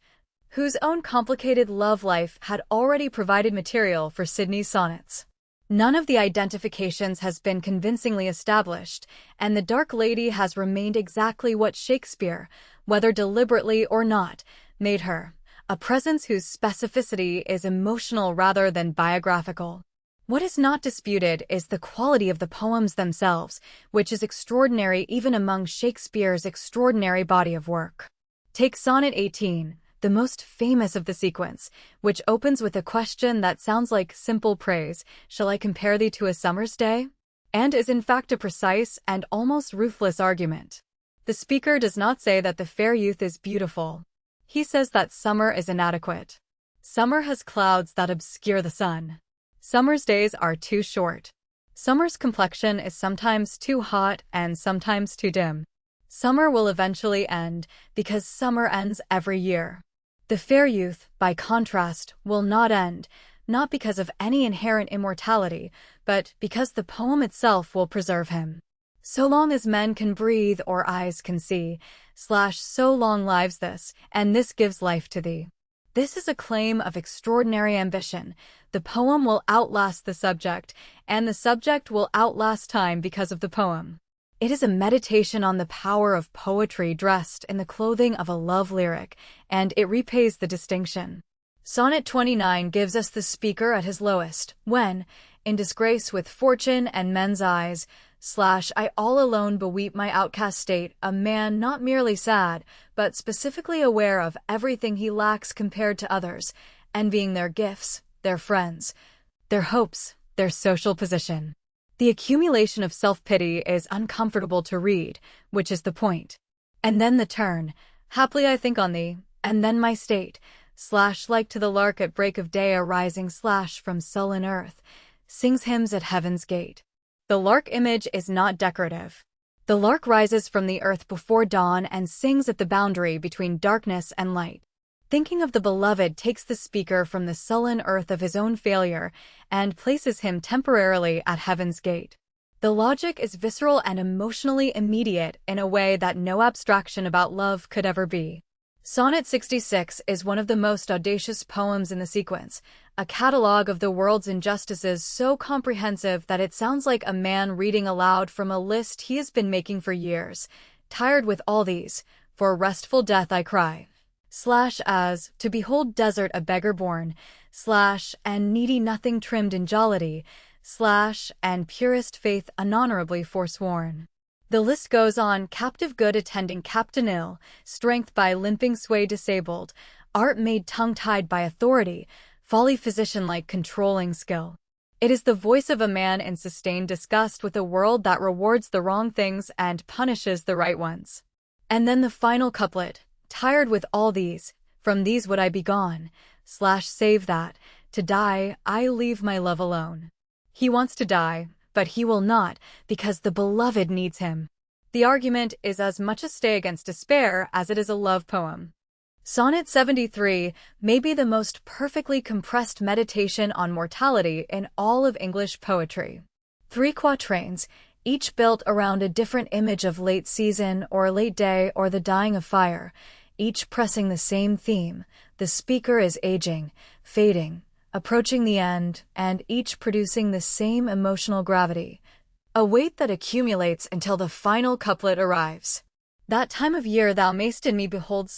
whose own complicated love life had already provided material for Sidney's sonnets. None of the identifications has been convincingly established, and the Dark Lady has remained exactly what Shakespeare, whether deliberately or not, made her, a presence whose specificity is emotional rather than biographical. What is not disputed is the quality of the poems themselves, which is extraordinary even among Shakespeare's extraordinary body of work. Take Sonnet 18, the most famous of the sequence, which opens with a question that sounds like simple praise, "Shall I compare thee to a summer's day?" and is in fact a precise and almost ruthless argument. The speaker does not say that the fair youth is beautiful. He says that summer is inadequate. Summer has clouds that obscure the sun. Summer's days are too short. Summer's complexion is sometimes too hot and sometimes too dim. Summer will eventually end because summer ends every year. The fair youth, by contrast, will not end, not because of any inherent immortality, but because the poem itself will preserve him. So long as men can breathe or eyes can see, so long lives this, and this gives life to thee. This is a claim of extraordinary ambition. The poem will outlast the subject, and the subject will outlast time because of the poem. It is a meditation on the power of poetry dressed in the clothing of a love lyric, and it repays the distinction. Sonnet 29 gives us the speaker at his lowest, when, in disgrace with fortune and men's eyes, I all alone beweep my outcast state, a man not merely sad, but specifically aware of everything he lacks compared to others, envying their gifts, their friends, their hopes, their social position. The accumulation of self-pity is uncomfortable to read, which is the point. And then the turn, haply I think on thee, and then my state, like to the lark at break of day arising from sullen earth, sings hymns at heaven's gate. The lark image is not decorative. The lark rises from the earth before dawn and sings at the boundary between darkness and light. Thinking of the beloved takes the speaker from the sullen earth of his own failure and places him temporarily at heaven's gate. The logic is visceral and emotionally immediate in a way that no abstraction about love could ever be. Sonnet 66 is one of the most audacious poems in the sequence, a catalogue of the world's injustices so comprehensive that it sounds like a man reading aloud from a list he has been making for years. Tired with all these, for restful death I cry. As, to behold desert a beggar born, and needy nothing trimmed in jollity, and purest faith unhonorably forsworn. The list goes on, captive good attending captain ill, strength by limping sway disabled, art made tongue-tied by authority, folly physician-like controlling skill. It is the voice of a man in sustained disgust with a world that rewards the wrong things and punishes the right ones. And then the final couplet, tired with all these, from these would I be gone, save that, to die, I leave my love alone. He wants to die, but he will not, because the beloved needs him. The argument is as much a stay against despair as it is a love poem. Sonnet 73 may be the most perfectly compressed meditation on mortality in all of English poetry. 3 quatrains, each built around a different image of late season or late day or the dying of fire, each pressing the same theme. The speaker is aging, fading, approaching the end, and each producing the same emotional gravity, a weight that accumulates until the final couplet arrives. That time of year thou mayst in me behold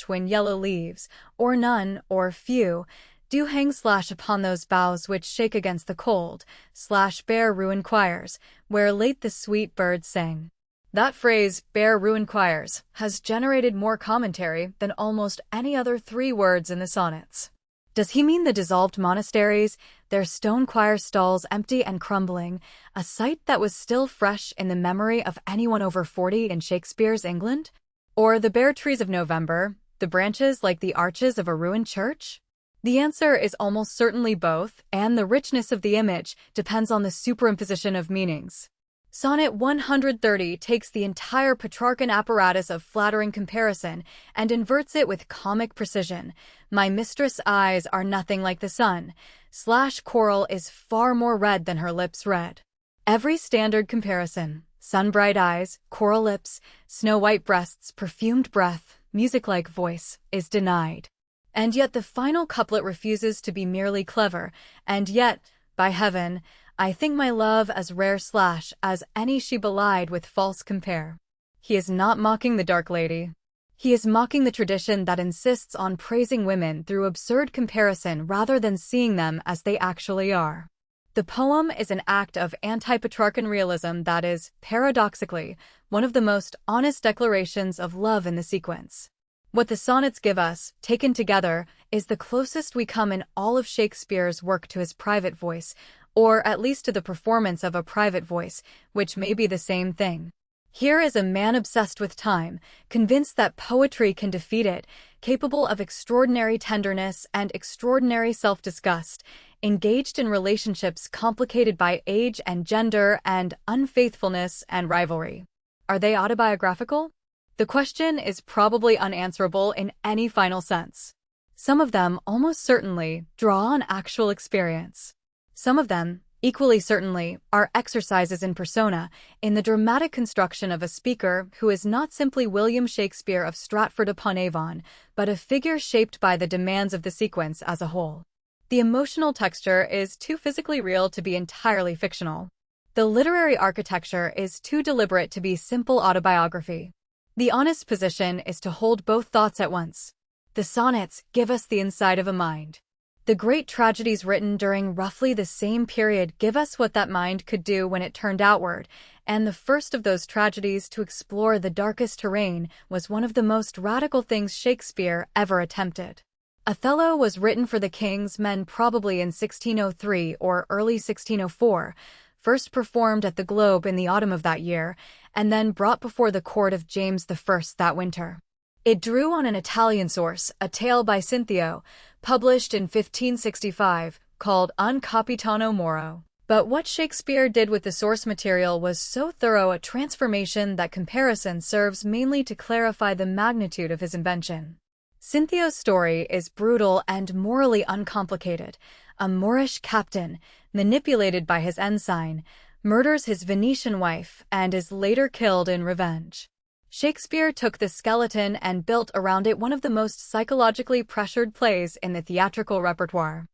when yellow leaves, or none, or few, Do hang / upon those boughs which shake against the cold / bare ruined choirs, where late the sweet birds sang. That phrase, bare ruined choirs, has generated more commentary than almost any other 3 words in the sonnets. Does he mean the dissolved monasteries, their stone choir stalls empty and crumbling, a sight that was still fresh in the memory of anyone over 40 in Shakespeare's England? Or the bare trees of November, the branches like the arches of a ruined church? The answer is almost certainly both, and the richness of the image depends on the superimposition of meanings. Sonnet 130 takes the entire Petrarchan apparatus of flattering comparison and inverts it with comic precision. My mistress' eyes are nothing like the sun / coral is far more red than her lips red. Every standard comparison, sun-bright eyes, coral lips, snow-white breasts, perfumed breath, music-like voice, is denied. And yet the final couplet refuses to be merely clever, and yet, by heaven, I think my love as rare / as any she belied with false compare. He is not mocking the dark lady. He is mocking the tradition that insists on praising women through absurd comparison rather than seeing them as they actually are. The poem is an act of anti-Petrarchan realism that is, paradoxically, one of the most honest declarations of love in the sequence. What the sonnets give us, taken together, is the closest we come in all of Shakespeare's work to his private voice, or at least to the performance of a private voice, which may be the same thing. Here is a man obsessed with time, convinced that poetry can defeat it, capable of extraordinary tenderness and extraordinary self-disgust, engaged in relationships complicated by age and gender and unfaithfulness and rivalry. Are they autobiographical? The question is probably unanswerable in any final sense. Some of them almost certainly draw on actual experience. Some of them, equally certainly, are exercises in persona, in the dramatic construction of a speaker who is not simply William Shakespeare of Stratford-upon-Avon, but a figure shaped by the demands of the sequence as a whole. The emotional texture is too physically real to be entirely fictional. The literary architecture is too deliberate to be simple autobiography. The honest position is to hold both thoughts at once. The sonnets give us the inside of a mind. The great tragedies written during roughly the same period give us what that mind could do when it turned outward, and the first of those tragedies to explore the darkest terrain was one of the most radical things Shakespeare ever attempted. Othello was written for the king's men probably in 1603 or early 1604, first performed at the Globe in the autumn of that year, and then brought before the court of James I that winter. It drew on an Italian source, a tale by Cinthio, published in 1565, called Un Capitano Moro. But what Shakespeare did with the source material was so thorough a transformation that comparison serves mainly to clarify the magnitude of his invention. Cinthio's story is brutal and morally uncomplicated. A Moorish captain, manipulated by his ensign, murders his Venetian wife and is later killed in revenge. Shakespeare took the skeleton and built around it one of the most psychologically pressured plays in the theatrical repertoire.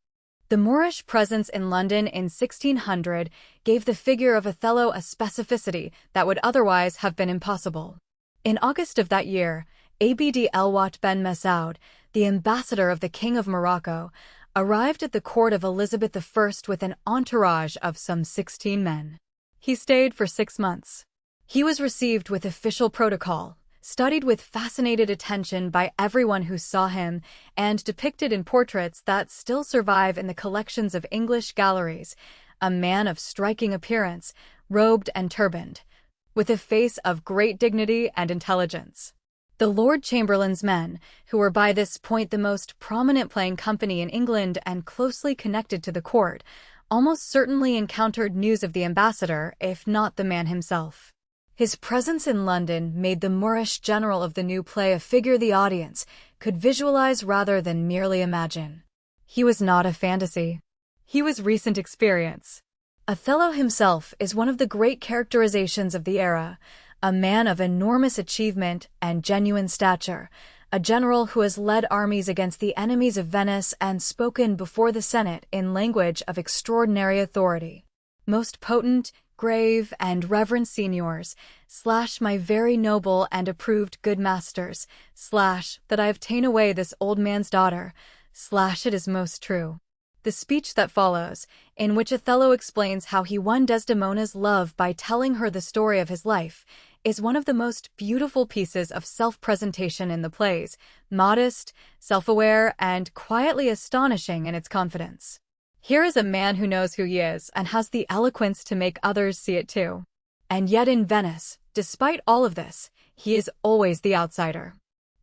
The Moorish presence in London in 1600 gave the figure of Othello a specificity that would otherwise have been impossible. In August of that year, Abd Elwat ben Masoud, the ambassador of the King of Morocco, arrived at the court of Elizabeth I with an entourage of some 16 men. He stayed for 6 months. He was received with official protocol, studied with fascinated attention by everyone who saw him, and depicted in portraits that still survive in the collections of English galleries, a man of striking appearance, robed and turbaned, with a face of great dignity and intelligence. The Lord Chamberlain's men, who were by this point the most prominent playing company in England and closely connected to the court, almost certainly encountered news of the ambassador, if not the man himself. His presence in London made the Moorish general of the new play a figure the audience could visualize rather than merely imagine. He was not a fantasy. He was recent experience. Othello himself is one of the great characterizations of the era, a man of enormous achievement and genuine stature, a general who has led armies against the enemies of Venice and spoken before the Senate in language of extraordinary authority. Most potent, grave, and reverend seniors, / my very noble and approved good masters, / that I have ta'en away this old man's daughter, it is most true. The speech that follows, in which Othello explains how he won Desdemona's love by telling her the story of his life, is one of the most beautiful pieces of self-presentation in the plays, modest, self-aware, and quietly astonishing in its confidence. Here is a man who knows who he is and has the eloquence to make others see it too. And yet in Venice, despite all of this, he is always the outsider.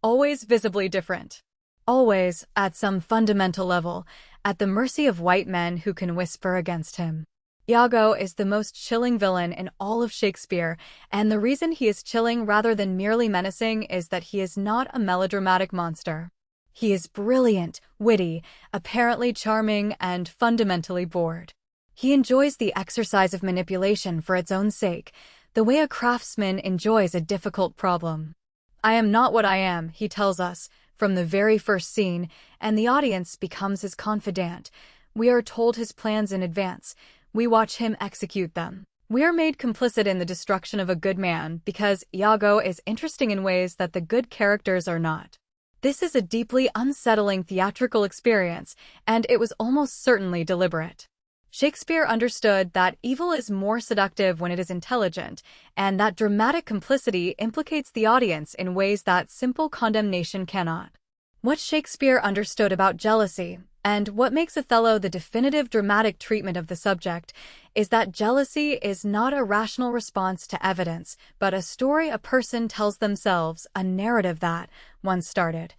Always visibly different. Always, at some fundamental level, at the mercy of white men who can whisper against him. Iago is the most chilling villain in all of Shakespeare, and the reason he is chilling rather than merely menacing is that he is not a melodramatic monster. He is brilliant, witty, apparently charming, and fundamentally bored. He enjoys the exercise of manipulation for its own sake, the way a craftsman enjoys a difficult problem. "I am not what I am," he tells us, from the very first scene, and the audience becomes his confidant. We are told his plans in advance. We watch him execute them. We are made complicit in the destruction of a good man because Iago is interesting in ways that the good characters are not. This is a deeply unsettling theatrical experience, and it was almost certainly deliberate. Shakespeare understood that evil is more seductive when it is intelligent, and that dramatic complicity implicates the audience in ways that simple condemnation cannot. What Shakespeare understood about jealousy, and what makes Othello the definitive dramatic treatment of the subject, is that jealousy is not a rational response to evidence, but a story a person tells themselves, a narrative that, once started,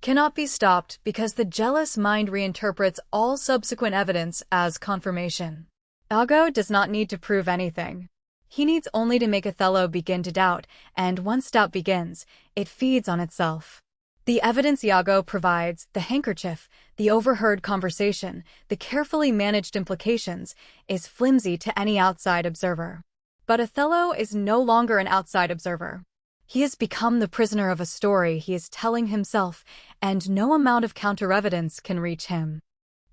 cannot be stopped because the jealous mind reinterprets all subsequent evidence as confirmation. Iago does not need to prove anything. He needs only to make Othello begin to doubt, and once doubt begins, it feeds on itself. The evidence Iago provides, the handkerchief, the overheard conversation, the carefully managed implications, is flimsy to any outside observer. But Othello is no longer an outside observer. He has become the prisoner of a story he is telling himself, and no amount of counter-evidence can reach him.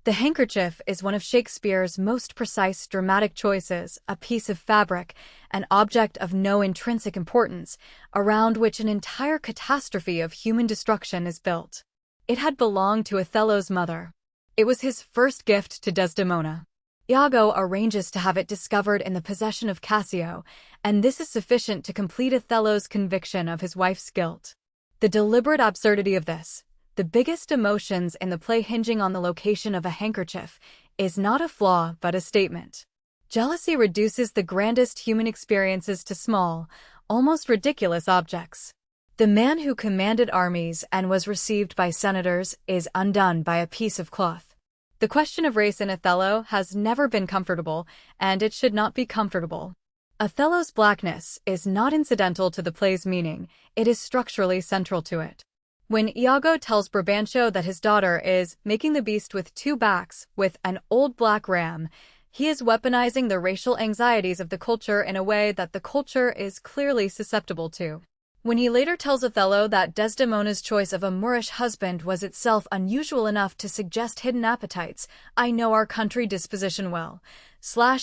The handkerchief is one of Shakespeare's most precise dramatic choices, a piece of fabric, an object of no intrinsic importance, around which an entire catastrophe of human destruction is built. It had belonged to Othello's mother. It was his first gift to Desdemona. Iago arranges to have it discovered in the possession of Cassio, and this is sufficient to complete Othello's conviction of his wife's guilt. The deliberate absurdity of this, the biggest emotions in the play hinging on the location of a handkerchief, is not a flaw but a statement. Jealousy reduces the grandest human experiences to small, almost ridiculous objects. The man who commanded armies and was received by senators is undone by a piece of cloth. The question of race in Othello has never been comfortable, and it should not be comfortable. Othello's blackness is not incidental to the play's meaning, it is structurally central to it. When Iago tells Brabantio that his daughter is making the beast with two backs, with an old black ram, he is weaponizing the racial anxieties of the culture in a way that the culture is clearly susceptible to. When he later tells Othello that Desdemona's choice of a Moorish husband was itself unusual enough to suggest hidden appetites, "I know our country disposition well.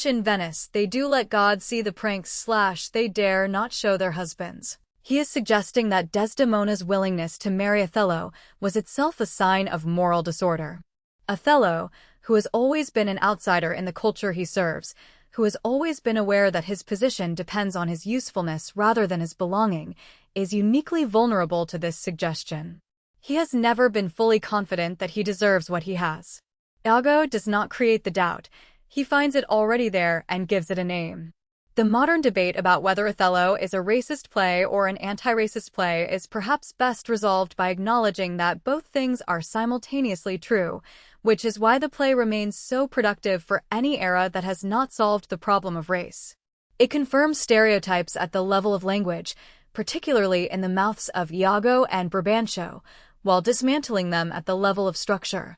In Venice, they do let God see the pranks. They dare not show their husbands." He is suggesting that Desdemona's willingness to marry Othello was itself a sign of moral disorder. Othello, who has always been an outsider in the culture he serves, who has always been aware that his position depends on his usefulness rather than his belonging, is uniquely vulnerable to this suggestion. He has never been fully confident that he deserves what he has. Iago does not create the doubt, he finds it already there and gives it a name. The modern debate about whether Othello is a racist play or an anti-racist play is perhaps best resolved by acknowledging that both things are simultaneously true, which is why the play remains so productive for any era that has not solved the problem of race. It confirms stereotypes at the level of language, particularly in the mouths of Iago and Brabantio, while dismantling them at the level of structure,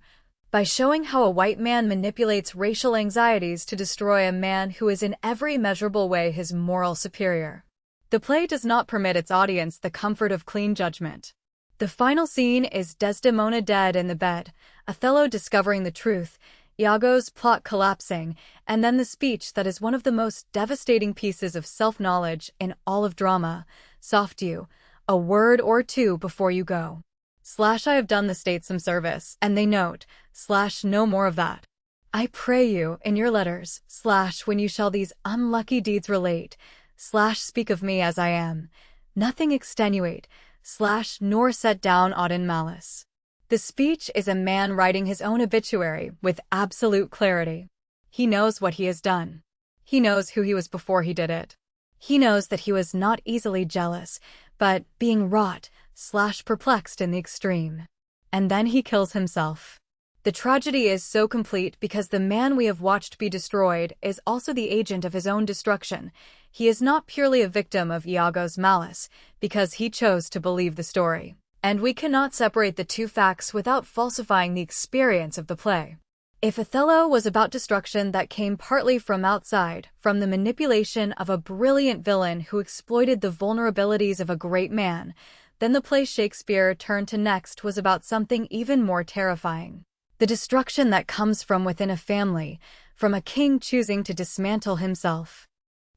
by showing how a white man manipulates racial anxieties to destroy a man who is in every measurable way his moral superior. The play does not permit its audience the comfort of clean judgment. The final scene is Desdemona dead in the bed, Othello discovering the truth, Iago's plot collapsing, and then the speech that is one of the most devastating pieces of self-knowledge in all of drama, "Soft you, a word or two before you go." I have done the state some service, and they note, no more of that. I pray you, in your letters, when you shall these unlucky deeds relate, speak of me as I am, nothing extenuate, nor set down aught in malice. The speech is a man writing his own obituary with absolute clarity. He knows what he has done. He knows who he was before he did it. He knows that he was not easily jealous, but being wrought, perplexed in the extreme. And then he kills himself. The tragedy is so complete because the man we have watched be destroyed is also the agent of his own destruction. He is not purely a victim of Iago's malice, because he chose to believe the story. And we cannot separate the two facts without falsifying the experience of the play. If Othello was about destruction that came partly from outside, from the manipulation of a brilliant villain who exploited the vulnerabilities of a great man, then the play Shakespeare turned to next was about something even more terrifying. The destruction that comes from within a family, from a king choosing to dismantle himself.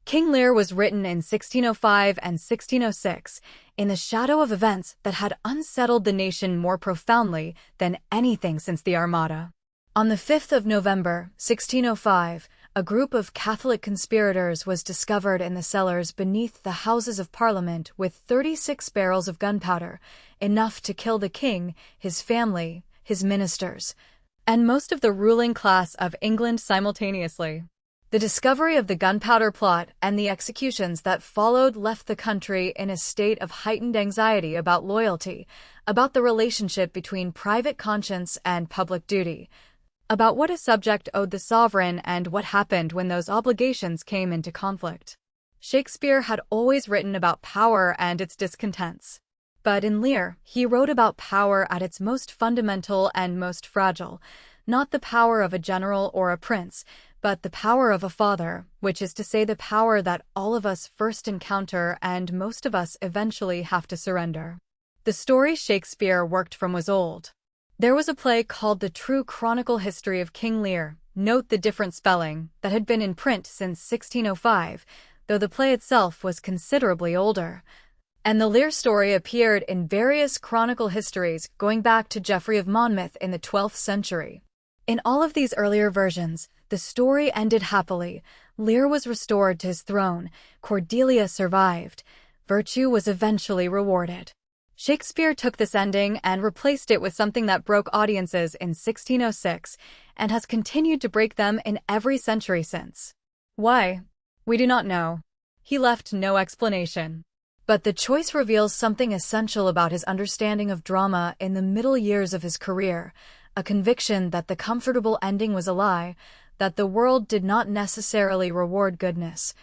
King Lear was written in 1605 and 1606, in the shadow of events that had unsettled the nation more profoundly than anything since the Armada. On the 5th of November, 1605, a group of Catholic conspirators was discovered in the cellars beneath the Houses of Parliament with 36 barrels of gunpowder, enough to kill the king, his family, his ministers, and most of the ruling class of England simultaneously. The discovery of the gunpowder plot and the executions that followed left the country in a state of heightened anxiety about loyalty, about the relationship between private conscience and public duty, about what a subject owed the sovereign and what happened when those obligations came into conflict. Shakespeare had always written about power and its discontents. But in Lear, he wrote about power at its most fundamental and most fragile, not the power of a general or a prince, but the power of a father, which is to say the power that all of us first encounter and most of us eventually have to surrender. The story Shakespeare worked from was old. There was a play called The True Chronicle History of King Lear, note the different spelling, that had been in print since 1605, though the play itself was considerably older. And the Lear story appeared in various chronicle histories going back to Geoffrey of Monmouth in the 12th century. In all of these earlier versions, the story ended happily. Lear was restored to his throne, Cordelia survived, virtue was eventually rewarded. Shakespeare took this ending and replaced it with something that broke audiences in 1606 and has continued to break them in every century since. Why? We do not know. He left no explanation. But the choice reveals something essential about his understanding of drama in the middle years of his career, a conviction that the comfortable ending was a lie, that the world did not necessarily reward goodness,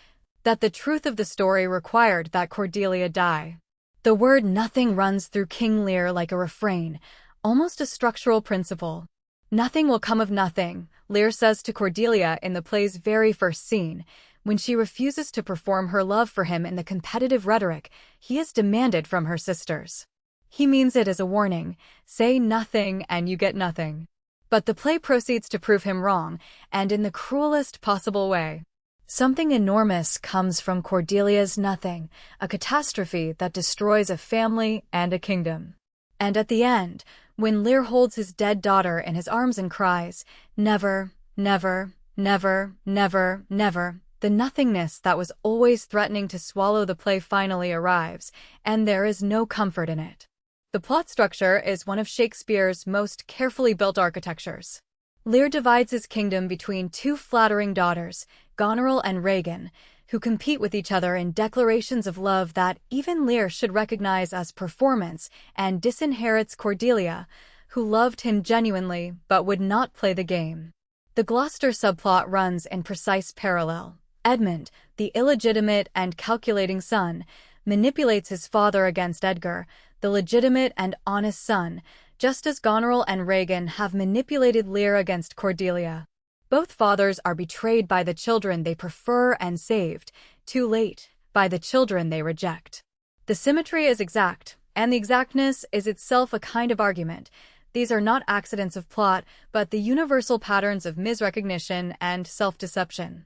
that the truth of the story required that Cordelia die. The word nothing runs through King Lear like a refrain, almost a structural principle. Nothing will come of nothing, Lear says to Cordelia in the play's very first scene. When she refuses to perform her love for him in the competitive rhetoric he has demanded from her sisters. He means it as a warning, say nothing and you get nothing. But the play proceeds to prove him wrong, and in the cruelest possible way. Something enormous comes from Cordelia's nothing, a catastrophe that destroys a family and a kingdom. And at the end, when Lear holds his dead daughter in his arms and cries, "Never, never, never, never, never," the nothingness that was always threatening to swallow the play finally arrives, and there is no comfort in it. The plot structure is one of Shakespeare's most carefully built architectures. Lear divides his kingdom between two flattering daughters, Goneril and Regan, who compete with each other in declarations of love that even Lear should recognize as performance, and disinherits Cordelia, who loved him genuinely but would not play the game. The Gloucester subplot runs in precise parallel. Edmund, the illegitimate and calculating son, manipulates his father against Edgar, the legitimate and honest son, just as Goneril and Regan have manipulated Lear against Cordelia. Both fathers are betrayed by the children they prefer and saved, too late, by the children they reject. The symmetry is exact, and the exactness is itself a kind of argument. These are not accidents of plot, but the universal patterns of misrecognition and self-deception.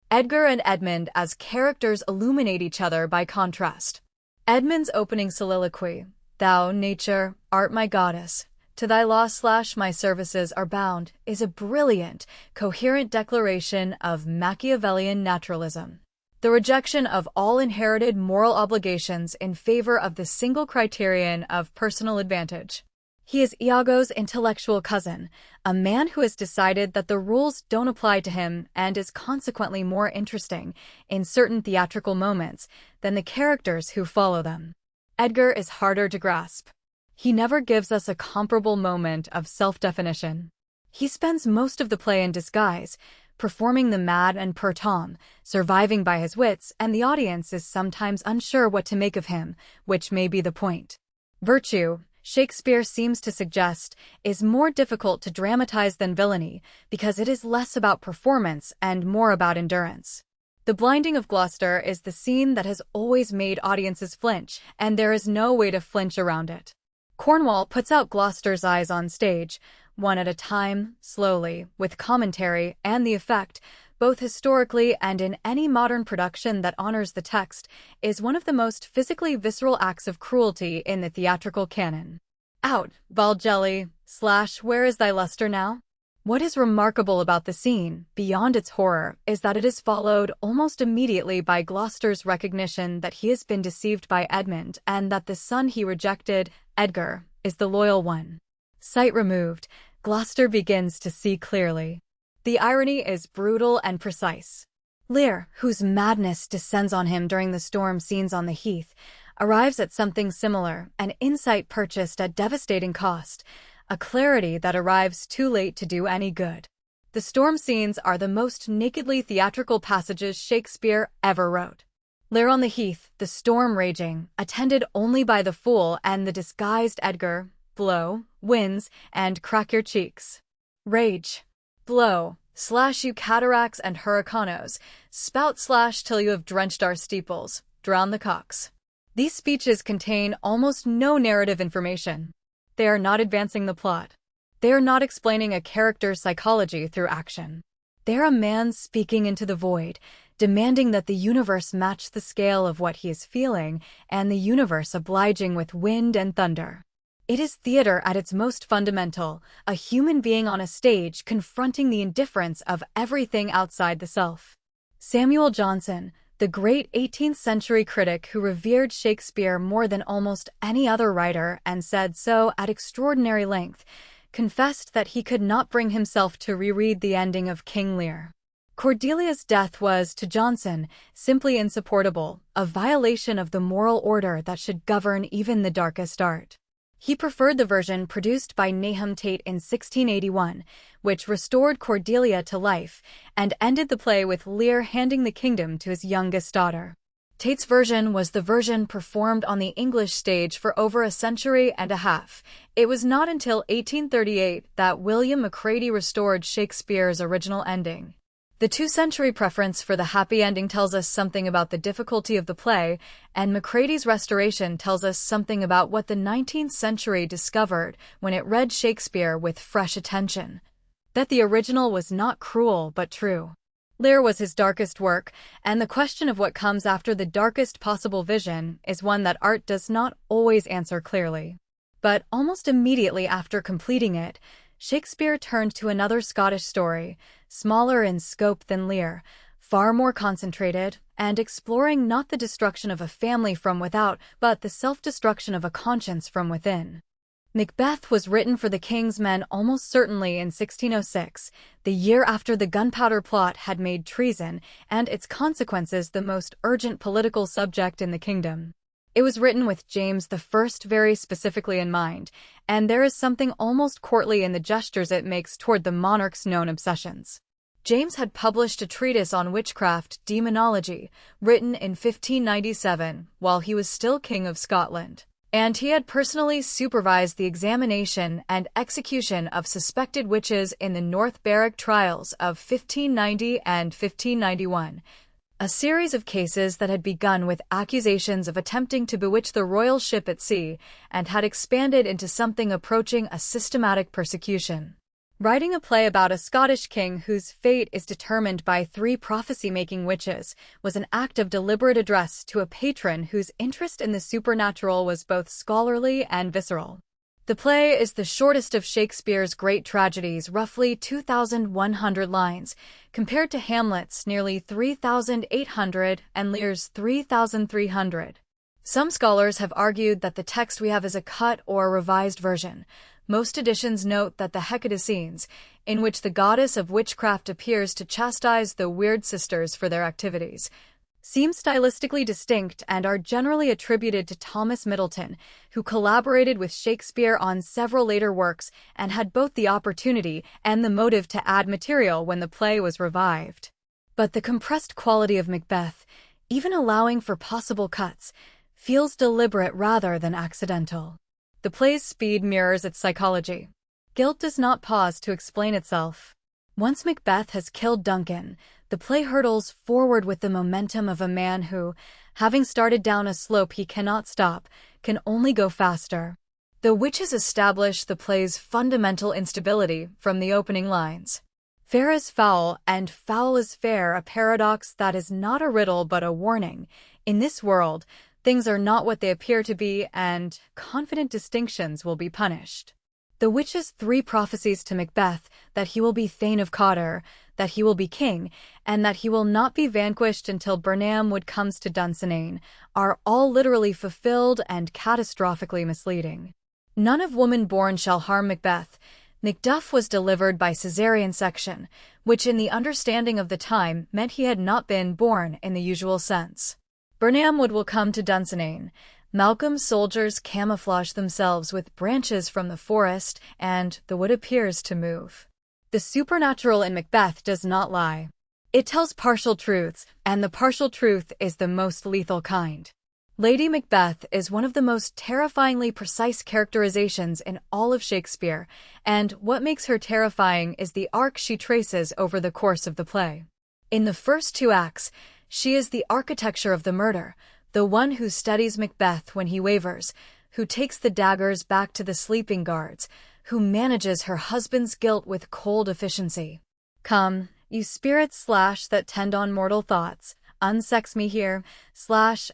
Edgar and Edmund as characters illuminate each other by contrast. Edmund's opening soliloquy, Thou, nature, art my goddess. To thy law/my services are bound, is a brilliant, coherent declaration of Machiavellian naturalism. The rejection of all inherited moral obligations in favor of the single criterion of personal advantage. He is Iago's intellectual cousin, a man who has decided that the rules don't apply to him and is consequently more interesting in certain theatrical moments than the characters who follow them. Edgar is harder to grasp. He never gives us a comparable moment of self-definition. He spends most of the play in disguise, performing the mad and per tom, surviving by his wits, and the audience is sometimes unsure what to make of him, which may be the point. Virtue, Shakespeare seems to suggest, is more difficult to dramatize than villainy because it is less about performance and more about endurance. The blinding of Gloucester is the scene that has always made audiences flinch, and there is no way to flinch around it. Cornwall puts out Gloucester's eyes on stage, one at a time, slowly, with commentary and the effect, both historically and in any modern production that honors the text, is one of the most physically visceral acts of cruelty in the theatrical canon. Out, Baljelly, / where is thy luster now? What is remarkable about the scene, beyond its horror, is that it is followed almost immediately by Gloucester's recognition that he has been deceived by Edmund and that the son he rejected, Edgar, is the loyal one. Sight removed, Gloucester begins to see clearly. The irony is brutal and precise. Lear, whose madness descends on him during the storm scenes on the heath, arrives at something similar, an insight purchased at devastating cost, a clarity that arrives too late to do any good. The storm scenes are the most nakedly theatrical passages Shakespeare ever wrote. Lear on the heath, the storm raging, attended only by the fool and the disguised Edgar, blow, winds, and crack your cheeks. Rage. Blow, / you cataracts and hurricanos, spout / till you have drenched our steeples, drown the cocks. These speeches contain almost no narrative information. They are not advancing the plot. They are not explaining a character's psychology through action. They are a man speaking into the void, demanding that the universe match the scale of what he is feeling, and the universe obliging with wind and thunder. It is theater at its most fundamental, a human being on a stage confronting the indifference of everything outside the self. Samuel Johnson, the great 18th century critic who revered Shakespeare more than almost any other writer and said so at extraordinary length, confessed that he could not bring himself to reread the ending of King Lear. Cordelia's death was, to Johnson, simply insupportable, a violation of the moral order that should govern even the darkest art. He preferred the version produced by Nahum Tate in 1681, which restored Cordelia to life and ended the play with Lear handing the kingdom to his youngest daughter. Tate's version was the version performed on the English stage for over a century and a half. It was not until 1838 that William Macready restored Shakespeare's original ending. The two-century preference for the happy ending tells us something about the difficulty of the play, and Macready's restoration tells us something about what the 19th century discovered when it read Shakespeare with fresh attention. That the original was not cruel but true. Lear was his darkest work, and the question of what comes after the darkest possible vision is one that art does not always answer clearly. But almost immediately after completing it, Shakespeare turned to another Scottish story, smaller in scope than Lear, far more concentrated, and exploring not the destruction of a family from without, but the self-destruction of a conscience from within. Macbeth was written for the king's men almost certainly in 1606, the year after the Gunpowder Plot had made treason and its consequences the most urgent political subject in the kingdom. It was written with James I very specifically in mind, and there is something almost courtly in the gestures it makes toward the monarch's known obsessions. James had published a treatise on witchcraft, demonology, written in 1597, while he was still King of Scotland, and he had personally supervised the examination and execution of suspected witches in the North Berwick trials of 1590 and 1591. A series of cases that had begun with accusations of attempting to bewitch the royal ship at sea and had expanded into something approaching a systematic persecution. Writing a play about a Scottish king whose fate is determined by three prophecy-making witches was an act of deliberate address to a patron whose interest in the supernatural was both scholarly and visceral. The play is the shortest of Shakespeare's great tragedies, roughly 2,100 lines, compared to Hamlet's nearly 3,800 and Lear's 3,300. Some scholars have argued that the text we have is a cut or revised version. Most editions note that the Hecate scenes, in which the goddess of witchcraft appears to chastise the weird sisters for their activities, seem stylistically distinct and are generally attributed to Thomas Middleton, who collaborated with Shakespeare on several later works and had both the opportunity and the motive to add material when the play was revived. But the compressed quality of Macbeth, even allowing for possible cuts, feels deliberate rather than accidental. The play's speed mirrors its psychology. Guilt does not pause to explain itself. Once Macbeth has killed Duncan, the play hurtles forward with the momentum of a man who, having started down a slope he cannot stop, can only go faster. The witches establish the play's fundamental instability from the opening lines. Fair is foul, and foul is fair, a paradox that is not a riddle but a warning. In this world, things are not what they appear to be, and confident distinctions will be punished. The witch's three prophecies to Macbeth, that he will be Thane of Cawdor, that he will be king, and that he will not be vanquished until Birnam wood comes to Dunsinane, are all literally fulfilled and catastrophically misleading. None of woman born shall harm Macbeth. Macduff was delivered by caesarean section, which in the understanding of the time meant he had not been born in the usual sense. Birnam wood will come to Dunsinane. Malcolm's soldiers camouflage themselves with branches from the forest, and the wood appears to move. The supernatural in Macbeth does not lie. It tells partial truths, and the partial truth is the most lethal kind. Lady Macbeth is one of the most terrifyingly precise characterizations in all of Shakespeare, and what makes her terrifying is the arc she traces over the course of the play. In the first two acts, she is the architecture of the murder, the one who steadies Macbeth when he wavers, who takes the daggers back to the sleeping guards, who manages her husband's guilt with cold efficiency. Come, you spirits that tend on mortal thoughts, unsex me here,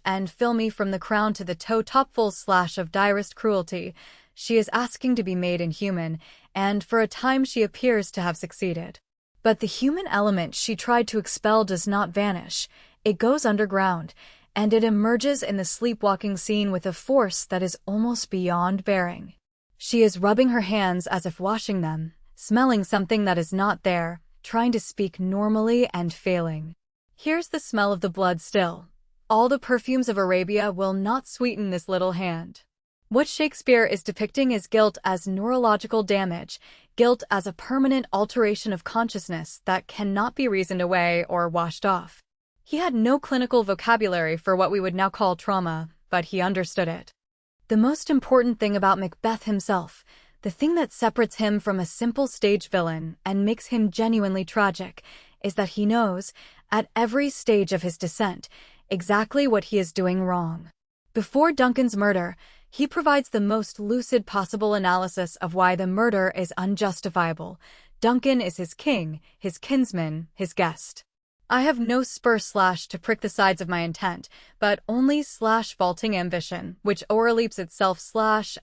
and fill me from the crown to the toe topful of direst cruelty. She is asking to be made inhuman, and for a time she appears to have succeeded. But the human element she tried to expel does not vanish. It goes underground, and it emerges in the sleepwalking scene with a force that is almost beyond bearing. She is rubbing her hands as if washing them, smelling something that is not there, trying to speak normally and failing. Here's the smell of the blood still. All the perfumes of Arabia will not sweeten this little hand. What Shakespeare is depicting is guilt as neurological damage, guilt as a permanent alteration of consciousness that cannot be reasoned away or washed off. He had no clinical vocabulary for what we would now call trauma, but he understood it. The most important thing about Macbeth himself, the thing that separates him from a simple stage villain and makes him genuinely tragic, is that he knows, at every stage of his descent, exactly what he is doing wrong. Before Duncan's murder, he provides the most lucid possible analysis of why the murder is unjustifiable. Duncan is his king, his kinsman, his guest. I have no spur to prick the sides of my intent, but only vaulting ambition, which o'erleaps itself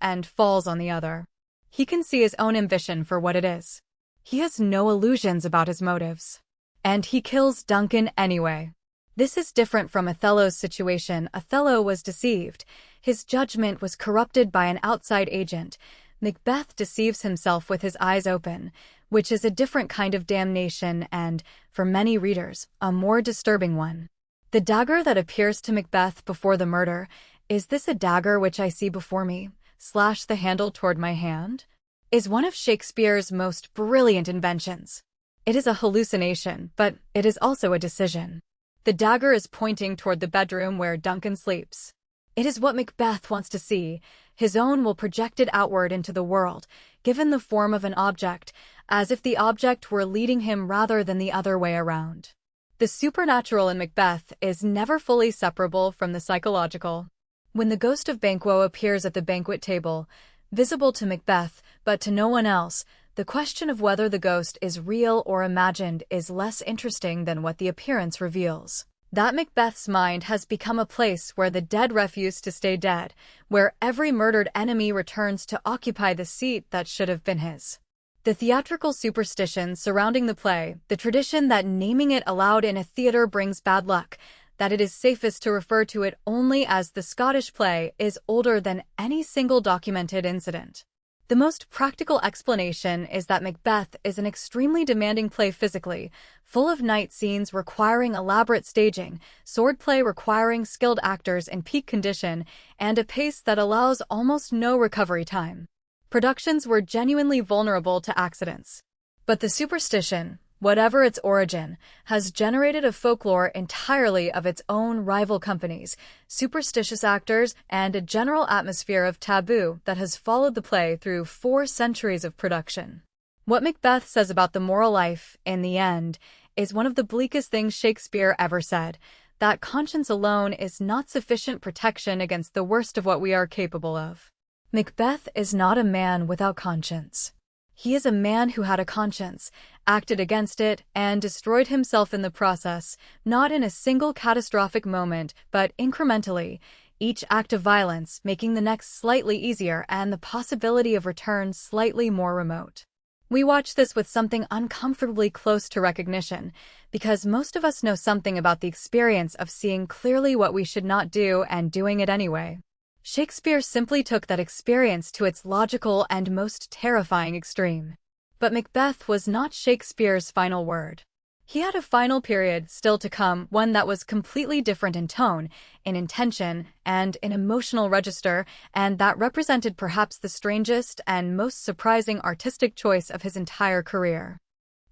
and falls on the other. He can see his own ambition for what it is. He has no illusions about his motives. And he kills Duncan anyway. This is different from Othello's situation. Othello was deceived. His judgment was corrupted by an outside agent. Macbeth deceives himself with his eyes open, which is a different kind of damnation and, for many readers, a more disturbing one. The dagger that appears to Macbeth before the murder, is this a dagger which I see before me, the handle toward my hand? Is one of Shakespeare's most brilliant inventions. It is a hallucination, but it is also a decision. The dagger is pointing toward the bedroom where Duncan sleeps. It is what Macbeth wants to see. His own will project it outward into the world, given the form of an object, as if the object were leading him rather than the other way around. The supernatural in Macbeth is never fully separable from the psychological. When the ghost of Banquo appears at the banquet table, visible to Macbeth, but to no one else, The question of whether the ghost is real or imagined is less interesting than what the appearance reveals. That Macbeth's mind has become a place where the dead refuse to stay dead, where every murdered enemy returns to occupy the seat that should have been his. The theatrical superstition surrounding the play, the tradition that naming it aloud in a theater brings bad luck, that it is safest to refer to it only as the Scottish play, is older than any single documented incident. The most practical explanation is that Macbeth is an extremely demanding play physically, full of night scenes requiring elaborate staging, swordplay requiring skilled actors in peak condition, and a pace that allows almost no recovery time. Productions were genuinely vulnerable to accidents. But the superstition, whatever its origin, has generated a folklore entirely of its own, rival companies, superstitious actors, and a general atmosphere of taboo that has followed the play through 4 centuries of production. What Macbeth says about the moral life, in the end, is one of the bleakest things Shakespeare ever said, that conscience alone is not sufficient protection against the worst of what we are capable of. Macbeth is not a man without conscience. He is a man who had a conscience, acted against it, and destroyed himself in the process, not in a single catastrophic moment, but incrementally, each act of violence making the next slightly easier and the possibility of return slightly more remote. We watch this with something uncomfortably close to recognition, because most of us know something about the experience of seeing clearly what we should not do and doing it anyway. Shakespeare simply took that experience to its logical and most terrifying extreme. But Macbeth was not Shakespeare's final word. He had a final period still to come, one that was completely different in tone, in intention, and in emotional register, and that represented perhaps the strangest and most surprising artistic choice of his entire career.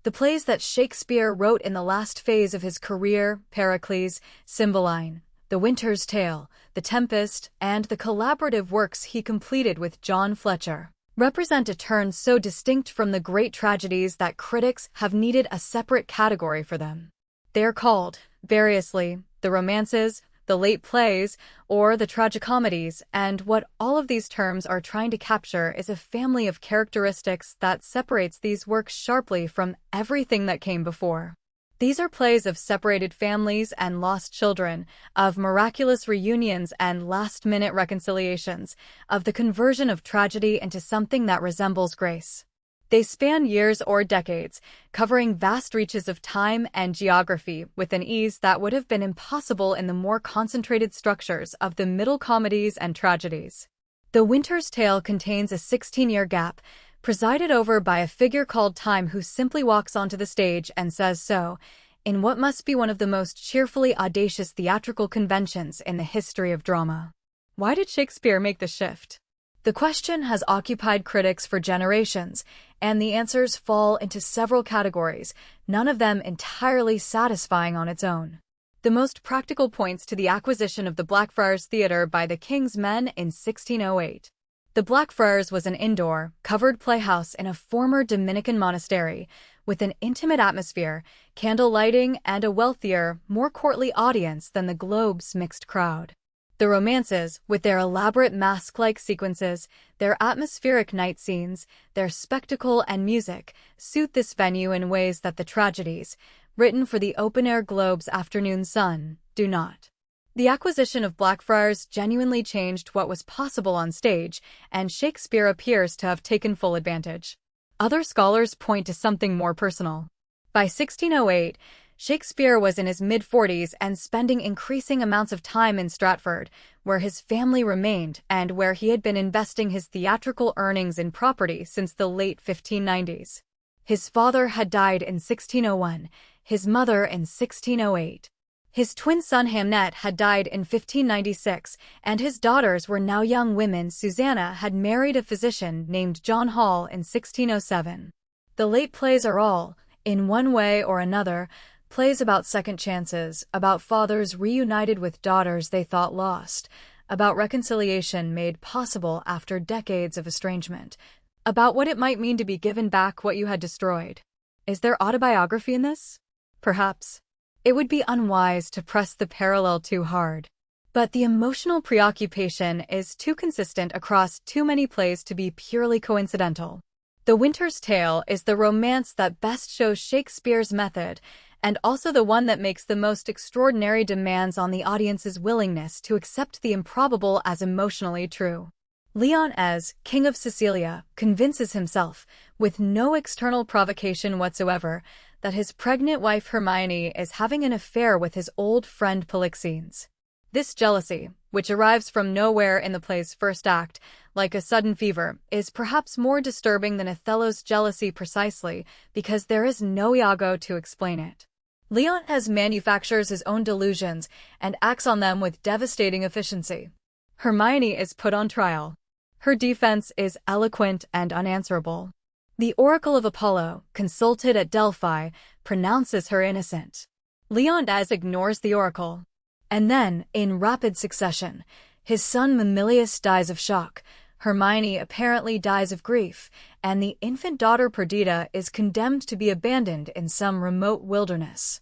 The plays that Shakespeare wrote in the last phase of his career, Pericles, Cymbeline, The Winter's Tale, The Tempest, and the collaborative works he completed with John Fletcher, represent a turn so distinct from the great tragedies that critics have needed a separate category for them. They are called, variously, the romances, the late plays, or the tragicomedies, and what all of these terms are trying to capture is a family of characteristics that separates these works sharply from everything that came before. These are plays of separated families and lost children, of miraculous reunions and last-minute reconciliations, of the conversion of tragedy into something that resembles grace. They span years or decades, covering vast reaches of time and geography with an ease that would have been impossible in the more concentrated structures of the middle comedies and tragedies. The Winter's Tale contains a 16-year gap, presided over by a figure called Time who simply walks onto the stage and says so, in what must be one of the most cheerfully audacious theatrical conventions in the history of drama. Why did Shakespeare make the shift? The question has occupied critics for generations, and the answers fall into several categories, none of them entirely satisfying on its own. The most practical points to the acquisition of the Blackfriars Theatre by the King's Men in 1608. The Blackfriars was an indoor, covered playhouse in a former Dominican monastery, with an intimate atmosphere, candle lighting, and a wealthier, more courtly audience than the Globe's mixed crowd. The romances, with their elaborate masque-like sequences, their atmospheric night scenes, their spectacle and music, suit this venue in ways that the tragedies, written for the open-air Globe's afternoon sun, do not. The acquisition of Blackfriars genuinely changed what was possible on stage, and Shakespeare appears to have taken full advantage. Other scholars point to something more personal. By 1608, Shakespeare was in his mid-40s and spending increasing amounts of time in Stratford, where his family remained and where he had been investing his theatrical earnings in property since the late 1590s. His father had died in 1601, his mother in 1608. His twin son Hamnet had died in 1596, and his daughters were now young women. Susanna had married a physician named John Hall in 1607. The late plays are all, in one way or another, plays about second chances, about fathers reunited with daughters they thought lost, about reconciliation made possible after decades of estrangement, about what it might mean to be given back what you had destroyed. Is there autobiography in this? Perhaps. It would be unwise to press the parallel too hard. But the emotional preoccupation is too consistent across too many plays to be purely coincidental. The Winter's Tale is the romance that best shows Shakespeare's method, and also the one that makes the most extraordinary demands on the audience's willingness to accept the improbable as emotionally true. Leon as King of Sicilia convinces himself, with no external provocation whatsoever, that his pregnant wife Hermione is having an affair with his old friend Polixenes. This jealousy, which arrives from nowhere in the play's first act, like a sudden fever, is perhaps more disturbing than Othello's jealousy precisely because there is no Iago to explain it. Leon as manufactures his own delusions and acts on them with devastating efficiency. Hermione is put on trial. Her defense is eloquent and unanswerable. The Oracle of Apollo, consulted at Delphi, pronounces her innocent. Leon as ignores the oracle. And then, in rapid succession, his son Mamilius dies of shock, Hermione apparently dies of grief, and the infant daughter Perdita is condemned to be abandoned in some remote wilderness.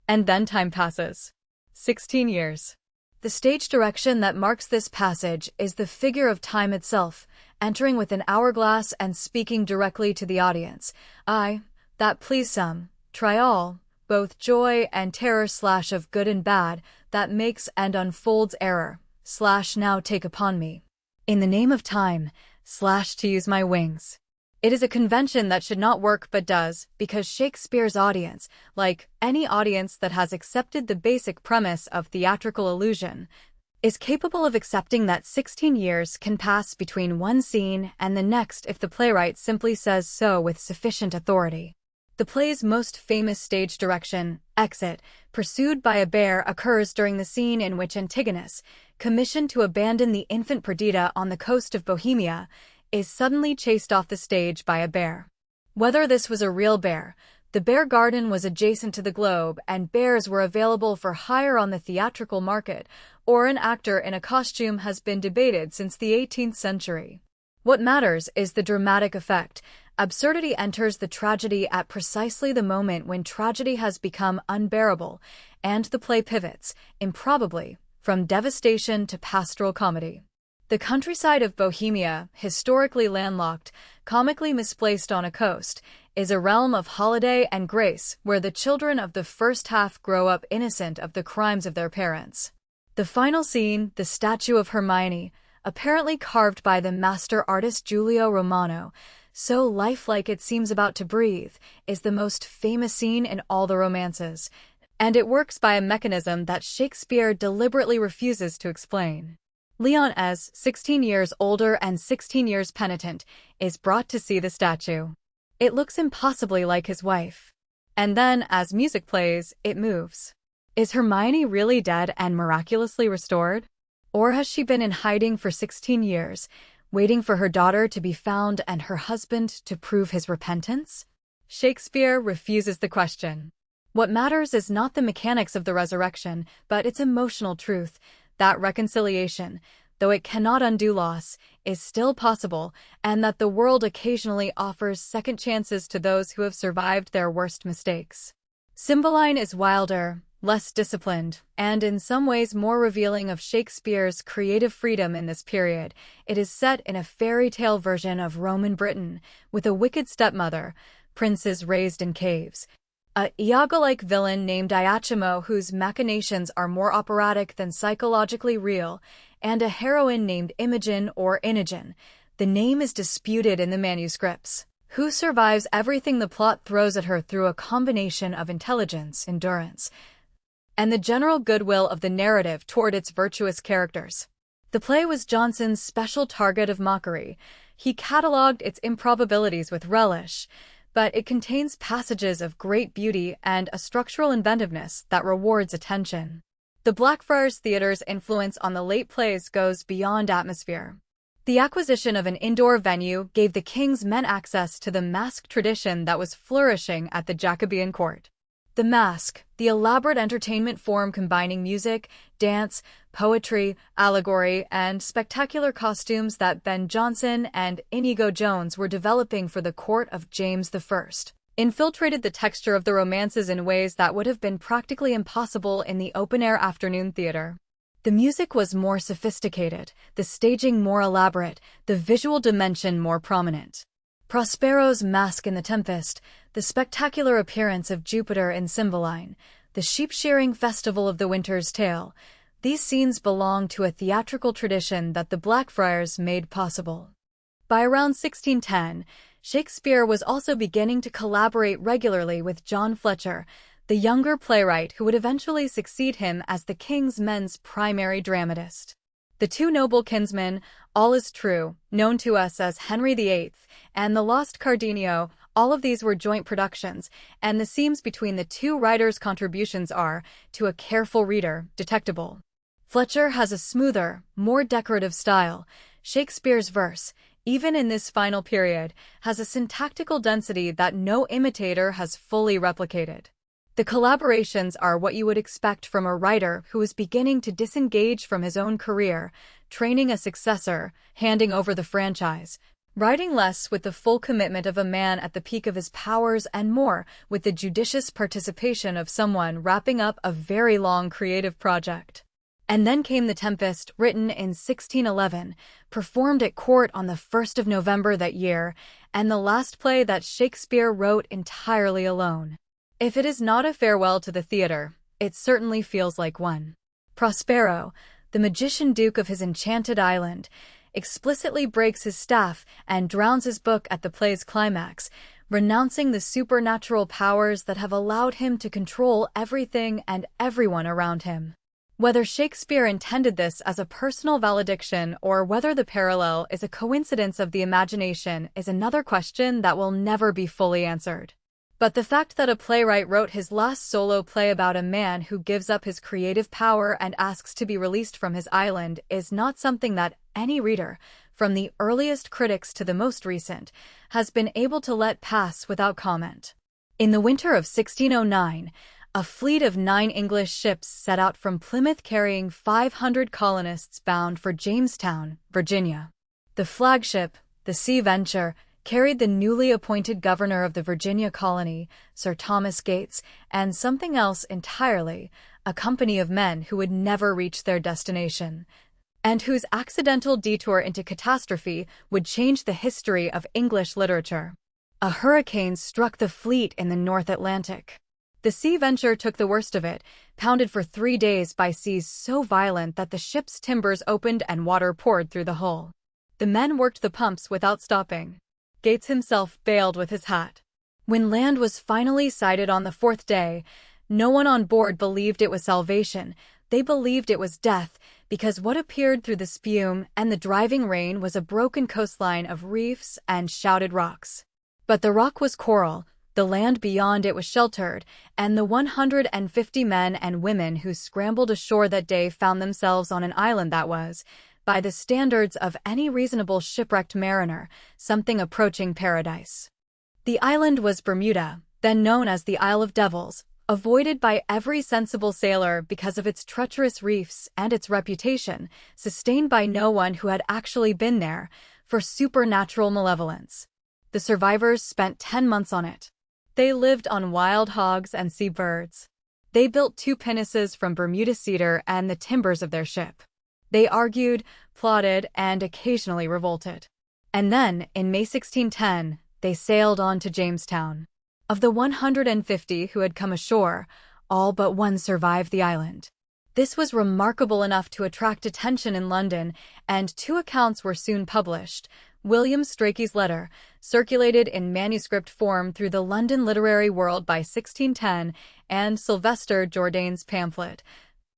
And then time passes. 16 years. The stage direction that marks this passage is the figure of time itself, entering with an hourglass and speaking directly to the audience. That please some, try all, both joy and terror / of good and bad, that makes and unfolds error, / now take upon me. In the name of time, / to use my wings. It is a convention that should not work but does, because Shakespeare's audience, like any audience that has accepted the basic premise of theatrical illusion, is capable of accepting that 16 years can pass between one scene and the next if the playwright simply says so with sufficient authority. The play's most famous stage direction, Exit, pursued by a bear, occurs during the scene in which Antigonus, commissioned to abandon the infant Perdita on the coast of Bohemia, is suddenly chased off the stage by a bear. Whether this was a real bear, the bear garden was adjacent to the Globe and bears were available for hire on the theatrical market, or an actor in a costume has been debated since the 18th century. What matters is the dramatic effect. Absurdity enters the tragedy at precisely the moment when tragedy has become unbearable, and the play pivots, improbably, from devastation to pastoral comedy. The countryside of Bohemia, historically landlocked, comically misplaced on a coast, is a realm of holiday and grace where the children of the first half grow up innocent of the crimes of their parents. The final scene, the statue of Hermione, apparently carved by the master artist Giulio Romano, so lifelike it seems about to breathe, is the most famous scene in all the romances, and it works by a mechanism that Shakespeare deliberately refuses to explain. Leon, as 16 years older and 16 years penitent, is brought to see the statue. It looks impossibly like his wife. And then, as music plays, it moves. Is Hermione really dead and miraculously restored? Or has she been in hiding for 16 years, waiting for her daughter to be found and her husband to prove his repentance? Shakespeare refuses the question. What matters is not the mechanics of the resurrection, but its emotional truth, that reconciliation, though it cannot undo loss, is still possible, and that the world occasionally offers second chances to those who have survived their worst mistakes. Cymbeline is wilder, less disciplined, and in some ways more revealing of Shakespeare's creative freedom in this period. It is set in a fairy tale version of Roman Britain, with a wicked stepmother, princes raised in caves, a Iago-like villain named Iachimo whose machinations are more operatic than psychologically real, and a heroine named Imogen or Inigen, the name is disputed in the manuscripts, who survives everything the plot throws at her through a combination of intelligence, endurance, and the general goodwill of the narrative toward its virtuous characters. The play was Jonson's special target of mockery. He catalogued its improbabilities with relish, but it contains passages of great beauty and a structural inventiveness that rewards attention. The Blackfriars Theatre's influence on the late plays goes beyond atmosphere. The acquisition of an indoor venue gave the King's Men access to the masque tradition that was flourishing at the Jacobean court. The masque, the elaborate entertainment form combining music, dance, poetry, allegory, and spectacular costumes that Ben Jonson and Inigo Jones were developing for the court of James I, infiltrated the texture of the romances in ways that would have been practically impossible in the open-air afternoon theater. The music was more sophisticated, the staging more elaborate, the visual dimension more prominent. Prospero's Masque in the Tempest, the spectacular appearance of Jupiter in Cymbeline, the sheep-shearing festival of the Winter's Tale. These scenes belong to a theatrical tradition that the Blackfriars made possible. By around 1610, Shakespeare was also beginning to collaborate regularly with John Fletcher, the younger playwright who would eventually succeed him as the King's Men's primary dramatist. The two noble kinsmen, All is True, known to us as Henry VIII, and The Lost Cardenio, all of these were joint productions, and the seams between the two writers' contributions are, to a careful reader, detectable. Fletcher has a smoother, more decorative style. Shakespeare's verse, even in this final period, has a syntactical density that no imitator has fully replicated. The collaborations are what you would expect from a writer who is beginning to disengage from his own career, training a successor, handing over the franchise, writing less with the full commitment of a man at the peak of his powers and more with the judicious participation of someone wrapping up a very long creative project. And then came The Tempest, written in 1611, performed at court on the 1st of November that year, and the last play that Shakespeare wrote entirely alone. If it is not a farewell to the theater, it certainly feels like one. Prospero, the magician duke of his enchanted island, explicitly breaks his staff and drowns his book at the play's climax, renouncing the supernatural powers that have allowed him to control everything and everyone around him. Whether Shakespeare intended this as a personal valediction or whether the parallel is a coincidence of the imagination is another question that will never be fully answered. But the fact that a playwright wrote his last solo play about a man who gives up his creative power and asks to be released from his island is not something that any reader, from the earliest critics to the most recent, has been able to let pass without comment. In the winter of 1609, a fleet of 9 English ships set out from Plymouth carrying 500 colonists bound for Jamestown, Virginia. The flagship, the Sea Venture, carried the newly appointed governor of the Virginia colony, Sir Thomas Gates, and something else entirely, a company of men who would never reach their destination, and whose accidental detour into catastrophe would change the history of English literature. A hurricane struck the fleet in the North Atlantic. The Sea Venture took the worst of it, pounded for 3 days by seas so violent that the ship's timbers opened and water poured through the hull. The men worked the pumps without stopping. Gates himself bailed with his hat. When land was finally sighted on the 4th day, no one on board believed it was salvation. They believed it was death, because what appeared through the spume and the driving rain was a broken coastline of reefs and shouted rocks. But the rock was coral, the land beyond it was sheltered, and the 150 men and women who scrambled ashore that day found themselves on an island that was, by the standards of any reasonable shipwrecked mariner, something approaching paradise. The island was Bermuda, then known as the Isle of Devils, avoided by every sensible sailor because of its treacherous reefs and its reputation, sustained by no one who had actually been there, for supernatural malevolence. The survivors spent 10 months on it. They lived on wild hogs and sea birds. They built 2 pinnaces from Bermuda cedar and the timbers of their ship. They argued, plotted, and occasionally revolted. And then, in May 1610, they sailed on to Jamestown. Of the 150 who had come ashore, all but one survived the island. This was remarkable enough to attract attention in London, and 2 accounts were soon published. William Strachey's letter, circulated in manuscript form through the London literary world by 1610, and Sylvester Jourdain's pamphlet,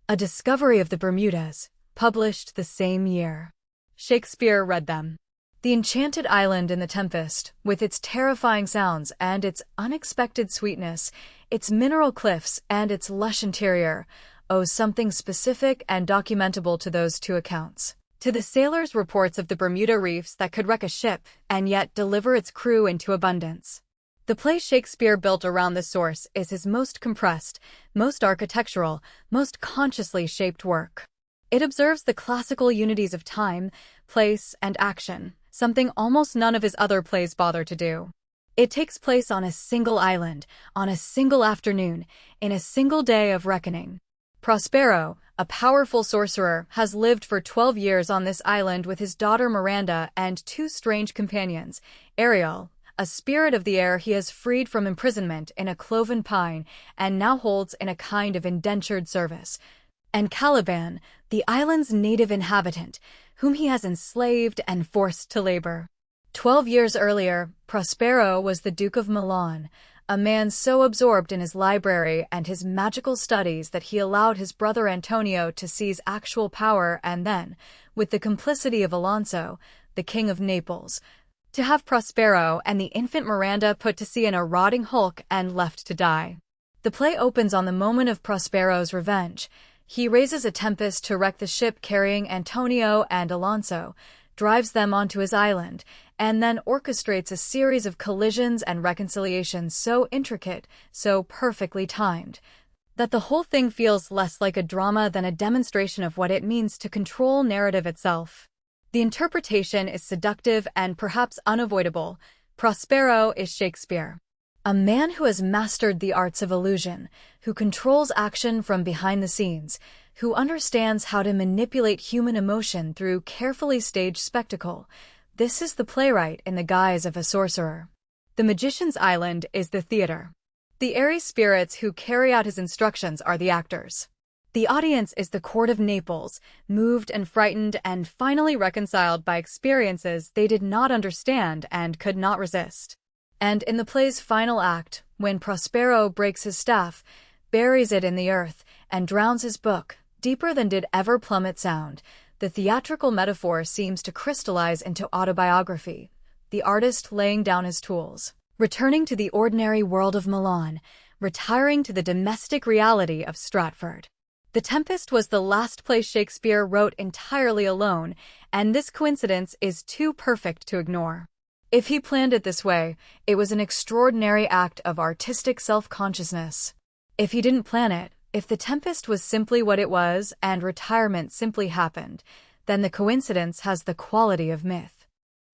A Discovery of the Bermudas, published the same year. Shakespeare read them. The enchanted island in The Tempest, with its terrifying sounds and its unexpected sweetness, its mineral cliffs and its lush interior, owes something specific and documentable to those 2 accounts. To the sailors' reports of the Bermuda reefs that could wreck a ship and yet deliver its crew into abundance. The play Shakespeare built around this source is his most compressed, most architectural, most consciously shaped work. It observes the classical unities of time, place, and action, something almost none of his other plays bother to do. It takes place on a single island, on a single afternoon, in a single day of reckoning. Prospero, a powerful sorcerer, has lived for 12 years on this island with his daughter Miranda and 2 strange companions, Ariel, a spirit of the air he has freed from imprisonment in a cloven pine and now holds in a kind of indentured service. And Caliban, the island's native inhabitant, whom he has enslaved and forced to labor. 12 years earlier, Prospero was the Duke of Milan, a man so absorbed in his library and his magical studies that he allowed his brother Antonio to seize actual power and then, with the complicity of Alonso, the King of Naples, to have Prospero and the infant Miranda put to sea in a rotting hulk and left to die. The play opens on the moment of Prospero's revenge. He raises a tempest to wreck the ship carrying Antonio and Alonso, drives them onto his island, and then orchestrates a series of collisions and reconciliations so intricate, so perfectly timed, that the whole thing feels less like a drama than a demonstration of what it means to control narrative itself. The interpretation is seductive and perhaps unavoidable. Prospero is Shakespeare. A man who has mastered the arts of illusion, who controls action from behind the scenes, who understands how to manipulate human emotion through carefully staged spectacle. This is the playwright in the guise of a sorcerer. The magician's island is the theater. The airy spirits who carry out his instructions are the actors. The audience is the court of Naples, moved and frightened and finally reconciled by experiences they did not understand and could not resist. And in the play's final act, when Prospero breaks his staff, buries it in the earth, and drowns his book, deeper than did ever plummet sound, the theatrical metaphor seems to crystallize into autobiography, the artist laying down his tools, returning to the ordinary world of Milan, retiring to the domestic reality of Stratford. The Tempest was the last play Shakespeare wrote entirely alone, and this coincidence is too perfect to ignore. If he planned it this way, it was an extraordinary act of artistic self-consciousness. If he didn't plan it, if The Tempest was simply what it was and retirement simply happened, then the coincidence has the quality of myth.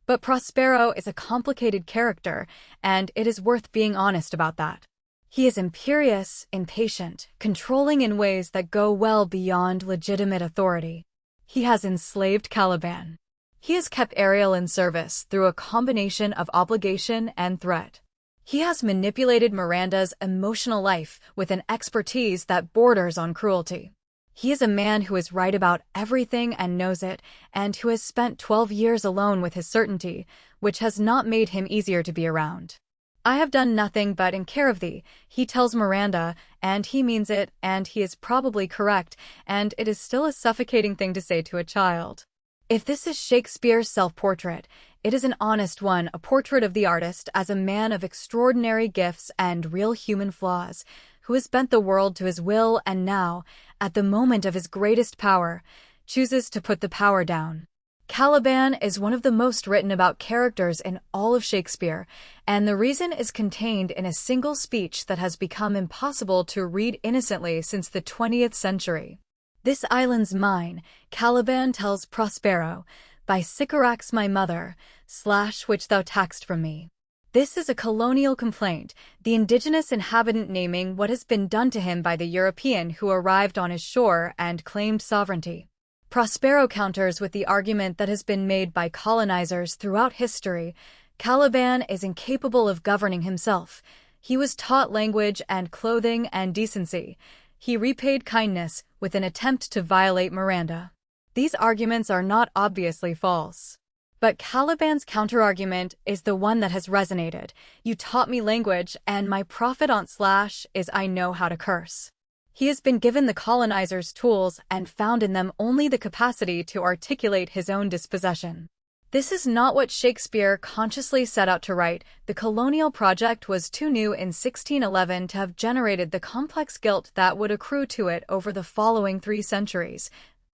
But Prospero is a complicated character, and it is worth being honest about that. He is imperious, impatient, controlling in ways that go well beyond legitimate authority. He has enslaved Caliban. He has kept Ariel in service through a combination of obligation and threat. He has manipulated Miranda's emotional life with an expertise that borders on cruelty. He is a man who is right about everything and knows it, and who has spent 12 years alone with his certainty, which has not made him easier to be around. "I have done nothing but in care of thee," he tells Miranda, and he means it, and he is probably correct, and it is still a suffocating thing to say to a child. If this is Shakespeare's self-portrait, it is an honest one, a portrait of the artist as a man of extraordinary gifts and real human flaws, who has bent the world to his will and now, at the moment of his greatest power, chooses to put the power down. Caliban is one of the most written about characters in all of Shakespeare, and the reason is contained in a single speech that has become impossible to read innocently since the 20th century. "This island's mine," Caliban tells Prospero, "by Sycorax my mother, / which thou taxed from me." This is a colonial complaint, the indigenous inhabitant naming what has been done to him by the European who arrived on his shore and claimed sovereignty. Prospero counters with the argument that has been made by colonizers throughout history. Caliban is incapable of governing himself. He was taught language and clothing and decency. He repaid kindness with an attempt to violate Miranda. These arguments are not obviously false. But Caliban's counterargument is the one that has resonated. "You taught me language, and my profit on / is I know how to curse." He has been given the colonizer's tools and found in them only the capacity to articulate his own dispossession. This is not what Shakespeare consciously set out to write. The colonial project was too new in 1611 to have generated the complex guilt that would accrue to it over the following 3 centuries.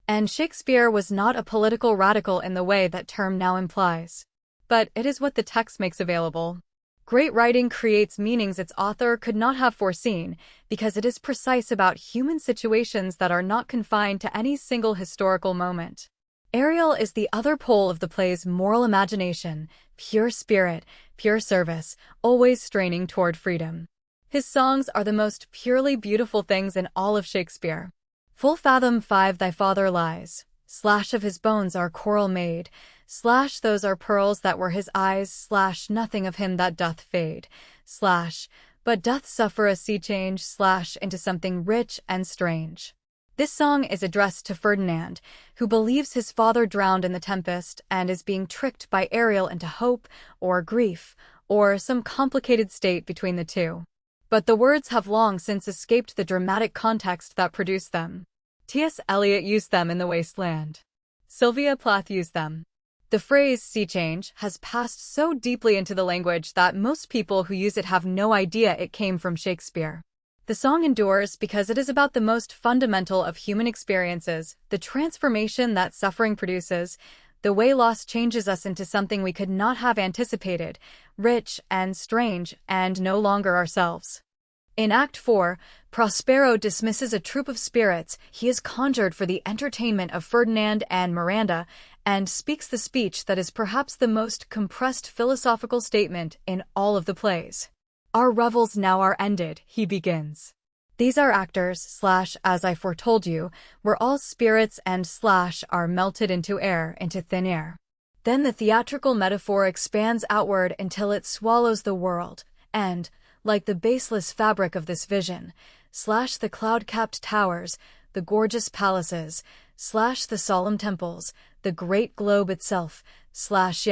And Shakespeare was not a political radical in the way that term now implies. But it is what the text makes available. Great writing creates meanings its author could not have foreseen, because it is precise about human situations that are not confined to any single historical moment. Ariel is the other pole of the play's moral imagination, pure spirit, pure service, always straining toward freedom. His songs are the most purely beautiful things in all of Shakespeare. "Full fathom 5 thy father lies, / of his bones are coral made, Slash, those are pearls that were his eyes. Slash, nothing of him that doth fade. Slash, but doth suffer a sea change. Slash, into something rich and strange. This song is addressed to Ferdinand, who believes his father drowned in the tempest and is being tricked by Ariel into hope or grief or some complicated state between the two. But the words have long since escaped the dramatic context that produced them. T.S. Eliot used them in The Waste Land. Sylvia Plath used them. The phrase sea change has passed so deeply into the language that most people who use it have no idea it came from Shakespeare. The song endures because it is about the most fundamental of human experiences, the transformation that suffering produces, the way loss changes us into something we could not have anticipated, rich and strange and no longer ourselves. In Act 4, Prospero dismisses a troupe of spirits he has conjured for the entertainment of Ferdinand and Miranda and speaks the speech that is perhaps the most compressed philosophical statement in all of the plays. Our revels now are ended, he begins. These are actors, slash, as I foretold you, were all spirits and slash are melted into air, into thin air. Then the theatrical metaphor expands outward until it swallows the world, and, like the baseless fabric of this vision, slash the cloud-capped towers, the gorgeous palaces, slash the solemn temples, the great globe itself, slash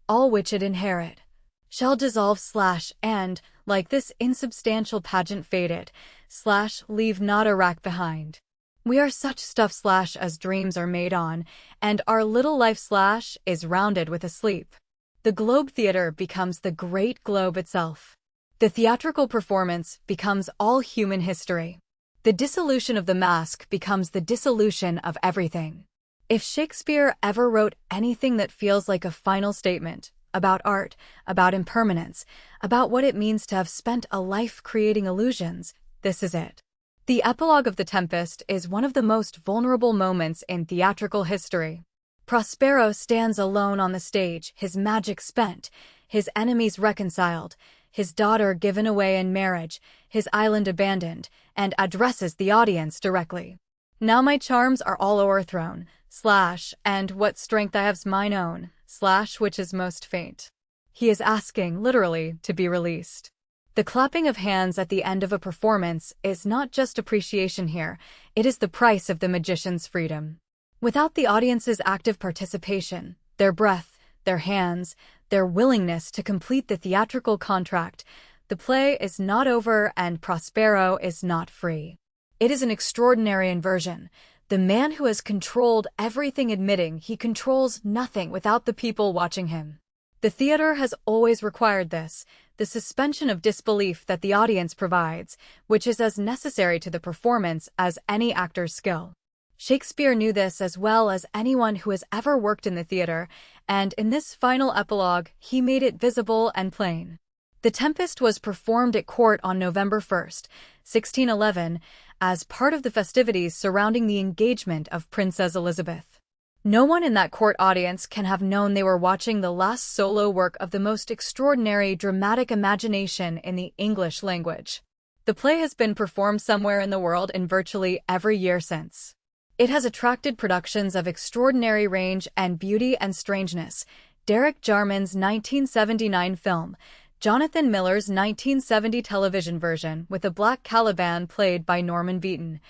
all which it inherit, shall dissolve slash and, like this insubstantial pageant faded, slash leave not a rack behind. We are such stuff slash as dreams are made on, and our little life slash is rounded with a sleep. The Globe Theatre becomes the great globe itself. The theatrical performance becomes all human history. The dissolution of the mask becomes the dissolution of everything. If Shakespeare ever wrote anything that feels like a final statement, about art, about impermanence, about what it means to have spent a life creating illusions, this is it. The epilogue of The Tempest is one of the most vulnerable moments in theatrical history. Prospero stands alone on the stage, his magic spent, his enemies reconciled, his daughter given away in marriage, his island abandoned, and addresses the audience directly. Now my charms are all o'erthrown, slash, and what strength I have's mine own, slash, which is most faint. He is asking, literally, to be released. The clapping of hands at the end of a performance is not just appreciation here, it is the price of the magician's freedom. Without the audience's active participation, their breath, their hands, their willingness to complete the theatrical contract, the play is not over and Prospero is not free. It is an extraordinary inversion. The man who has controlled everything admitting he controls nothing without the people watching him. The theater has always required this, the suspension of disbelief that the audience provides, which is as necessary to the performance as any actor's skill. Shakespeare knew this as well as anyone who has ever worked in the theater, and in this final epilogue, he made it visible and plain. The Tempest was performed at court on November 1st, 1611, as part of the festivities surrounding the engagement of Princess Elizabeth. No one in that court audience can have known they were watching the last solo work of the most extraordinary dramatic imagination in the English language. The play has been performed somewhere in the world in virtually every year since. It has attracted productions of extraordinary range and beauty and strangeness. Derek Jarman's 1979 film, Jonathan Miller's 1970 television version with a black Caliban played by Norman Beaton,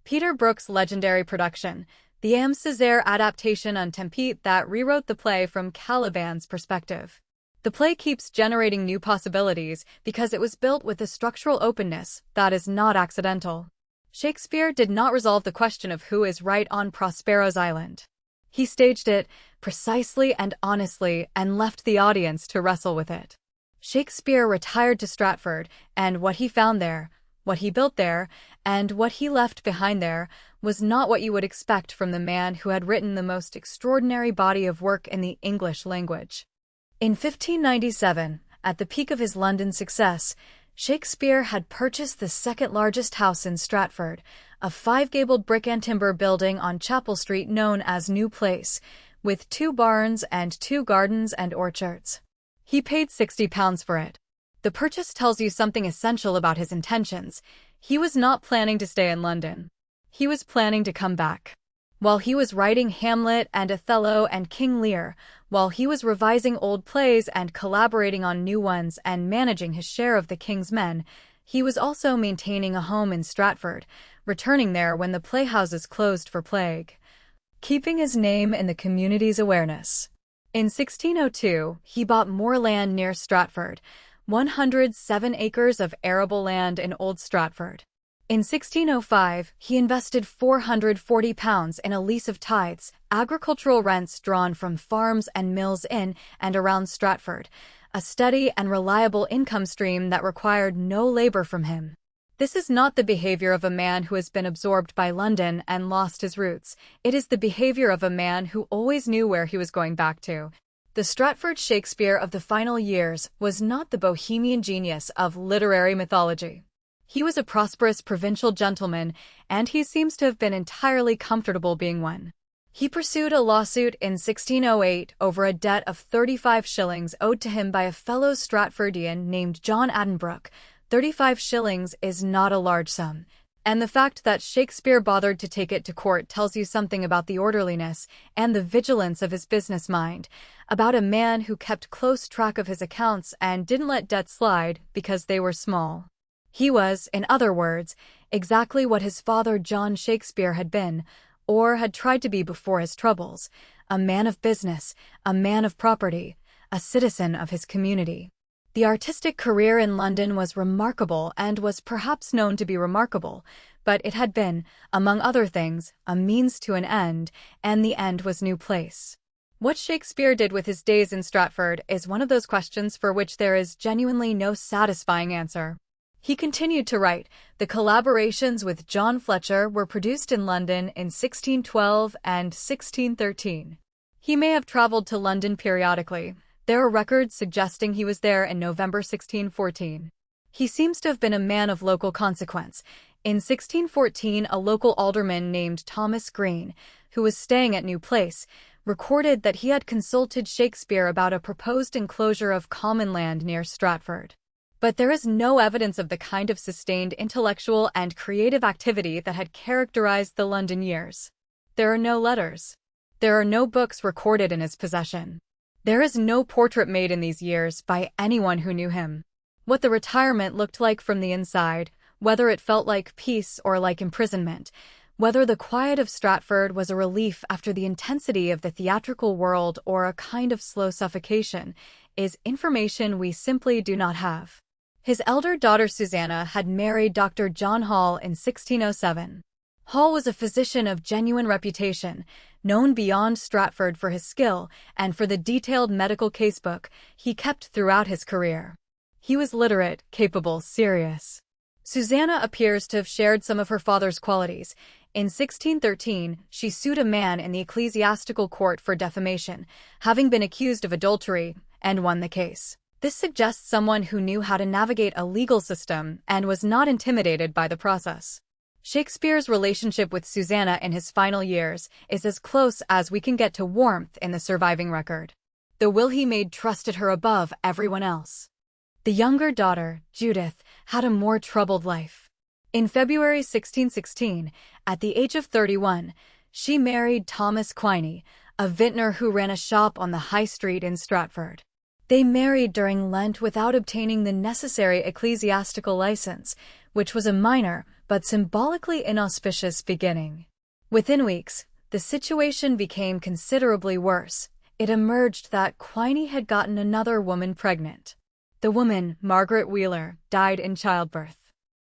Peter Brook's legendary production, the Am Césaire adaptation on Tempête that rewrote the play from Caliban's perspective. The play keeps generating new possibilities because it was built with a structural openness that is not accidental. Shakespeare did not resolve the question of who is right on Prospero's island. He staged it precisely and honestly and left the audience to wrestle with it. Shakespeare retired to Stratford, and what he found there, what he built there, and what he left behind there was not what you would expect from the man who had written the most extraordinary body of work in the English language. In 1597, at the peak of his London success, Shakespeare had purchased the second-largest house in Stratford, a five-gabled brick and timber building on Chapel Street known as New Place, with 2 barns and 2 gardens and orchards. He paid £60 for it. The purchase tells you something essential about his intentions. He was not planning to stay in London. He was planning to come back. While he was writing Hamlet and Othello and King Lear, while he was revising old plays and collaborating on new ones and managing his share of the king's men, he was also maintaining a home in Stratford, returning there when the playhouses closed for plague, keeping his name in the community's awareness. In 1602, he bought more land near Stratford, 107 acres of arable land in Old Stratford. In 1605, he invested £440 in a lease of tithes, agricultural rents drawn from farms and mills in and around Stratford, a steady and reliable income stream that required no labor from him. This is not the behavior of a man who has been absorbed by London and lost his roots. It is the behavior of a man who always knew where he was going back to. The Stratford Shakespeare of the final years was not the bohemian genius of literary mythology. He was a prosperous provincial gentleman, and he seems to have been entirely comfortable being one. He pursued a lawsuit in 1608 over a debt of 35 shillings owed to him by a fellow Stratfordian named John Addenbrooke. 35 shillings is not a large sum, and the fact that Shakespeare bothered to take it to court tells you something about the orderliness and the vigilance of his business mind, about a man who kept close track of his accounts and didn't let debts slide because they were small. He was, in other words, exactly what his father John Shakespeare had been, or had tried to be before his troubles, a man of business, a man of property, a citizen of his community. The artistic career in London was remarkable and was perhaps known to be remarkable, but it had been, among other things, a means to an end, and the end was New Place. What Shakespeare did with his days in Stratford is one of those questions for which there is genuinely no satisfying answer. He continued to write. The collaborations with John Fletcher were produced in London in 1612 and 1613. He may have traveled to London periodically. There are records suggesting he was there in November 1614. He seems to have been a man of local consequence. In 1614, a local alderman named Thomas Green, who was staying at New Place, recorded that he had consulted Shakespeare about a proposed enclosure of common land near Stratford. But there is no evidence of the kind of sustained intellectual and creative activity that had characterized the London years. There are no letters. There are no books recorded in his possession. There is no portrait made in these years by anyone who knew him. What the retirement looked like from the inside, whether it felt like peace or like imprisonment, whether the quiet of Stratford was a relief after the intensity of the theatrical world or a kind of slow suffocation, is information we simply do not have. His elder daughter Susanna had married Dr. John Hall in 1607. Hall was a physician of genuine reputation, known beyond Stratford for his skill and for the detailed medical casebook he kept throughout his career. He was literate, capable, serious. Susanna appears to have shared some of her father's qualities. In 1613, she sued a man in the ecclesiastical court for defamation, having been accused of adultery, and won the case. This suggests someone who knew how to navigate a legal system and was not intimidated by the process. Shakespeare's relationship with Susanna in his final years is as close as we can get to warmth in the surviving record. The will he made trusted her above everyone else. The younger daughter, Judith, had a more troubled life. In February 1616, at the age of 31, she married Thomas Quiney, a vintner who ran a shop on the High Street in Stratford. They married during Lent without obtaining the necessary ecclesiastical license, which was a minor but symbolically inauspicious beginning. Within weeks, the situation became considerably worse. It emerged that Quiney had gotten another woman pregnant. The woman, Margaret Wheeler, died in childbirth.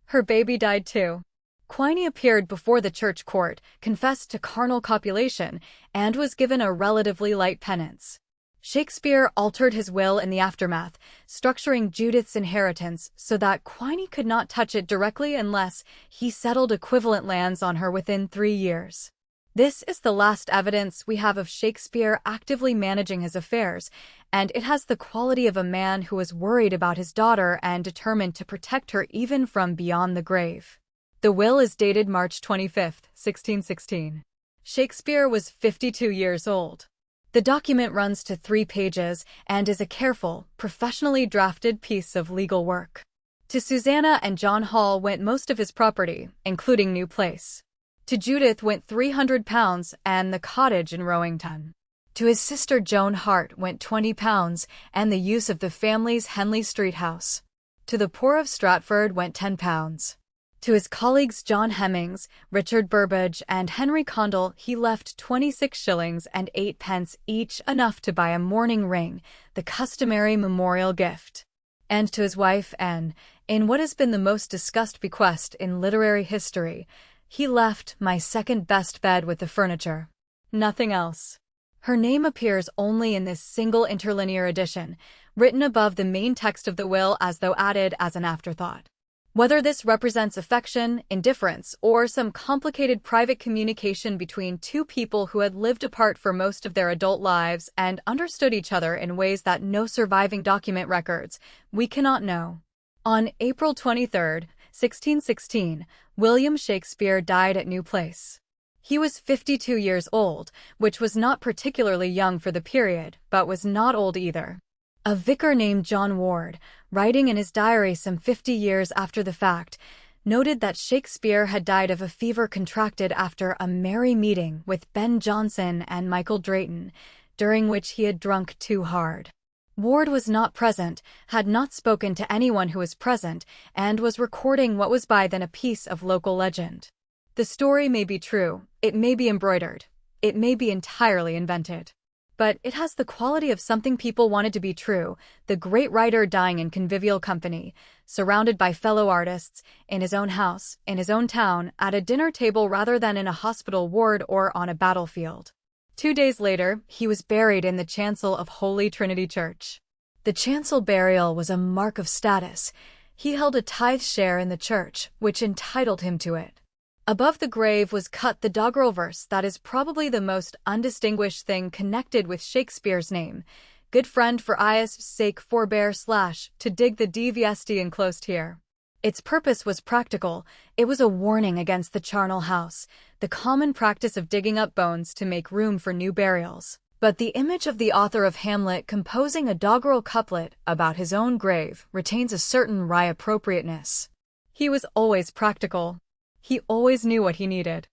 Her baby died too. Quiney appeared before the church court, confessed to carnal copulation, and was given a relatively light penance. Shakespeare altered his will in the aftermath, structuring Judith's inheritance so that Quiney could not touch it directly unless he settled equivalent lands on her within 3 years. This is the last evidence we have of Shakespeare actively managing his affairs, and it has the quality of a man who was worried about his daughter and determined to protect her even from beyond the grave. The will is dated March 25, 1616. Shakespeare was 52 years old. The document runs to 3 pages and is a careful, professionally drafted piece of legal work. To Susanna and John Hall went most of his property, including New Place. To Judith went £300 and the cottage in Rowington. To his sister Joan Hart went £20 and the use of the family's Henley Street house. To the poor of Stratford went £10. To his colleagues John Hemmings, Richard Burbage, and Henry Condell he left 26 shillings and 8 pence each, enough to buy a mourning ring, the customary memorial gift. And to his wife Anne, in what has been the most discussed bequest in literary history, he left my second best bed with the furniture. Nothing else. Her name appears only in this single interlinear edition, written above the main text of the will as though added as an afterthought. Whether this represents affection, indifference, or some complicated private communication between two people who had lived apart for most of their adult lives and understood each other in ways that no surviving document records, we cannot know. On April 23, 1616, William Shakespeare died at New Place. He was 52 years old, which was not particularly young for the period, but was not old either. A vicar named John Ward, writing in his diary some 50 years after the fact, noted that Shakespeare had died of a fever contracted after a merry meeting with Ben Jonson and Michael Drayton, during which he had drunk too hard. Ward was not present, had not spoken to anyone who was present, and was recording what was by then a piece of local legend. The story may be true, it may be embroidered, it may be entirely invented. But it has the quality of something people wanted to be true, the great writer dying in convivial company, surrounded by fellow artists, in his own house, in his own town, at a dinner table rather than in a hospital ward or on a battlefield. 2 days later, he was buried in the chancel of Holy Trinity Church. The chancel burial was a mark of status. He held a tithe share in the church, which entitled him to it. Above the grave was cut the doggerel verse that is probably the most undistinguished thing connected with Shakespeare's name. Good friend, for I's sake forbear / to dig the DVSD enclosed here. Its purpose was practical. It was a warning against the charnel house, the common practice of digging up bones to make room for new burials. But the image of the author of Hamlet composing a doggerel couplet about his own grave retains a certain wry appropriateness. He was always practical. He always knew what he needed.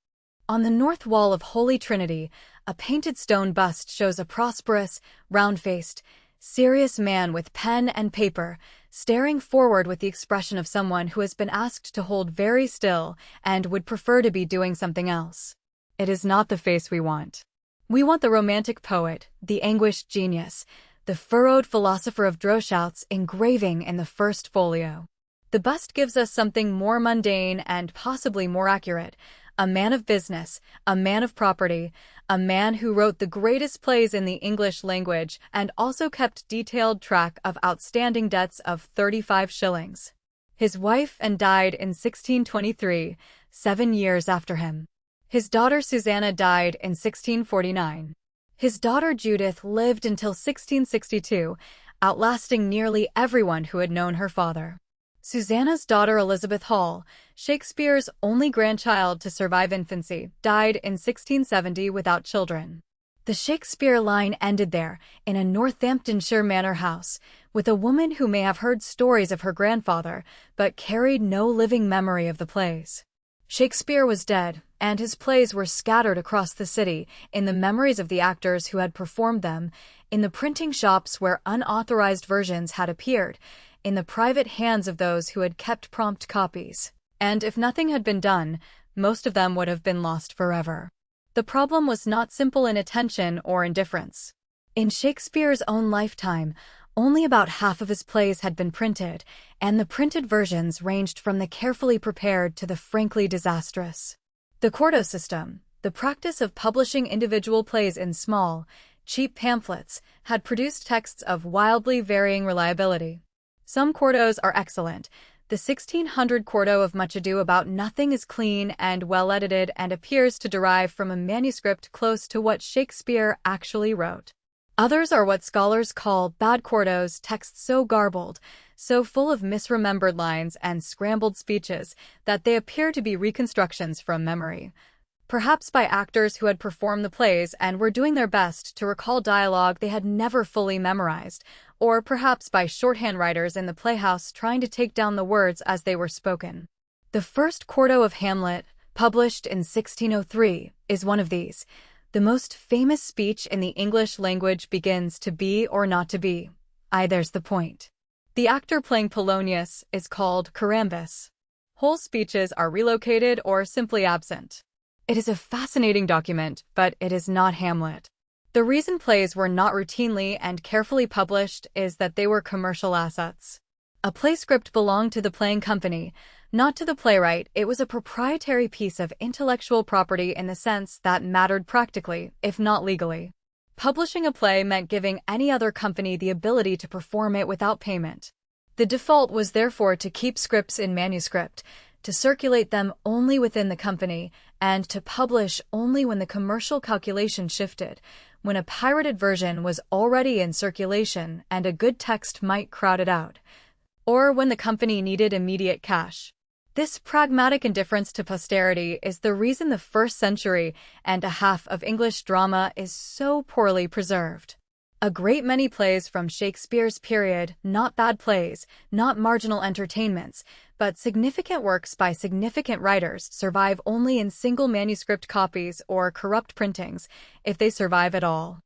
On the north wall of Holy Trinity, a painted stone bust shows a prosperous, round-faced, serious man with pen and paper, staring forward with the expression of someone who has been asked to hold very still and would prefer to be doing something else. It is not the face we want. We want the romantic poet, the anguished genius, the furrowed philosopher of Droeshout's engraving in the first folio. The bust gives us something more mundane and possibly more accurate, a man of business, a man of property, a man who wrote the greatest plays in the English language and also kept detailed track of outstanding debts of 35 shillings. His wife and died in 1623, 7 years after him. His daughter Susanna died in 1649. His daughter Judith lived until 1662, outlasting nearly everyone who had known her father. Susanna's daughter Elizabeth Hall, Shakespeare's only grandchild to survive infancy, died in 1670 without children. The Shakespeare line ended there, in a Northamptonshire manor house, with a woman who may have heard stories of her grandfather, but carried no living memory of the plays. Shakespeare was dead, and his plays were scattered across the city, in the memories of the actors who had performed them, in the printing shops where unauthorized versions had appeared, in the private hands of those who had kept prompt copies. And if nothing had been done, most of them would have been lost forever. The problem was not simple inattention or indifference. In Shakespeare's own lifetime, only about half of his plays had been printed, and the printed versions ranged from the carefully prepared to the frankly disastrous. The quarto system, the practice of publishing individual plays in small, cheap pamphlets, had produced texts of wildly varying reliability. Some quartos are excellent. The 1600 quarto of Much Ado About Nothing is clean and well edited and appears to derive from a manuscript close to what Shakespeare actually wrote. Others are what scholars call bad quartos, texts so garbled, so full of misremembered lines and scrambled speeches, that they appear to be reconstructions from memory. Perhaps by actors who had performed the plays and were doing their best to recall dialogue they had never fully memorized, or perhaps by shorthand writers in the playhouse trying to take down the words as they were spoken. The first quarto of Hamlet, published in 1603, is one of these. The most famous speech in the English language begins to be or not to be. There's the point. The actor playing Polonius is called Carambus. Whole speeches are relocated or simply absent. It is a fascinating document, but it is not Hamlet. The reason plays were not routinely and carefully published is that they were commercial assets. A play script belonged to the playing company, not to the playwright. It was a proprietary piece of intellectual property in the sense that mattered practically, if not legally. Publishing a play meant giving any other company the ability to perform it without payment. The default was therefore to keep scripts in manuscript, to circulate them only within the company, and to publish only when the commercial calculation shifted, when a pirated version was already in circulation and a good text might crowd it out, or when the company needed immediate cash. This pragmatic indifference to posterity is the reason the first century and a half of English drama is so poorly preserved. A great many plays from Shakespeare's period, not bad plays, not marginal entertainments, but significant works by significant writers, survive only in single manuscript copies or corrupt printings, if they survive at all.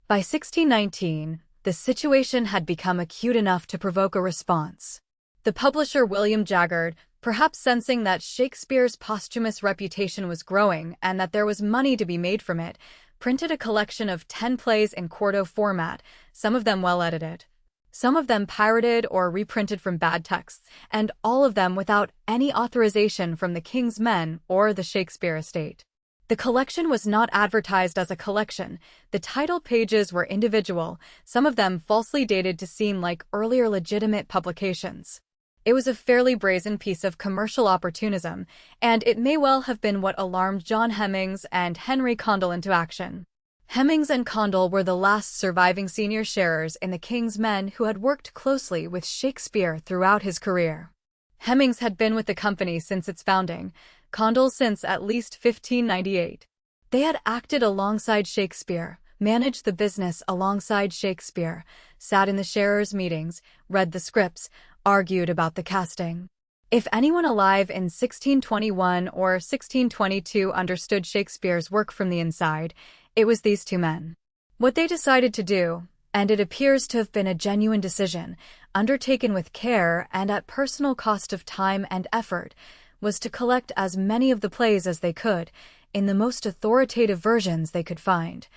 By 1619, the situation had become acute enough to provoke a response. The publisher William Jaggard, perhaps sensing that Shakespeare's posthumous reputation was growing and that there was money to be made from it, printed a collection of 10 plays in quarto format, some of them well edited, some of them pirated or reprinted from bad texts, and all of them without any authorization from the king's men or the Shakespeare estate. The collection was not advertised as a collection. The title pages were individual, some of them falsely dated to seem like earlier legitimate publications. It was a fairly brazen piece of commercial opportunism, and it may well have been what alarmed John Hemmings and Henry Condell into action. Hemmings and Condell were the last surviving senior sharers in the King's Men who had worked closely with Shakespeare throughout his career. Hemmings had been with the company since its founding, Condell since at least 1598. They had acted alongside Shakespeare, managed the business alongside Shakespeare, sat in the sharers' meetings, read the scripts, argued about the casting. If anyone alive in 1621 or 1622 understood Shakespeare's work from the inside, it was these two men. What they decided to do, and it appears to have been a genuine decision, undertaken with care and at personal cost of time and effort, was to collect as many of the plays as they could, in the most authoritative versions they could find,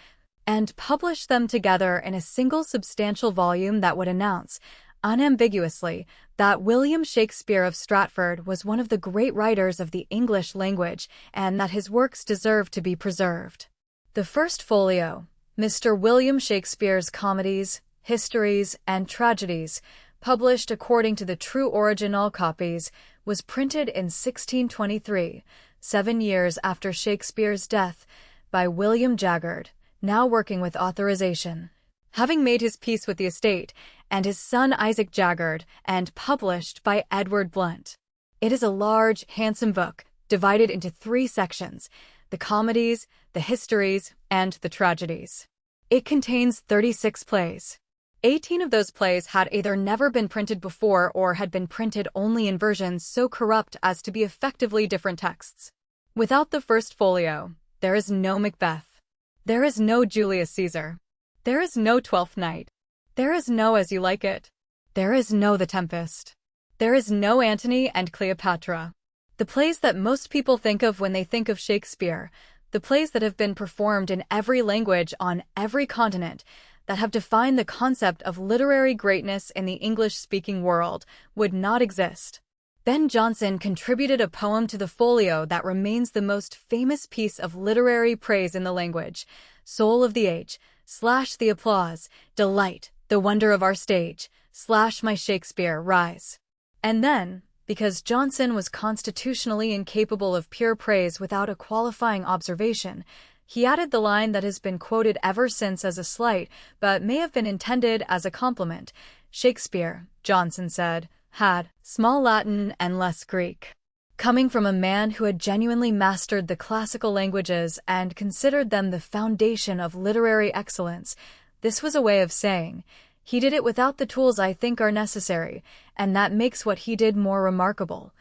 and publish them together in a single substantial volume that would announce, unambiguously, that William Shakespeare of Stratford was one of the great writers of the English language and that his works deserved to be preserved. The first folio, Mr. William Shakespeare's Comedies, Histories, and Tragedies, published according to the true original copies, was printed in 1623, 7 years after Shakespeare's death, by William Jaggard, now working with authorization. Having made his peace with the estate, and his son Isaac Jaggard, and published by Edward Blunt. It is a large, handsome book, divided into 3 sections, the comedies, the histories, and the tragedies. It contains 36 plays. 18 of those plays had either never been printed before or had been printed only in versions so corrupt as to be effectively different texts. Without the first folio, there is no Macbeth. There is no Julius Caesar. There is no Twelfth Night. There is no As You Like It. There is no The Tempest. There is no Antony and Cleopatra. The plays that most people think of when they think of Shakespeare, the plays that have been performed in every language on every continent, that have defined the concept of literary greatness in the English-speaking world, would not exist. Ben Jonson contributed a poem to the folio that remains the most famous piece of literary praise in the language, Soul of the Age, / the applause, delight, the wonder of our stage, / my Shakespeare, rise. And then, because Jonson was constitutionally incapable of pure praise without a qualifying observation, he added the line that has been quoted ever since as a slight, but may have been intended as a compliment. Shakespeare, Jonson said, had small Latin and less Greek. Coming from a man who had genuinely mastered the classical languages and considered them the foundation of literary excellence, this was a way of saying, he did it without the tools I think are necessary, and that makes what he did more remarkable,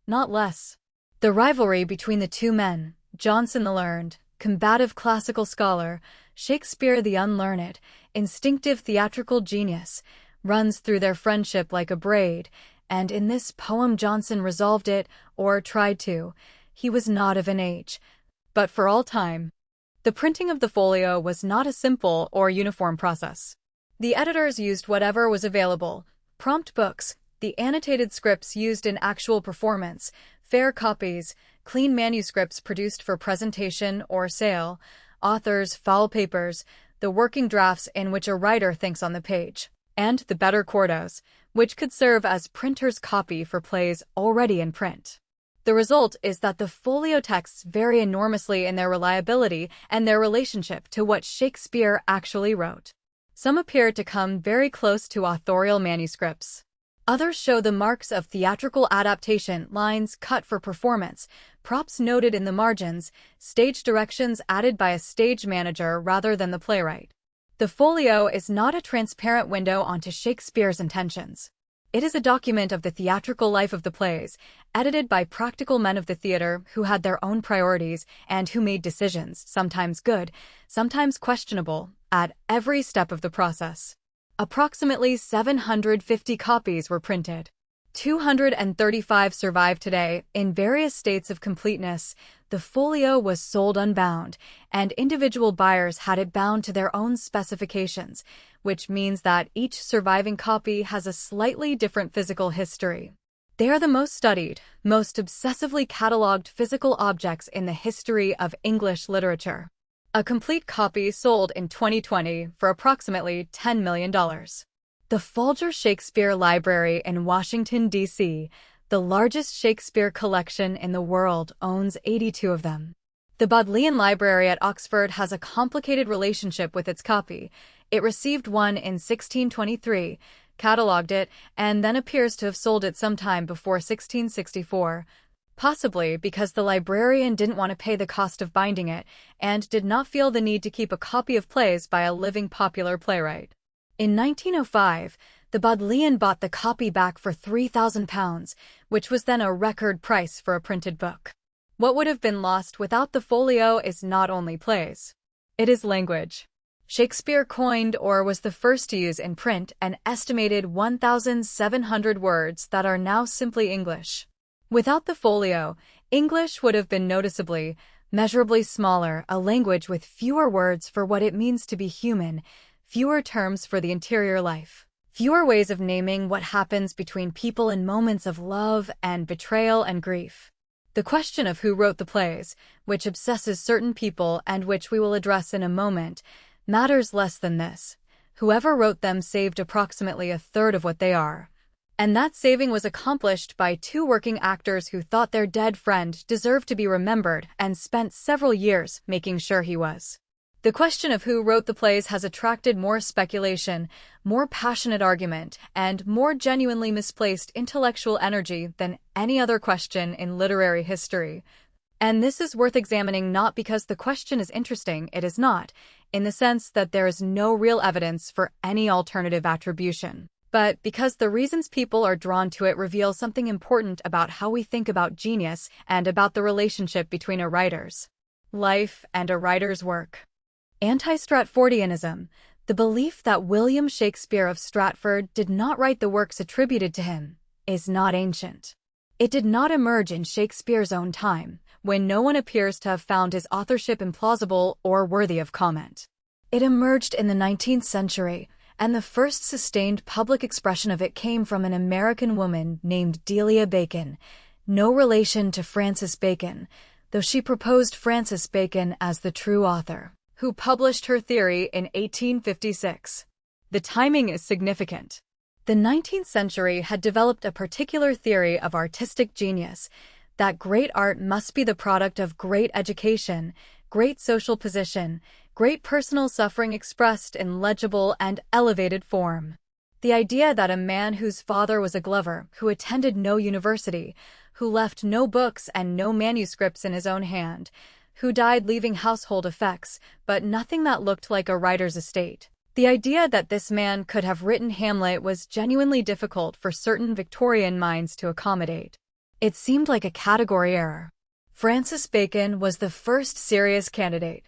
not less. The rivalry between the two men, Johnson the learned, combative classical scholar, Shakespeare the unlearned, instinctive theatrical genius, runs through their friendship like a braid, and in this poem Johnson resolved it, or tried to. He was not of an age, but for all time. The printing of the folio was not a simple or uniform process. The editors used whatever was available: prompt books, the annotated scripts used in actual performance, fair copies, clean manuscripts produced for presentation or sale, authors' foul papers, the working drafts in which a writer thinks on the page, and the better quartos, which could serve as printer's copy for plays already in print. The result is that the folio texts vary enormously in their reliability and their relationship to what Shakespeare actually wrote. Some appear to come very close to authorial manuscripts. Others show the marks of theatrical adaptation, lines cut for performance, props noted in the margins, stage directions added by a stage manager rather than the playwright. The folio is not a transparent window onto Shakespeare's intentions. It is a document of the theatrical life of the plays, edited by practical men of the theater who had their own priorities and who made decisions, sometimes good, sometimes questionable, at every step of the process. Approximately 750 copies were printed. 235 survive today in various states of completeness. The folio was sold unbound, and individual buyers had it bound to their own specifications, which means that each surviving copy has a slightly different physical history. They are the most studied, most obsessively catalogued physical objects in the history of English literature. A complete copy sold in 2020 for approximately $10 million. The Folger Shakespeare Library in Washington, D.C., the largest Shakespeare collection in the world, owns 82 of them. The Bodleian Library at Oxford has a complicated relationship with its copy. It received one in 1623, catalogued it, and then appears to have sold it sometime before 1664. Possibly because the librarian didn't want to pay the cost of binding it and did not feel the need to keep a copy of plays by a living popular playwright. In 1905, the Bodleian bought the copy back for £3,000, which was then a record price for a printed book. What would have been lost without the folio is not only plays. It is language. Shakespeare coined or was the first to use in print an estimated 1,700 words that are now simply English. Without the folio, English would have been noticeably, measurably smaller, a language with fewer words for what it means to be human, fewer terms for the interior life, fewer ways of naming what happens between people in moments of love and betrayal and grief. The question of who wrote the plays, which obsesses certain people and which we will address in a moment, matters less than this. Whoever wrote them saved approximately a third of what they are. And that saving was accomplished by two working actors who thought their dead friend deserved to be remembered and spent several years making sure he was. The question of who wrote the plays has attracted more speculation, more passionate argument, and more genuinely misplaced intellectual energy than any other question in literary history. And this is worth examining not because the question is interesting, it is not, in the sense that there is no real evidence for any alternative attribution, but because the reasons people are drawn to it reveal something important about how we think about genius and about the relationship between a writer's life and a writer's work. Anti-Stratfordianism, the belief that William Shakespeare of Stratford did not write the works attributed to him, is not ancient. It did not emerge in Shakespeare's own time, when no one appears to have found his authorship implausible or worthy of comment. It emerged in the 19th century, and the first sustained public expression of it came from an American woman named Delia Bacon, no relation to Francis Bacon, though she proposed Francis Bacon as the true author, who published her theory in 1856. The timing is significant. The 19th century had developed a particular theory of artistic genius, that great art must be the product of great education, great social position, great personal suffering expressed in legible and elevated form. The idea that a man whose father was a glover, who attended no university, who left no books and no manuscripts in his own hand, who died leaving household effects, but nothing that looked like a writer's estate. The idea that this man could have written Hamlet was genuinely difficult for certain Victorian minds to accommodate. It seemed like a category error. Francis Bacon was the first serious candidate.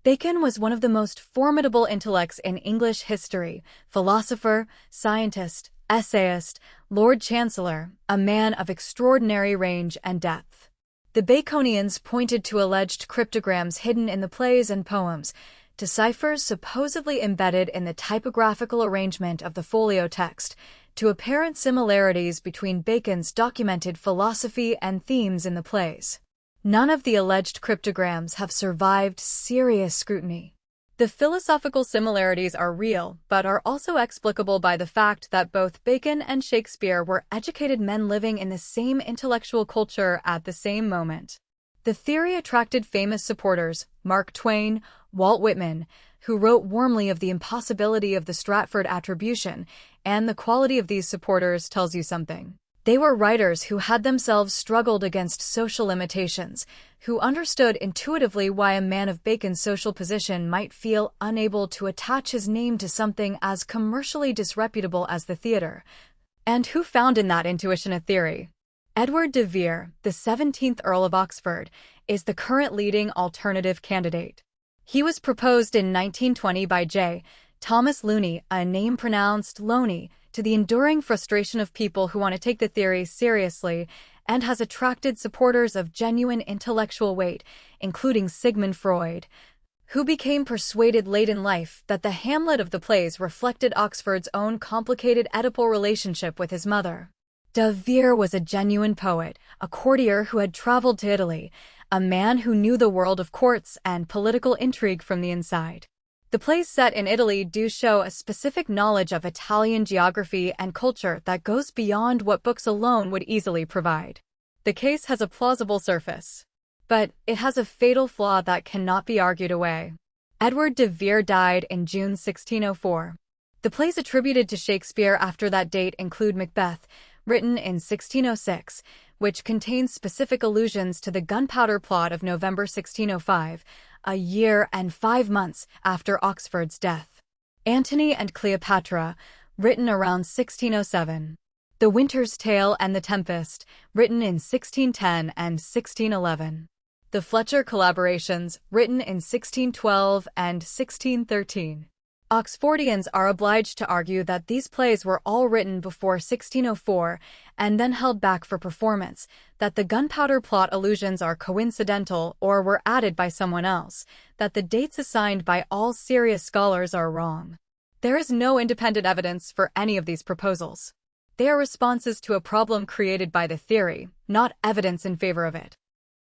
Bacon was one of the most formidable intellects in English history, philosopher, scientist, essayist, Lord Chancellor, a man of extraordinary range and depth. The Baconians pointed to alleged cryptograms hidden in the plays and poems, to ciphers supposedly embedded in the typographical arrangement of the folio text, to apparent similarities between Bacon's documented philosophy and themes in the plays. None of the alleged cryptograms have survived serious scrutiny. The philosophical similarities are real, but are also explicable by the fact that both Bacon and Shakespeare were educated men living in the same intellectual culture at the same moment. The theory attracted famous supporters, Mark Twain, Walt Whitman, who wrote warmly of the impossibility of the Stratford attribution, and the quality of these supporters tells you something. They were writers who had themselves struggled against social limitations, who understood intuitively why a man of Bacon's social position might feel unable to attach his name to something as commercially disreputable as the theatre, and who found in that intuition a theory. Edward de Vere, the 17th Earl of Oxford, is the current leading alternative candidate. He was proposed in 1920 by J. Thomas Looney, a name pronounced Loney, to the enduring frustration of people who want to take the theory seriously, and has attracted supporters of genuine intellectual weight, including Sigmund Freud, who became persuaded late in life that the Hamlet of the plays reflected Oxford's own complicated Oedipal relationship with his mother. De Vere was a genuine poet, a courtier who had traveled to Italy, a man who knew the world of courts and political intrigue from the inside. The plays set in Italy do show a specific knowledge of Italian geography and culture that goes beyond what books alone would easily provide. The case has a plausible surface, but it has a fatal flaw that cannot be argued away. Edward de Vere died in June 1604. The plays attributed to Shakespeare after that date include Macbeth, written in 1606, which contains specific allusions to the gunpowder plot of November 1605, a year and 5 months after Oxford's death. Antony and Cleopatra, written around 1607. The Winter's Tale and the Tempest, written in 1610 and 1611. The Fletcher collaborations, written in 1612 and 1613. Oxfordians are obliged to argue that these plays were all written before 1604 and then held back for performance, that the gunpowder plot allusions are coincidental or were added by someone else, that the dates assigned by all serious scholars are wrong. There is no independent evidence for any of these proposals. They are responses to a problem created by the theory, not evidence in favor of it.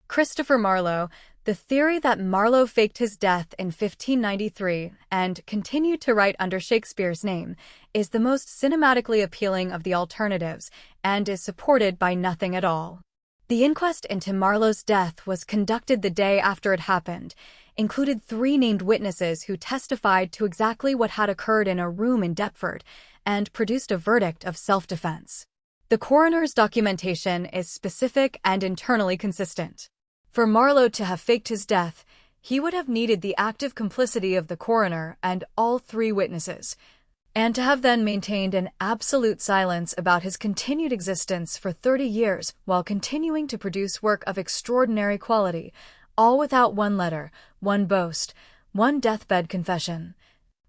Christopher Marlowe, the theory that Marlowe faked his death in 1593 and continued to write under Shakespeare's name, is the most cinematically appealing of the alternatives and is supported by nothing at all. The inquest into Marlowe's death was conducted the day after it happened, included 3 named witnesses who testified to exactly what had occurred in a room in Deptford, and produced a verdict of self-defense. The coroner's documentation is specific and internally consistent. For Marlowe to have faked his death, he would have needed the active complicity of the coroner and all 3 witnesses, and to have then maintained an absolute silence about his continued existence for 30 years while continuing to produce work of extraordinary quality, all without one letter, one boast, one deathbed confession,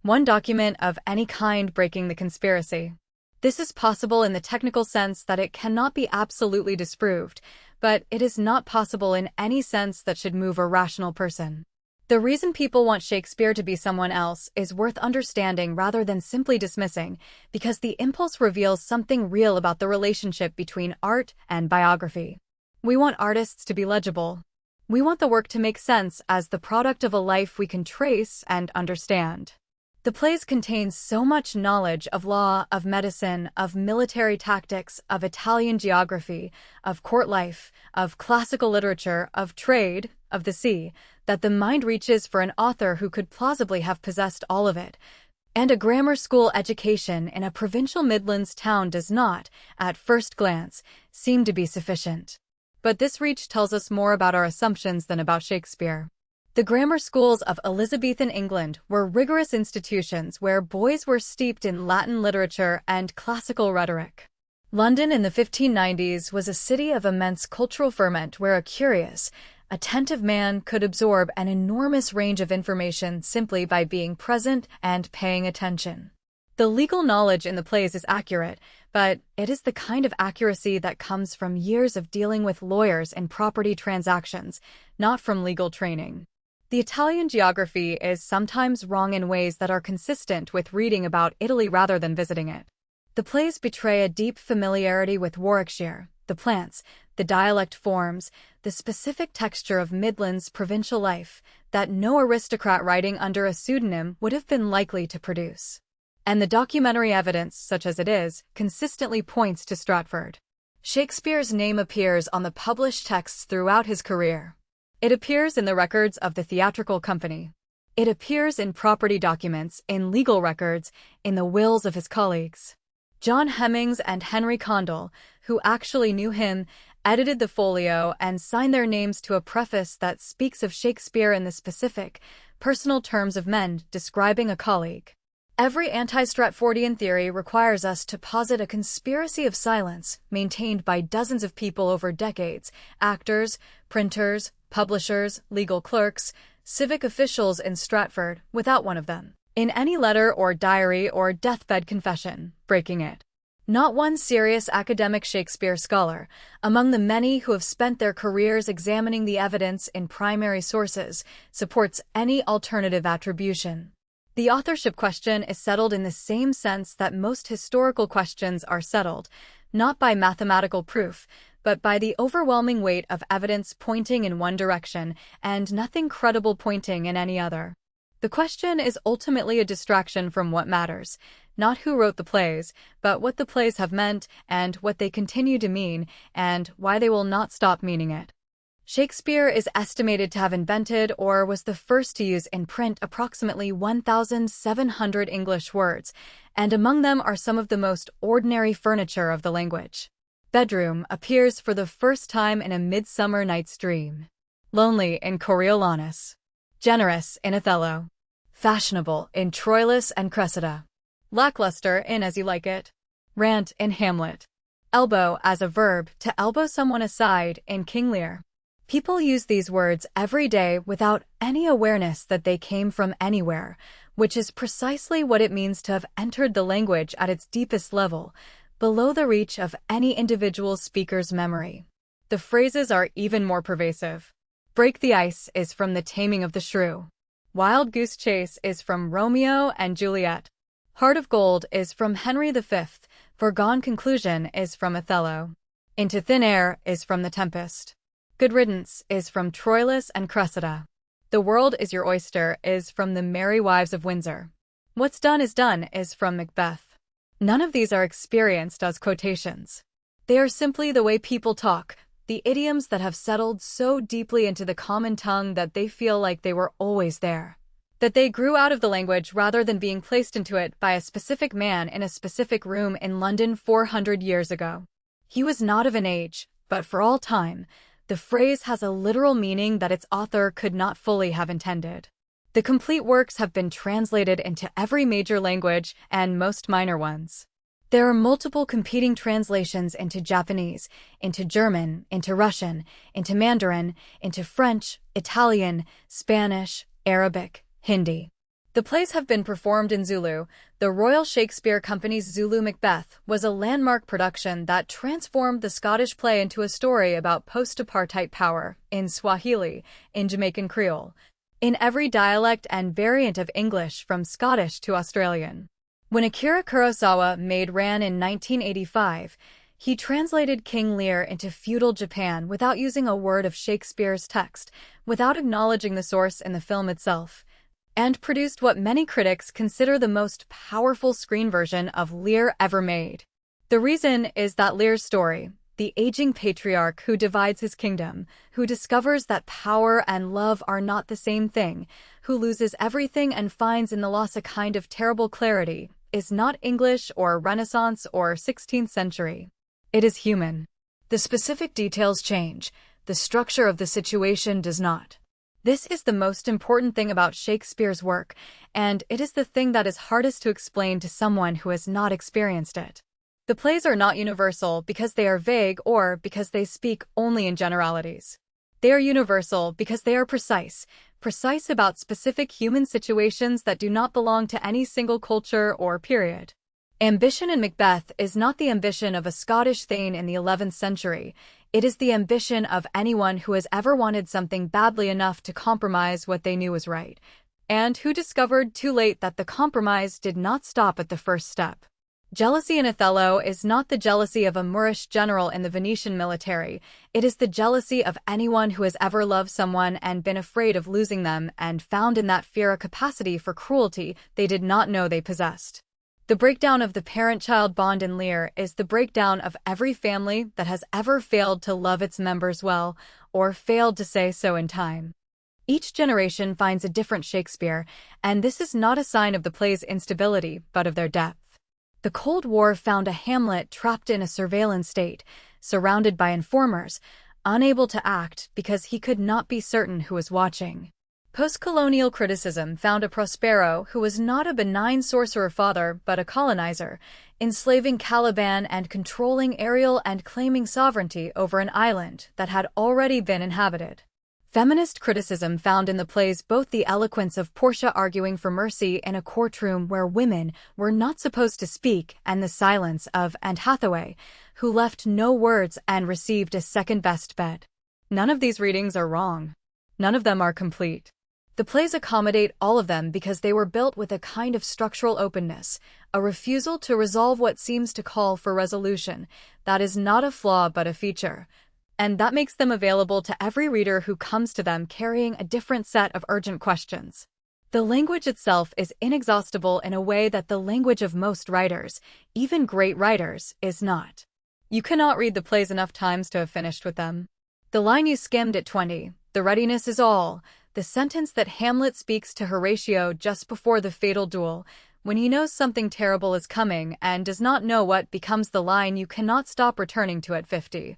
one document of any kind breaking the conspiracy. This is possible in the technical sense that it cannot be absolutely disproved, but it is not possible in any sense that should move a rational person. The reason people want Shakespeare to be someone else is worth understanding rather than simply dismissing, because the impulse reveals something real about the relationship between art and biography. We want artists to be legible. We want the work to make sense as the product of a life we can trace and understand. The plays contain so much knowledge of law, of medicine, of military tactics, of Italian geography, of court life, of classical literature, of trade, of the sea, that the mind reaches for an author who could plausibly have possessed all of it. And a grammar school education in a provincial Midlands town does not, at first glance, seem to be sufficient. But this reach tells us more about our assumptions than about Shakespeare. The grammar schools of Elizabethan England were rigorous institutions where boys were steeped in Latin literature and classical rhetoric. London in the 1590s was a city of immense cultural ferment where a curious, attentive man could absorb an enormous range of information simply by being present and paying attention. The legal knowledge in the plays is accurate, but it is the kind of accuracy that comes from years of dealing with lawyers in property transactions, not from legal training. The Italian geography is sometimes wrong in ways that are consistent with reading about Italy rather than visiting it. The plays betray a deep familiarity with Warwickshire, the plants, the dialect forms, the specific texture of Midlands provincial life that no aristocrat writing under a pseudonym would have been likely to produce. And the documentary evidence, such as it is, consistently points to Stratford. Shakespeare's name appears on the published texts throughout his career. It appears in the records of the theatrical company. It appears in property documents, in legal records, in the wills of his colleagues. John Hemmings and Henry Condell, who actually knew him, edited the folio and signed their names to a preface that speaks of Shakespeare in the specific, personal terms of men describing a colleague. Every anti-Stratfordian theory requires us to posit a conspiracy of silence maintained by dozens of people over decades: actors, printers, publishers, legal clerks, civic officials in Stratford, without one of them, in any letter or diary or deathbed confession, breaking it. Not one serious academic Shakespeare scholar, among the many who have spent their careers examining the evidence in primary sources, supports any alternative attribution. The authorship question is settled in the same sense that most historical questions are settled, not by mathematical proof, but by the overwhelming weight of evidence pointing in one direction and nothing credible pointing in any other. The question is ultimately a distraction from what matters, not who wrote the plays, but what the plays have meant and what they continue to mean and why they will not stop meaning it. Shakespeare is estimated to have invented or was the first to use in print approximately 1,700 English words, and among them are some of the most ordinary furniture of the language. Bedroom appears for the first time in A Midsummer Night's Dream. Lonely in Coriolanus. Generous in Othello. Fashionable in Troilus and Cressida. Lackluster in As You Like It. Rant in Hamlet. Elbow as a verb to elbow someone aside in King Lear. People use these words every day without any awareness that they came from anywhere, which is precisely what it means to have entered the language at its deepest level, below the reach of any individual speaker's memory. The phrases are even more pervasive. Break the Ice is from The Taming of the Shrew. Wild Goose Chase is from Romeo and Juliet. Heart of Gold is from Henry V. Foregone Conclusion is from Othello. Into Thin Air is from The Tempest. Good Riddance is from Troilus and Cressida. The World is Your Oyster is from The Merry Wives of Windsor. What's Done is from Macbeth. None of these are experienced as quotations. They are simply the way people talk, the idioms that have settled so deeply into the common tongue that they feel like they were always there. That they grew out of the language rather than being placed into it by a specific man in a specific room in London 400 years ago. He was not of an age, but for all time, the phrase has a literal meaning that its author could not fully have intended. The complete works have been translated into every major language and most minor ones. There are multiple competing translations into Japanese, into German, into Russian, into Mandarin, into French, Italian, Spanish, Arabic, Hindi. The plays have been performed in Zulu. The Royal Shakespeare Company's Zulu Macbeth was a landmark production that transformed the Scottish play into a story about post-apartheid power, in Swahili, in Jamaican Creole, in every dialect and variant of English from Scottish to Australian. When Akira Kurosawa made Ran in 1985, he translated King Lear into feudal Japan without using a word of Shakespeare's text, without acknowledging the source in the film itself, and produced what many critics consider the most powerful screen version of Lear ever made. The reason is that Lear's story, the aging patriarch who divides his kingdom, who discovers that power and love are not the same thing, who loses everything and finds in the loss a kind of terrible clarity, is not English or Renaissance or 16th century. It is human. The specific details change, the structure of the situation does not. This is the most important thing about Shakespeare's work, and it is the thing that is hardest to explain to someone who has not experienced it. The plays are not universal because they are vague or because they speak only in generalities. They are universal because they are precise about specific human situations that do not belong to any single culture or period. Ambition in Macbeth is not the ambition of a Scottish thane in the 11th century. It is the ambition of anyone who has ever wanted something badly enough to compromise what they knew was right, and who discovered too late that the compromise did not stop at the first step. Jealousy in Othello is not the jealousy of a Moorish general in the Venetian military. It is the jealousy of anyone who has ever loved someone and been afraid of losing them and found in that fear a capacity for cruelty they did not know they possessed. The breakdown of the parent-child bond in Lear is the breakdown of every family that has ever failed to love its members well, or failed to say so in time. Each generation finds a different Shakespeare, and this is not a sign of the play's instability, but of their depth. The Cold War found a Hamlet trapped in a surveillance state, surrounded by informers, unable to act because he could not be certain who was watching. Post-colonial criticism found a Prospero who was not a benign sorcerer father but a colonizer, enslaving Caliban and controlling Ariel and claiming sovereignty over an island that had already been inhabited. Feminist criticism found in the plays both the eloquence of Portia arguing for mercy in a courtroom where women were not supposed to speak and the silence of Anne Hathaway, who left no words and received a second-best bed. None of these readings are wrong. None of them are complete. The plays accommodate all of them because they were built with a kind of structural openness, a refusal to resolve what seems to call for resolution. That is not a flaw but a feature. And that makes them available to every reader who comes to them carrying a different set of urgent questions. The language itself is inexhaustible in a way that the language of most writers, even great writers, is not. You cannot read the plays enough times to have finished with them. The line you skimmed at 20, the readiness is all, the sentence that Hamlet speaks to Horatio just before the fatal duel, when he knows something terrible is coming and does not know what, becomes the line you cannot stop returning to at 50.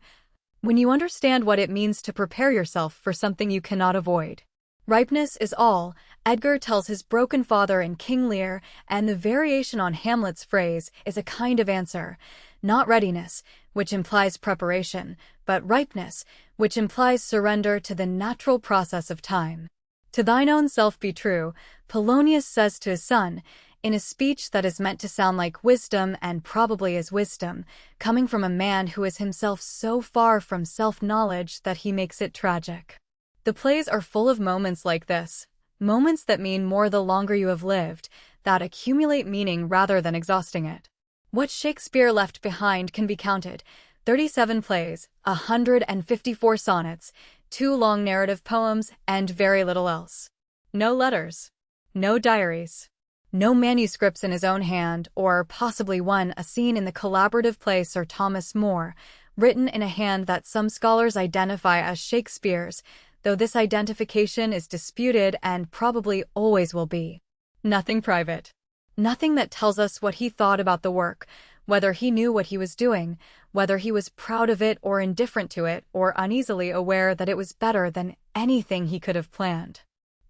When you understand what it means to prepare yourself for something you cannot avoid. Ripeness is all, Edgar tells his broken father in King Lear, and the variation on Hamlet's phrase is a kind of answer, not readiness, which implies preparation, but ripeness, which implies surrender to the natural process of time. To thine own self be true, Polonius says to his son, in a speech that is meant to sound like wisdom and probably is wisdom, coming from a man who is himself so far from self-knowledge that he makes it tragic. The plays are full of moments like this, moments that mean more the longer you have lived, that accumulate meaning rather than exhausting it. What Shakespeare left behind can be counted: 37 plays, 154 sonnets, 2 long narrative poems, and very little else. No letters. No diaries. No manuscripts in his own hand, or possibly one, a scene in the collaborative play Sir Thomas More, written in a hand that some scholars identify as Shakespeare's, though this identification is disputed and probably always will be. Nothing private. Nothing that tells us what he thought about the work, whether he knew what he was doing, whether he was proud of it or indifferent to it, or uneasily aware that it was better than anything he could have planned.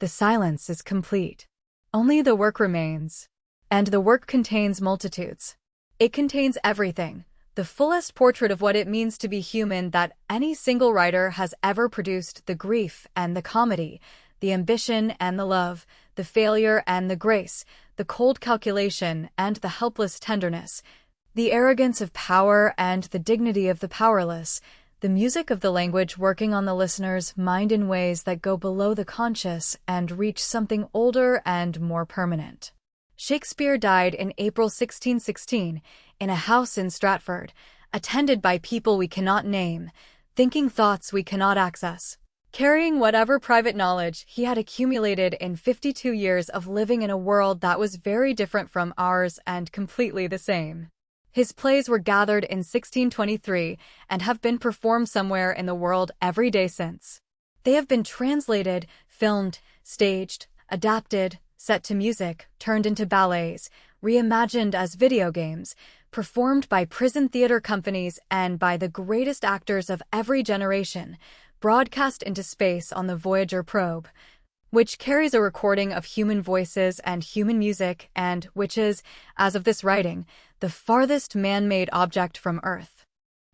The silence is complete. Only the work remains. And the work contains multitudes. It contains everything, the fullest portrait of what it means to be human that any single writer has ever produced: the grief and the comedy, the ambition and the love, the failure and the grace, the cold calculation and the helpless tenderness, the arrogance of power and the dignity of the powerless, the music of the language working on the listener's mind in ways that go below the conscious and reach something older and more permanent. Shakespeare died in April 1616, in a house in Stratford, attended by people we cannot name, thinking thoughts we cannot access, carrying whatever private knowledge he had accumulated in 52 years of living in a world that was very different from ours and completely the same. His plays were gathered in 1623 and have been performed somewhere in the world every day since. They have been translated, filmed, staged, adapted, set to music, turned into ballets, reimagined as video games, performed by prison theater companies and by the greatest actors of every generation, broadcast into space on the Voyager probe. which carries a recording of human voices and human music and which is, as of this writing, the farthest man-made object from Earth.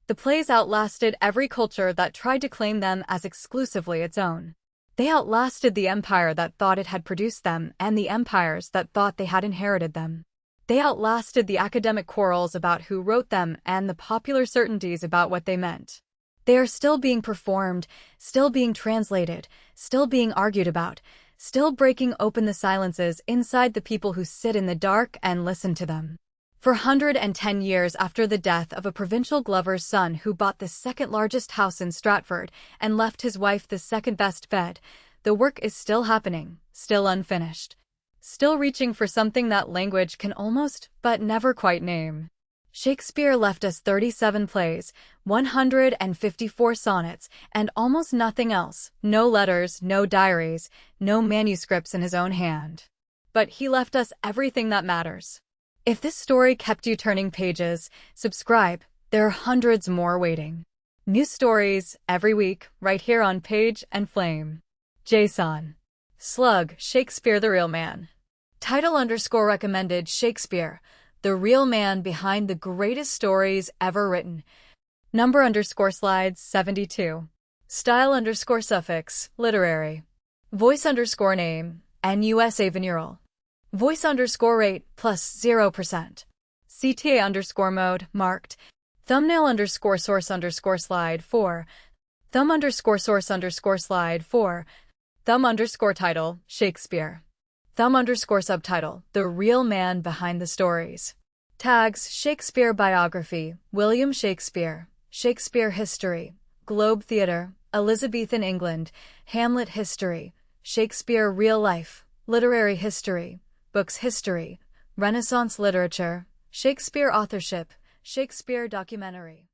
The plays outlasted every culture that tried to claim them as exclusively its own. They outlasted the empire that thought it had produced them and the empires that thought they had inherited them. They outlasted the academic quarrels about who wrote them and the popular certainties about what they meant. They are still being performed, still being translated, still being argued about, still breaking open the silences inside the people who sit in the dark and listen to them. For 110 years after the death of a provincial glover's son who bought the second-largest house in Stratford and left his wife the second-best bed, the work is still happening, still unfinished, still reaching for something that language can almost but never quite name. Shakespeare left us 37 plays, 154 sonnets, and almost nothing else, no letters, no diaries, no manuscripts in his own hand. But he left us everything that matters. If this story kept you turning pages, subscribe, there are hundreds more waiting. New stories every week, right here on Page and Flame. Jason. Slug, Shakespeare the Real Man. Title_recommended Shakespeare, the real man behind the greatest stories ever written. Number_slides 72. Style_suffix, literary. Voice_name, NUSA. Voice_rate, +0%. CTA_mode, marked. Thumbnail_source_slide 4. Thumb_source_slide 4. Thumb_title, Shakespeare. Thumb_subtitle, the real man behind the stories. Tags, Shakespeare biography, William Shakespeare, Shakespeare history, Globe Theatre, Elizabethan England, Hamlet history, Shakespeare real life, literary history, books history, Renaissance literature, Shakespeare authorship, Shakespeare documentary.